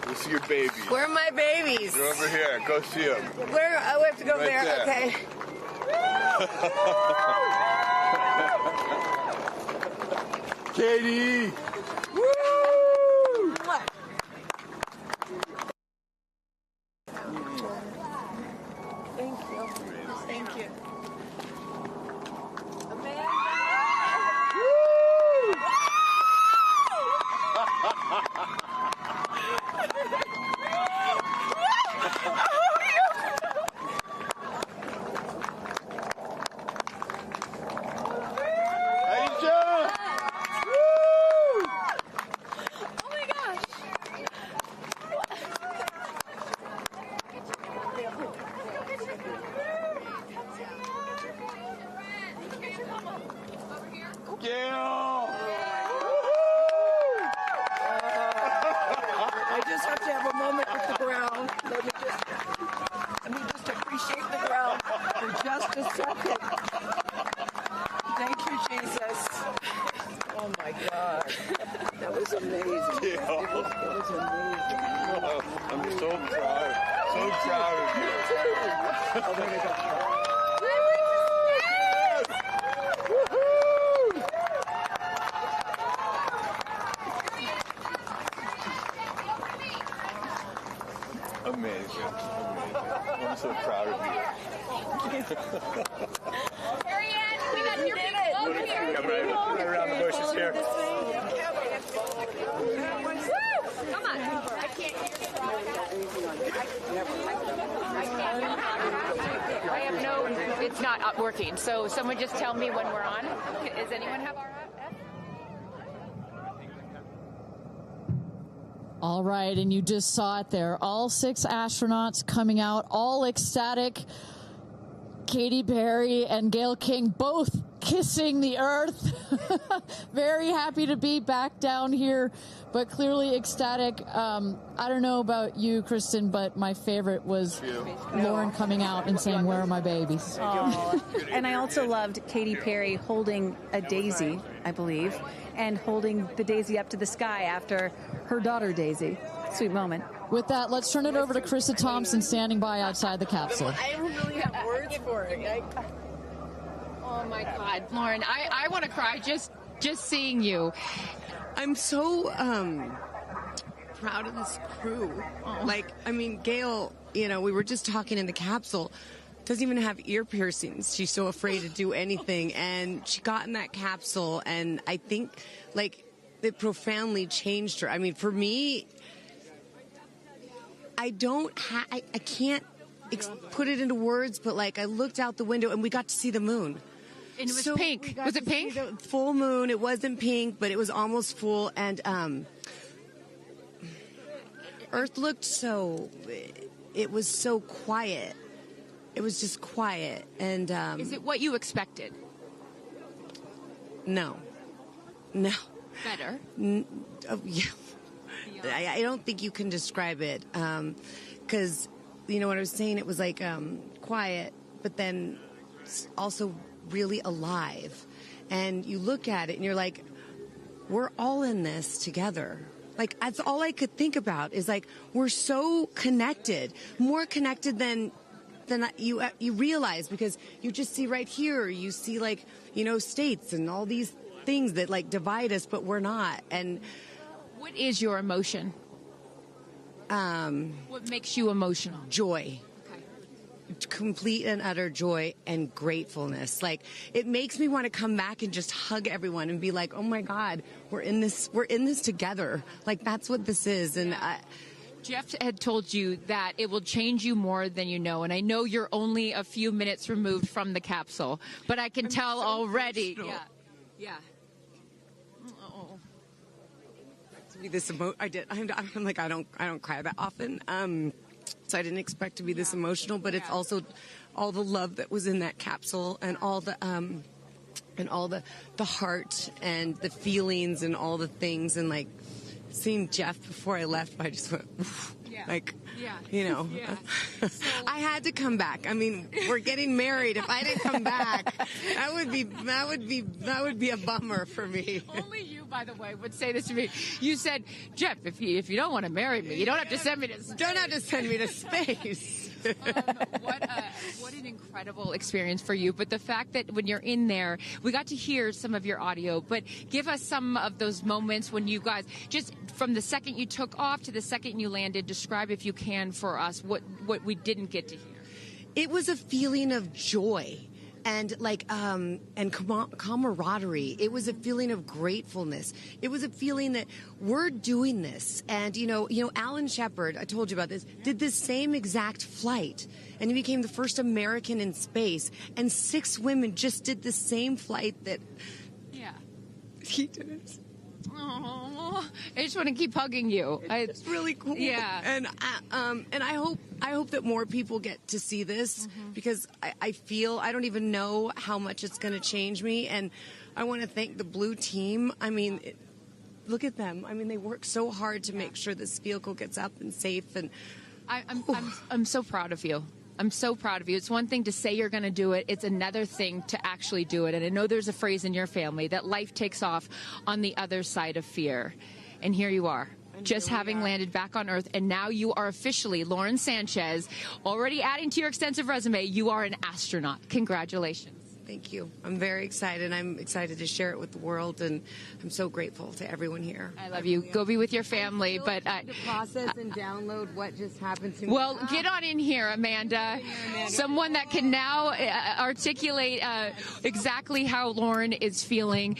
Let's see your babies. Where are my babies? They're over here. Go see them. Where? Oh, we have to go Right there. Okay. Katy! Thank you. Thank you. I just have to have a moment with the ground. Let me just appreciate the ground for just a second. Thank you, Jesus. Oh my God. That was amazing. It was amazing. I'm so proud. So proud of you. Me too. Oh my God. Amazing. I'm so proud of you. Carrie Ann, we got your people over here. Come right around the bushes here. Woo! Come on. I can't I have no, it's not working. So someone just tell me when we're on. Does anyone have our app? All right, and you just saw it there. All 6 astronauts coming out, all ecstatic. Katy Perry and Gayle King both kissing the Earth. Very happy to be back down here, but clearly ecstatic. I don't know about you, Kristen, but my favorite was Lauren coming out and saying, "Where are my babies?" Oh. And I also loved Katy Perry holding a daisy, I believe, and holding the daisy up to the sky after her daughter Daisy. Sweet moment. With that, let's turn it over to Krista Thompson standing by outside the capsule. I don't really have words for it. Oh my God, Lauren, I want to cry just seeing you. I'm so proud of this crew. Like, I mean, Gayle, you know, we were just talking in the capsule, doesn't even have ear piercings. She's so afraid to do anything. And she got in that capsule, and I think, like, it profoundly changed her. I mean, for me, I can't put it into words, but, like, I looked out the window, and we got to see the moon. And it was pink. Was it pink? Full moon. It wasn't pink, but it was almost full. And Earth looked it was so quiet. it was just quiet. And is it what you expected? No. Better. Yeah. I don't think you can describe it, because you know what I was saying. It was like quiet, but then also really alive. And you look at it and you're like, we're all in this together. Like, that's all I could think about is like, we're so connected, more connected than you realize, because you just see right here, you see like, you know, states and all these things that like divide us, but we're not. And what is your emotion? What makes you emotional? Joy. Complete and utter joy and gratefulness. Like, it makes me want to come back and just hug everyone and be like, oh my God, we're in this together. Like, that's what this is. And Jeff had told you that it will change you more than you know, and I know you're only a few minutes removed from the capsule, but I can tell already. Emotional. Yeah. To be this I'm like, I don't cry that often. So I didn't expect to be this emotional, but it's also all the love that was in that capsule, and all the heart and the feelings and all the things, and like seeing Jeff before I left, I just went, oof, like, you know, I had to come back. I mean, we're getting married. If I didn't come back, that would be a bummer for me. Only you, by the way, would say this to me. You said, Jeff, if you don't want to marry me, you don't have to send me to space. Don't have to send me to space. What an incredible experience for you. But the fact that when you're in there, we got to hear some of your audio, but give us some of those moments when you guys, just from the second you took off to the second you landed, describe, if you can, for us what we didn't get to hear. It was a feeling of joy. And like, and camaraderie. It was a feeling of gratefulness. It was a feeling that we're doing this. And, you know, Alan Shepard, I told you about this, did this same exact flight. And he became the first American in space. And 6 women just did the same flight that he did. Oh, I just want to keep hugging you. It's really cool. Yeah. And I hope that more people get to see this, because I feel, I don't even know how much it's going to change me. And I want to thank the Blue team. I mean, look at them. I mean, they work so hard to make sure this vehicle gets up and safe. And I'm so proud of you. I'm so proud of you. It's one thing to say you're going to do it. It's another thing to actually do it. And I know there's a phrase in your family that life takes off on the other side of fear. And here you are, just having landed back on Earth. And now you are officially, Lauren Sanchez, already adding to your extensive resume, you are an astronaut. Congratulations. Thank you. I'm very excited. I'm excited to share it with the world, and I'm so grateful to everyone here. I love you. Go be with your family. But to process and download what just happened to me. Well, get on in here, Amanda. Someone that can now articulate exactly how Lauren is feeling.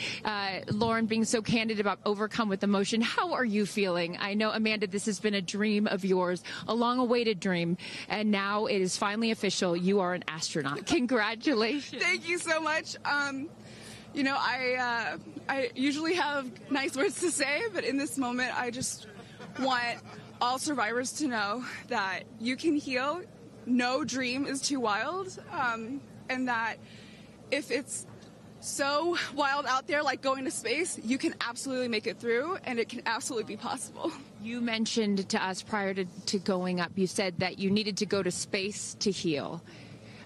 Lauren being so candid about overcome with emotion. How are you feeling? I know, Amanda, this has been a dream of yours, a long-awaited dream, and now it is finally official. You are an astronaut. Congratulations. Thank you so much. You know, I usually have nice words to say, but in this moment, I just want all survivors to know that you can heal. No dream is too wild, and that if it's so wild out there, like going to space, you can absolutely make it through, and it can absolutely be possible. You mentioned to us prior to going up, you said that you needed to go to space to heal.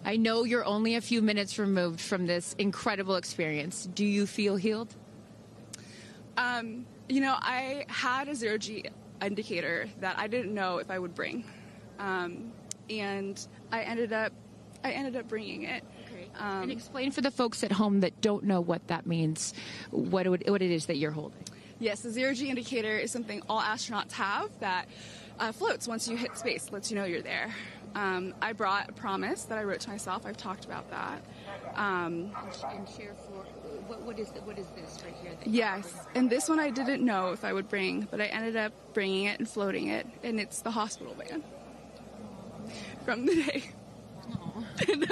I know you're only a few minutes removed from this incredible experience. Do you feel healed? You know, I had a zero-G indicator that I didn't know if I would bring, and I ended up bringing it. Okay. And explain for the folks at home that don't know what that means, what it is that you're holding. Yes, the zero-G indicator is something all astronauts have that floats once you hit space, lets you know you're there. I brought a promise that I wrote to myself. I've talked about that. And share for what is this right here? Yes, and this one I didn't know if I would bring, but I ended up bringing it and floating it, and it's the hospital van from the day. And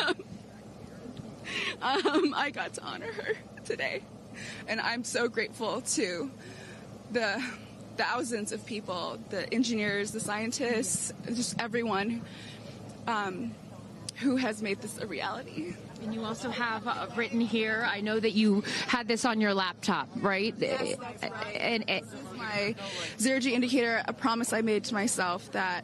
I got to honor her today, and I'm so grateful to the thousands of people, the engineers, the scientists, just everyone who has made this a reality. And you also have written here, I know that you had this on your laptop, right? Yes, this is my zero-G indicator, a promise I made to myself that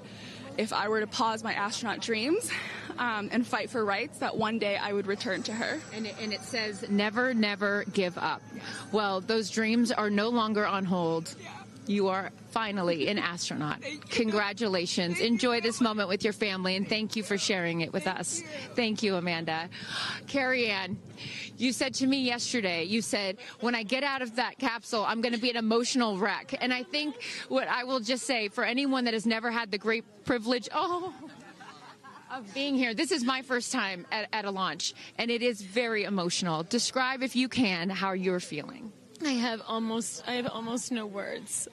if I were to pause my astronaut dreams and fight for rights, that one day I would return to her. And it says, never, never give up. Well, those dreams are no longer on hold. You are finally an astronaut. Congratulations. Enjoy this moment with your family, and thank you for sharing it with us. Thank you, Amanda. Carrie Ann, you said to me yesterday, you said, when I get out of that capsule, I'm going to be an emotional wreck. And I think what I will just say, for anyone that has never had the great privilege, of being here, this is my first time at a launch, and it is very emotional. Describe, if you can, how you're feeling. I have almost no words.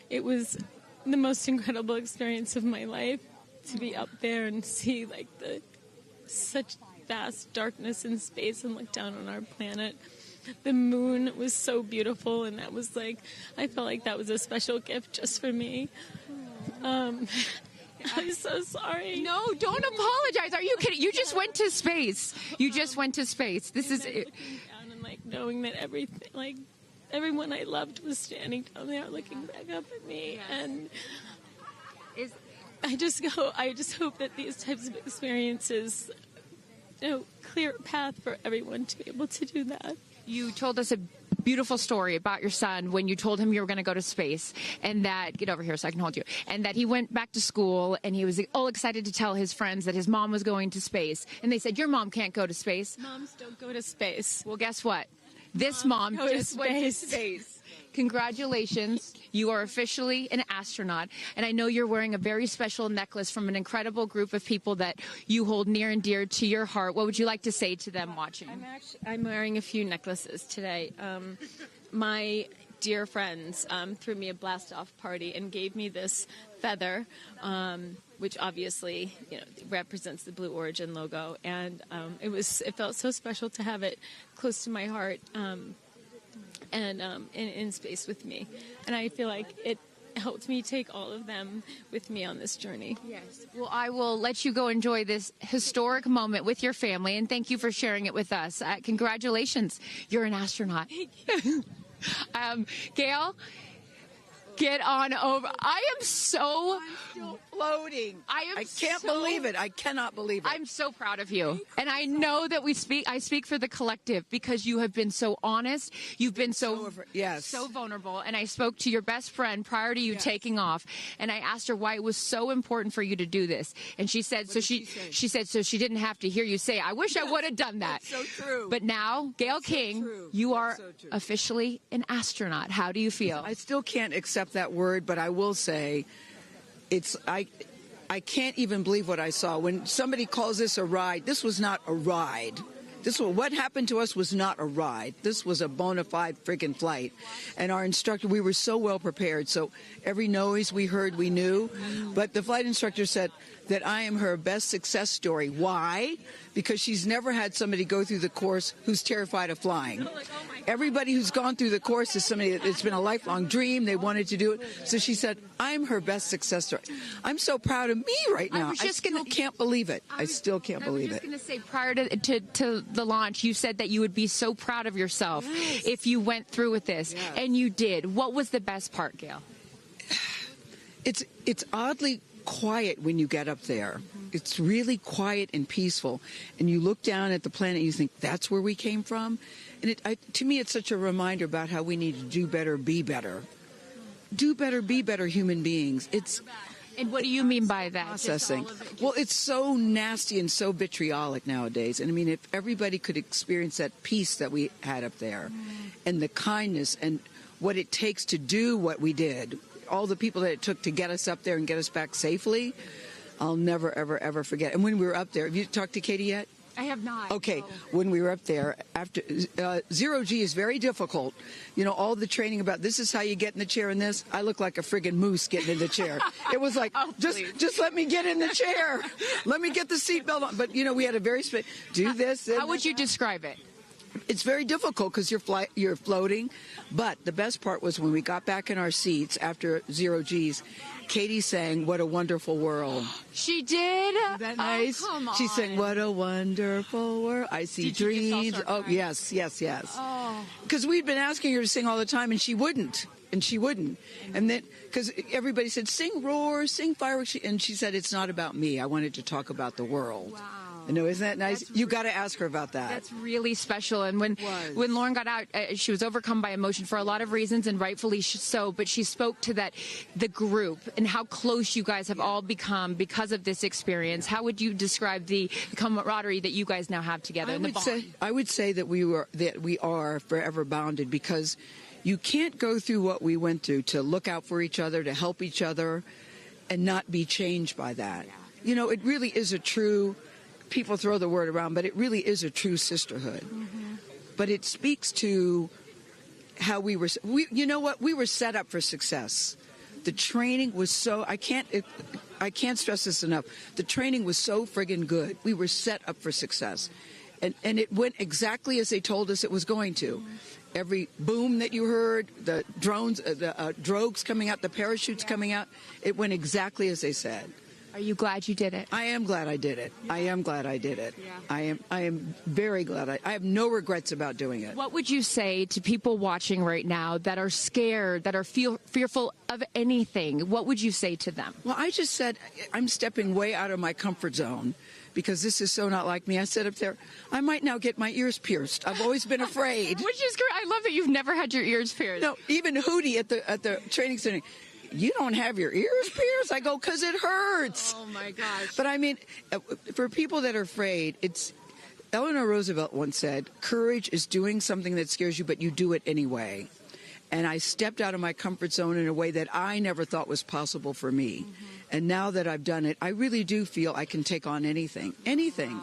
It was the most incredible experience of my life to be up there and see like such vast darkness in space and look down on our planet. The moon was so beautiful, and that was like, I felt like that was a special gift just for me. I'm so sorry. No, don't apologize. Are you kidding? You just went to space. You just went to space. This is it. Like knowing that everyone I loved was standing down there looking back up at me, and I just hope that these types of experiences, clear a path for everyone to be able to do that. You told us a beautiful story about your son when you told him you were going to go to space, and that, get over here so I can hold you, and that he went back to school and he was all excited to tell his friends that his mom was going to space, and they said, your mom can't go to space. Moms don't go to space. Well, guess what? This mom just went to space. Congratulations. You are officially an astronaut. And I know you're wearing a very special necklace from an incredible group of people that you hold near and dear to your heart. What would you like to say to them watching? I'm wearing a few necklaces today. My dear friends threw me a blast-off party and gave me this feather, which obviously represents the Blue Origin logo. And it felt so special to have it close to my heart. And in space with me. And I feel like it helped me take all of them with me on this journey. Yes. Well, I will let you go enjoy this historic moment with your family, and thank you for sharing it with us. Congratulations. You're an astronaut. Gail, get on over. I'm still floating. I can't believe it. I cannot believe it. I'm so proud of you. And I know that I speak for the collective, because you have been so honest. You've been so vulnerable. And I spoke to your best friend prior to you taking off, and I asked her why it was so important for you to do this. And she said, she said, so she didn't have to hear you say, I wish I would have done that. That's so true. But now, Gail King, you are officially an astronaut. How do you feel? I still can't accept that word, but I will say, I can't even believe what I saw. When somebody calls this a ride, this was not a ride. What happened to us was not a ride. This was a bona fide friggin' flight. And our instructor, we were so well prepared. So every noise we heard, we knew. But the flight instructor said that I am her best success story. Why? Because she's never had somebody go through the course who's terrified of flying. Everybody who's gone through the course is somebody that it's been a lifelong dream. They wanted to do it. So she said, I'm her best success story. I'm so proud of me right now. I still can't believe it. I still can't believe it. I was just going to say, prior to the launch, you said that you would be so proud of yourself if you went through with this. And you did. What was the best part, Gail? It's oddly quiet when you get up there. It's really quiet and peaceful. And you look down at the planet and you think, that's where we came from? And to me, it's such a reminder about how we need to do better, be better. Do better, be better human beings. And what do you mean by that? Processing. Well, it's so nasty and so vitriolic nowadays. And I mean, if everybody could experience that peace that we had up there, and the kindness and what it takes to do what we did, all the people that it took to get us up there and get us back safely, I'll never, ever, ever forget. And when we were up there, have you talked to Katy yet? I have not. Okay, when we were up there, after zero-G is very difficult. All the training about this is how you get in the chair and this. I look like a friggin' moose getting in the chair. It was like, just let me get in the chair. Let me get the seatbelt on. But, we had a very do this. How would you describe it? it's very difficult because you're floating. But the best part was when we got back in our seats after 0 G's, Katy sang "What a Wonderful World." She did? Isn't that nice? Oh, come on. She sang "What a Wonderful World." I see Did you just all dreams. start Oh, crying? yes. Oh. Because we'd been asking her to sing all the time, and she wouldn't. And then, because everybody said, "Sing Roar, sing Fireworks," and she said, "It's not about me. I wanted to talk about the world." Wow. I know, isn't that nice? You got to ask her about that. That's really special. And when Lauren got out, she was overcome by emotion for a lot of reasons, and rightfully so. But she spoke to the group and how close you guys have all become because of this experience. How would you describe the camaraderie that you guys now have together? I would say that we are forever bonded, because you can't go through what we went through to look out for each other, to help each other, and not be changed by that. You know, it really is a true. People throw the word around, but it really is a true sisterhood. Mm-hmm. But it speaks to how we were set up for success. The training was so, I can't stress this enough. The training was so friggin' good. We were set up for success. And it went exactly as they told us it was going to. Mm-hmm. Every boom that you heard, the drones, the drogues coming out, the parachutes coming out, it went exactly as they said. Are you glad you did it? I am glad I did it. I am glad I did it. Yeah. I am very glad. I have no regrets about doing it. What would you say to people watching right now that are scared, that are fearful of anything? What would you say to them? Well, I just said I'm stepping way out of my comfort zone, because this is so not like me. I said up there, I might now get my ears pierced. I've always been afraid. Which is great. I love that you've never had your ears pierced. No, even Hootie at the training center. You don't have your ears pierced? I go, because it hurts. Oh, my gosh. But I mean, for people that are afraid, Eleanor Roosevelt once said, courage is doing something that scares you, but you do it anyway. And I stepped out of my comfort zone in a way that I never thought was possible for me. Mm-hmm. And now that I've done it, I really do feel I can take on anything. Anything.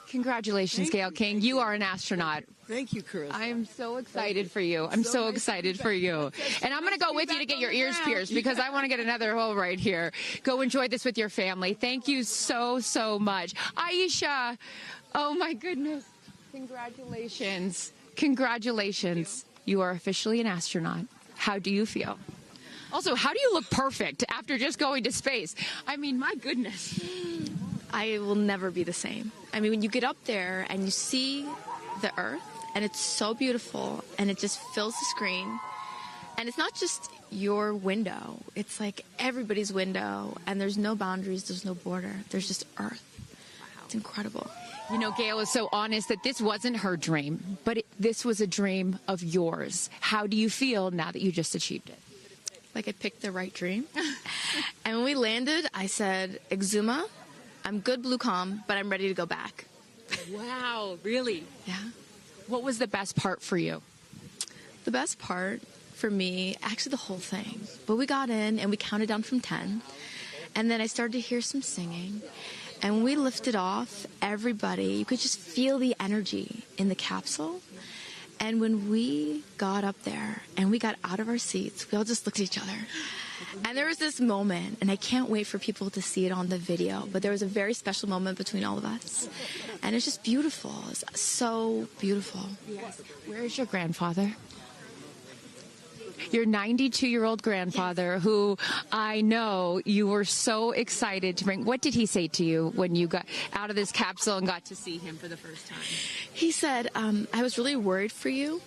Congratulations, Gayle King. You are an astronaut. Thank you, Chris. I am so excited for you. I'm so excited for you. And I'm going to go with you to get your ears pierced, because I want to get another hole right here. Go enjoy this with your family. Thank you so, so much. Aisha, oh my goodness. Congratulations. Congratulations. You are officially an astronaut. How do you feel? Also, how do you look perfect after just going to space? I mean, my goodness. I will never be the same. I mean, when you get up there and you see the Earth, and it's so beautiful, and it just fills the screen, and it's not just your window. It's like everybody's window, and there's no boundaries, there's no border. There's just Earth. Wow. It's incredible. You know, Gayle is so honest that this wasn't her dream, but this was a dream of yours. How do you feel now that you just achieved it? Like I picked the right dream. And when we landed, I said, Exuma, I'm good, Blue Calm, but I'm ready to go back. Wow, really? Yeah. What was the best part for you? The best part for me, actually the whole thing. But we got in and we counted down from 10. And then I started to hear some singing. And when we lifted off, everybody, you could just feel the energy in the capsule. And when we got up there and we got out of our seats, we all just looked at each other. And there was this moment, and I can't wait for people to see it on the video, but there was a very special moment between all of us. And it's just beautiful. It's so beautiful. Yes. Where is your grandfather? Your 92-year-old grandfather, who I know you were so excited to bring. What did he say to you when you got out of this capsule and got to see him for the first time? He said, I was really worried for you,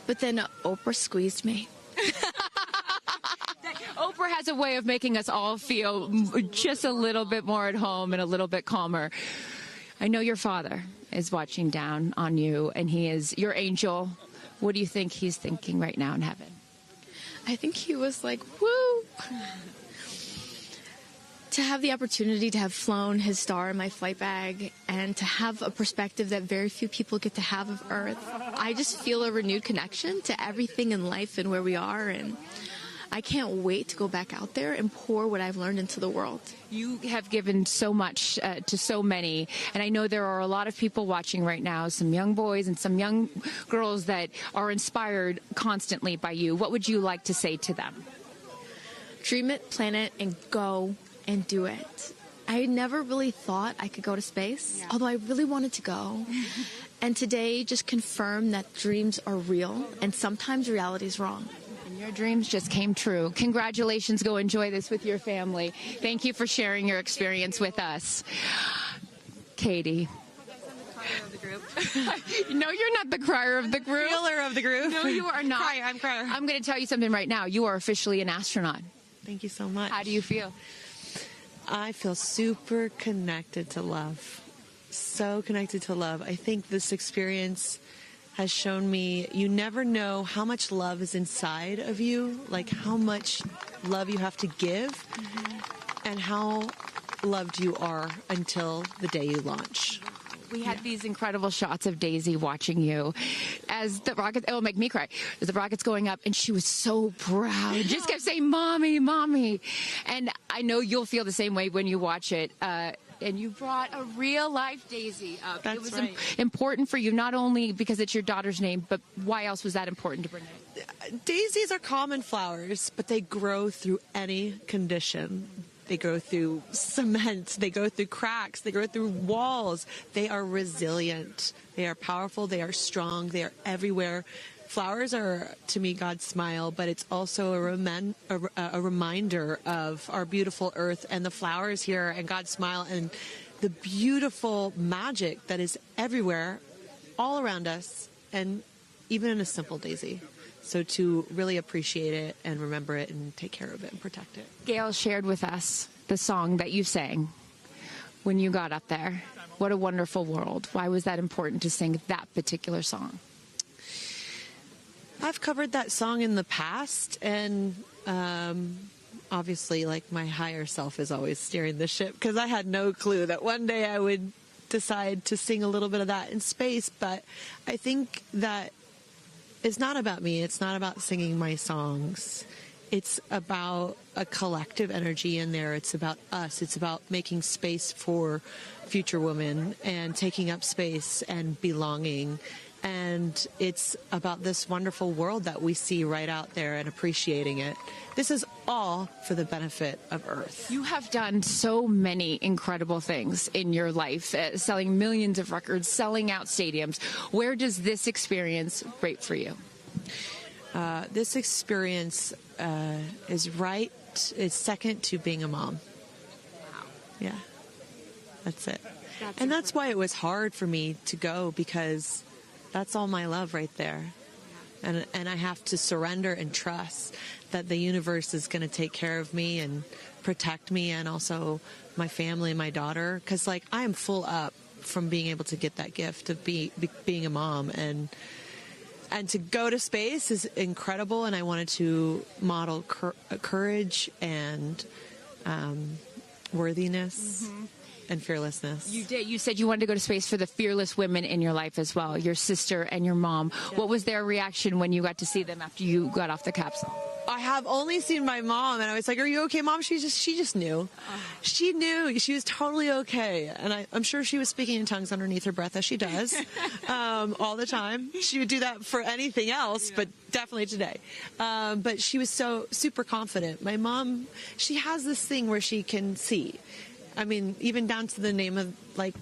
but then Oprah squeezed me. Oprah has a way of making us all feel just a little bit more at home and a little bit calmer. I know your father is watching down on you, and he is your angel. What do you think he's thinking right now in heaven? I think he was like, woo! To have the opportunity to have flown his star in my flight bag and to have a perspective that very few people get to have of Earth, I just feel a renewed connection to everything in life and where we are, and I can't wait to go back out there and pour what I've learned into the world. You have given so much to so many, and I know there are a lot of people watching right now, some young boys and some young girls that are inspired constantly by you. What would you like to say to them? Dream it, plan it, and go and do it. I never really thought I could go to space, although I really wanted to go. And today just confirmed that dreams are real, and sometimes reality is wrong. And your dreams just came true. Congratulations. Go enjoy this with your family. Thank you for sharing your experience with us. Katy. No, you're not the crier of the group. Feeler of the group. No, you are not. I'm crier. I'm going to tell you something right now. You are officially an astronaut. Thank you so much. How do you feel? I feel super connected to love. So connected to love. I think this experience has shown me you never know how much love is inside of you, like how much love you have to give, and how loved you are until the day you launch. We had these incredible shots of Daisy watching you as the rocket, it'll make me cry, as the rocket's going up, and she was so proud. Just kept saying, Mommy, Mommy. And I know you'll feel the same way when you watch it. And you brought a real-life Daisy up. That's it was right. important for you, not only because it's your daughter's name, but why else was that important to bring it? Daisies are common flowers, but they grow through any condition. They go through cement, they go through cracks, they go through walls. They are resilient, they are powerful, they are strong, they are everywhere. Flowers are, to me, God's smile, but it's also a reminder of our beautiful earth and the flowers here and God's smile and the beautiful magic that is everywhere, all around us, and even in a simple daisy. So to really appreciate it and remember it and take care of it and protect it. Gail shared with us the song that you sang when you got up there. What a wonderful world. Why was that important to sing that particular song? I've covered that song in the past, and obviously, like, my higher self is always steering the ship, because I had no clue that one day I would decide to sing a little bit of that in space. But I think that it's not about me. It's not about singing my songs. It's about a collective energy in there. It's about us. It's about making space for future women and taking up space and belonging. And it's about this wonderful world that we see right out there and appreciating it. This is all for the benefit of Earth. You have done so many incredible things in your life, selling millions of records, selling out stadiums. Where does this experience rate for you? This experience is second to being a mom. Wow. Yeah, that's it. And that's why it was hard for me to go, because that's all my love right there. And I have to surrender and trust that the universe is going to take care of me and protect me, and also my family and my daughter. Because, like, I am full up from being able to get that gift of being a mom. And to go to space is incredible, and I wanted to model courage and worthiness. Mm-hmm. And fearlessness. You did. You said you wanted to go to space for the fearless women in your life as well, your sister and your mom. Yeah. What was their reaction when you got to see them after you got off the capsule? I have only seen my mom, and I was like, "Are you okay, Mom?" She just knew. She knew. She was totally okay, and I'm sure she was speaking in tongues underneath her breath, as she does all the time. She would do that for anything else, but definitely today. But she was so super confident. My mom, she has this thing where she can see. I mean, even down to the name of, like,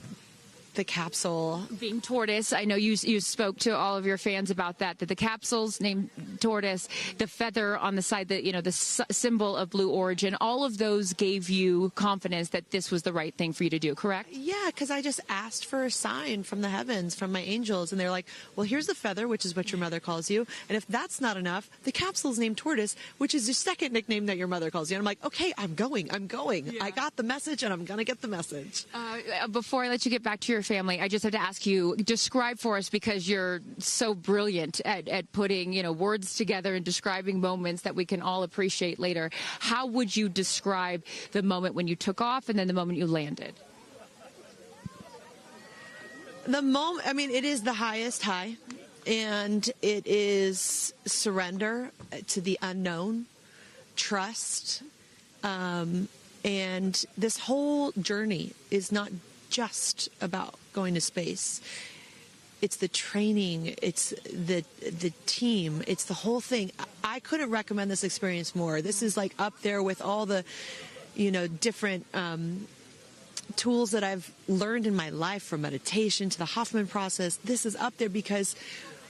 the capsule being Tortoise. I know you spoke to all of your fans about that the capsule's named Tortoise, the feather on the side, that, you know, the symbol of Blue Origin, all of those gave you confidence that this was the right thing for you to do, correct? Yeah, because I just asked for a sign from the heavens, from my angels, and they're like, well, here's the feather, which is what your mother calls you, and if that's not enough, the capsule's named Tortoise, which is the second nickname that your mother calls you. And I'm like, okay, I'm going. Yeah. I got the message, and I'm gonna get the message. Before I let you get back to your family, I just have to ask you, describe for us, because you're so brilliant at putting, you know, words together and describing moments that we can all appreciate later. How would you describe the moment when you took off and then the moment you landed? The moment, I mean, it is the highest high, and it is surrender to the unknown, trust, and this whole journey is not just about going to space. It's the training, it's the team, it's the whole thing. I couldn't recommend this experience more. This is like up there with all the, you know, different tools that I've learned in my life, from meditation to the Hoffman process. This is up there because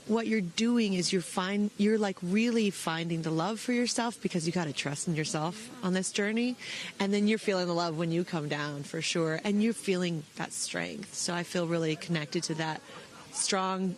what you're doing is you're like really finding the love for yourself, because you got to trust in yourself on this journey. And then you're feeling the love when you come down, for sure. And you're feeling that strength. So I feel really connected to that strong,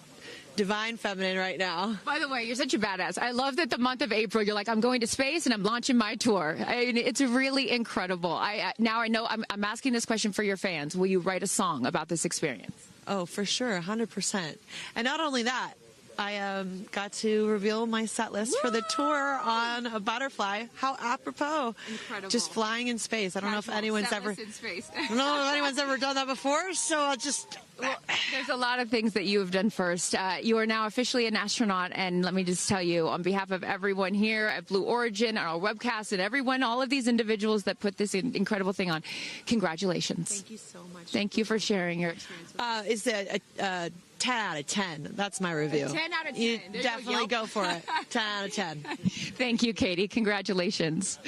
divine feminine right now. By the way, you're such a badass. I love that the month of April, you're like, I'm going to space and I'm launching my tour. I mean, it's really incredible. Now I know I'm asking this question for your fans. Will you write a song about this experience? Oh, for sure, 100%. And not only that, I got to reveal my set list for the tour on a butterfly. How apropos. Incredible. Just flying in space. I don't know if anyone's ever done that before, so I'll just... Well, there's a lot of things that you have done first. You are now officially an astronaut, and let me just tell you, on behalf of everyone here at Blue Origin, our webcast, and everyone, all of these individuals that put this incredible thing on, congratulations. Thank you so much. Thank you for sharing your experience. It's a 10 out of 10. That's my review. 10 out of 10. You definitely go for it. 10 out of 10. Thank you, Katy. Congratulations.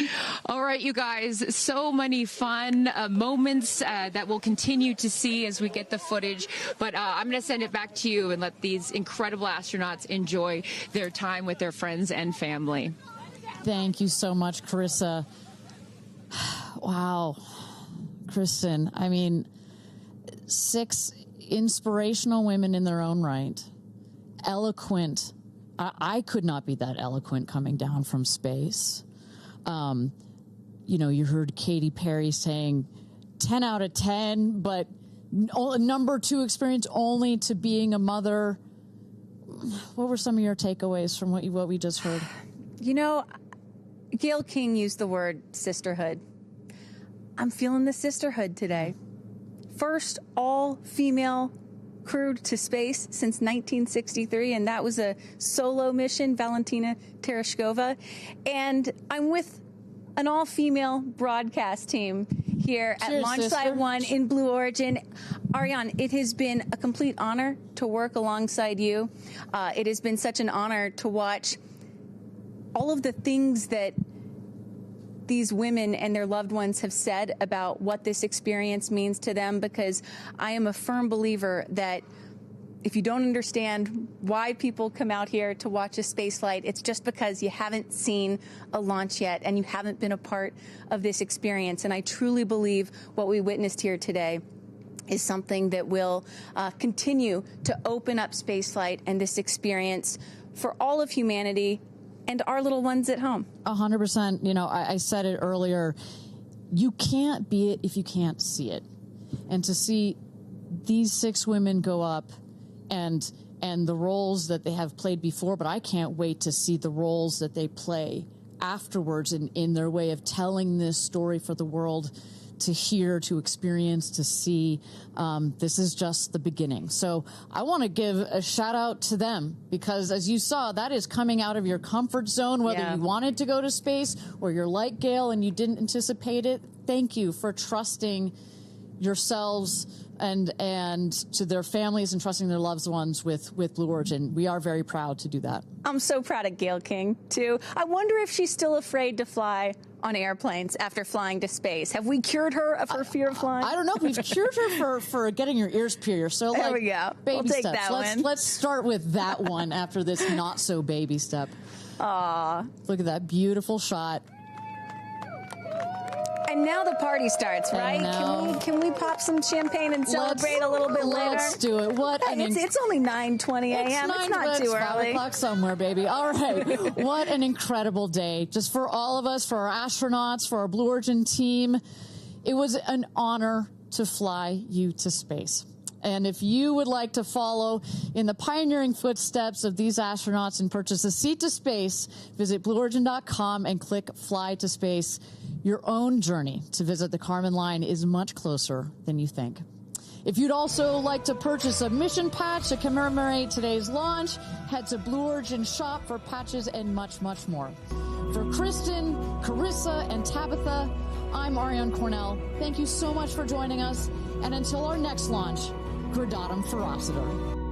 All right, you guys, so many fun moments that we'll continue to see as we get the footage. But I'm going to send it back to you and let these incredible astronauts enjoy their time with their friends and family. Thank you so much, Carissa. Wow. Kristen, I mean, 6 inspirational women in their own right. Eloquent. I could not be that eloquent coming down from space. You heard Katy Perry saying 10 out of 10, but number 2 experience only to being a mother. What were some of your takeaways from what we just heard? Gail King used the word sisterhood. I'm feeling the sisterhood today. First all-female crew to space since 1963, and that was a solo mission, Valentina Tereshkova. And I'm with an all-female broadcast team here at Launch Site 1 in Blue Origin. Ariane, it has been a complete honor to work alongside you. It has been such an honor to watch all of the things that these women and their loved ones have said about what this experience means to them, because I am a firm believer that if you don't understand why people come out here to watch a space flight, it's just because you haven't seen a launch yet and you haven't been a part of this experience. And I truly believe what we witnessed here today is something that will continue to open up spaceflight and this experience for all of humanity and our little ones at home. 100%. I said it earlier. You can't be it if you can't see it. And to see these 6 women go up and the roles that they have played before, but I can't wait to see the roles that they play afterwards in their way of telling this story for the world to hear, to experience, to see. This is just the beginning. So I want to give a shout out to them, because as you saw, that is coming out of your comfort zone, whether you wanted to go to space or you're like Gail and you didn't anticipate it. Thank you for trusting yourselves and to their families and trusting their loved ones with Blue Origin. We are very proud to do that. I'm so proud of Gail King, too. I wonder if she's still afraid to fly on airplanes after flying to space. Have we cured her of her fear of flying? I don't know if we've cured her for getting your ears pierced. So, there we go. Baby we'll take steps. that one. Let's start with that one after this not so baby step. Aw. Look at that beautiful shot. And now the party starts, right? Can we pop some champagne and celebrate a little bit later? Let's do it. It's only 9:20 a.m. It's not too early. 5 o'clock somewhere, baby. All right. What an incredible day. Just for all of us, for our astronauts, for our Blue Origin team. It was an honor to fly you to space. And if you would like to follow in the pioneering footsteps of these astronauts and purchase a seat to space, visit BlueOrigin.com and click Fly to Space. Your own journey to visit the Kármán line is much closer than you think. If you'd also like to purchase a mission patch to commemorate today's launch, head to Blue Origin shop for patches and much, much more. For Kristen, Carissa, and Tabitha, I'm Ariane Cornell. Thank you so much for joining us. And until our next launch, Gradatum Ferocitor.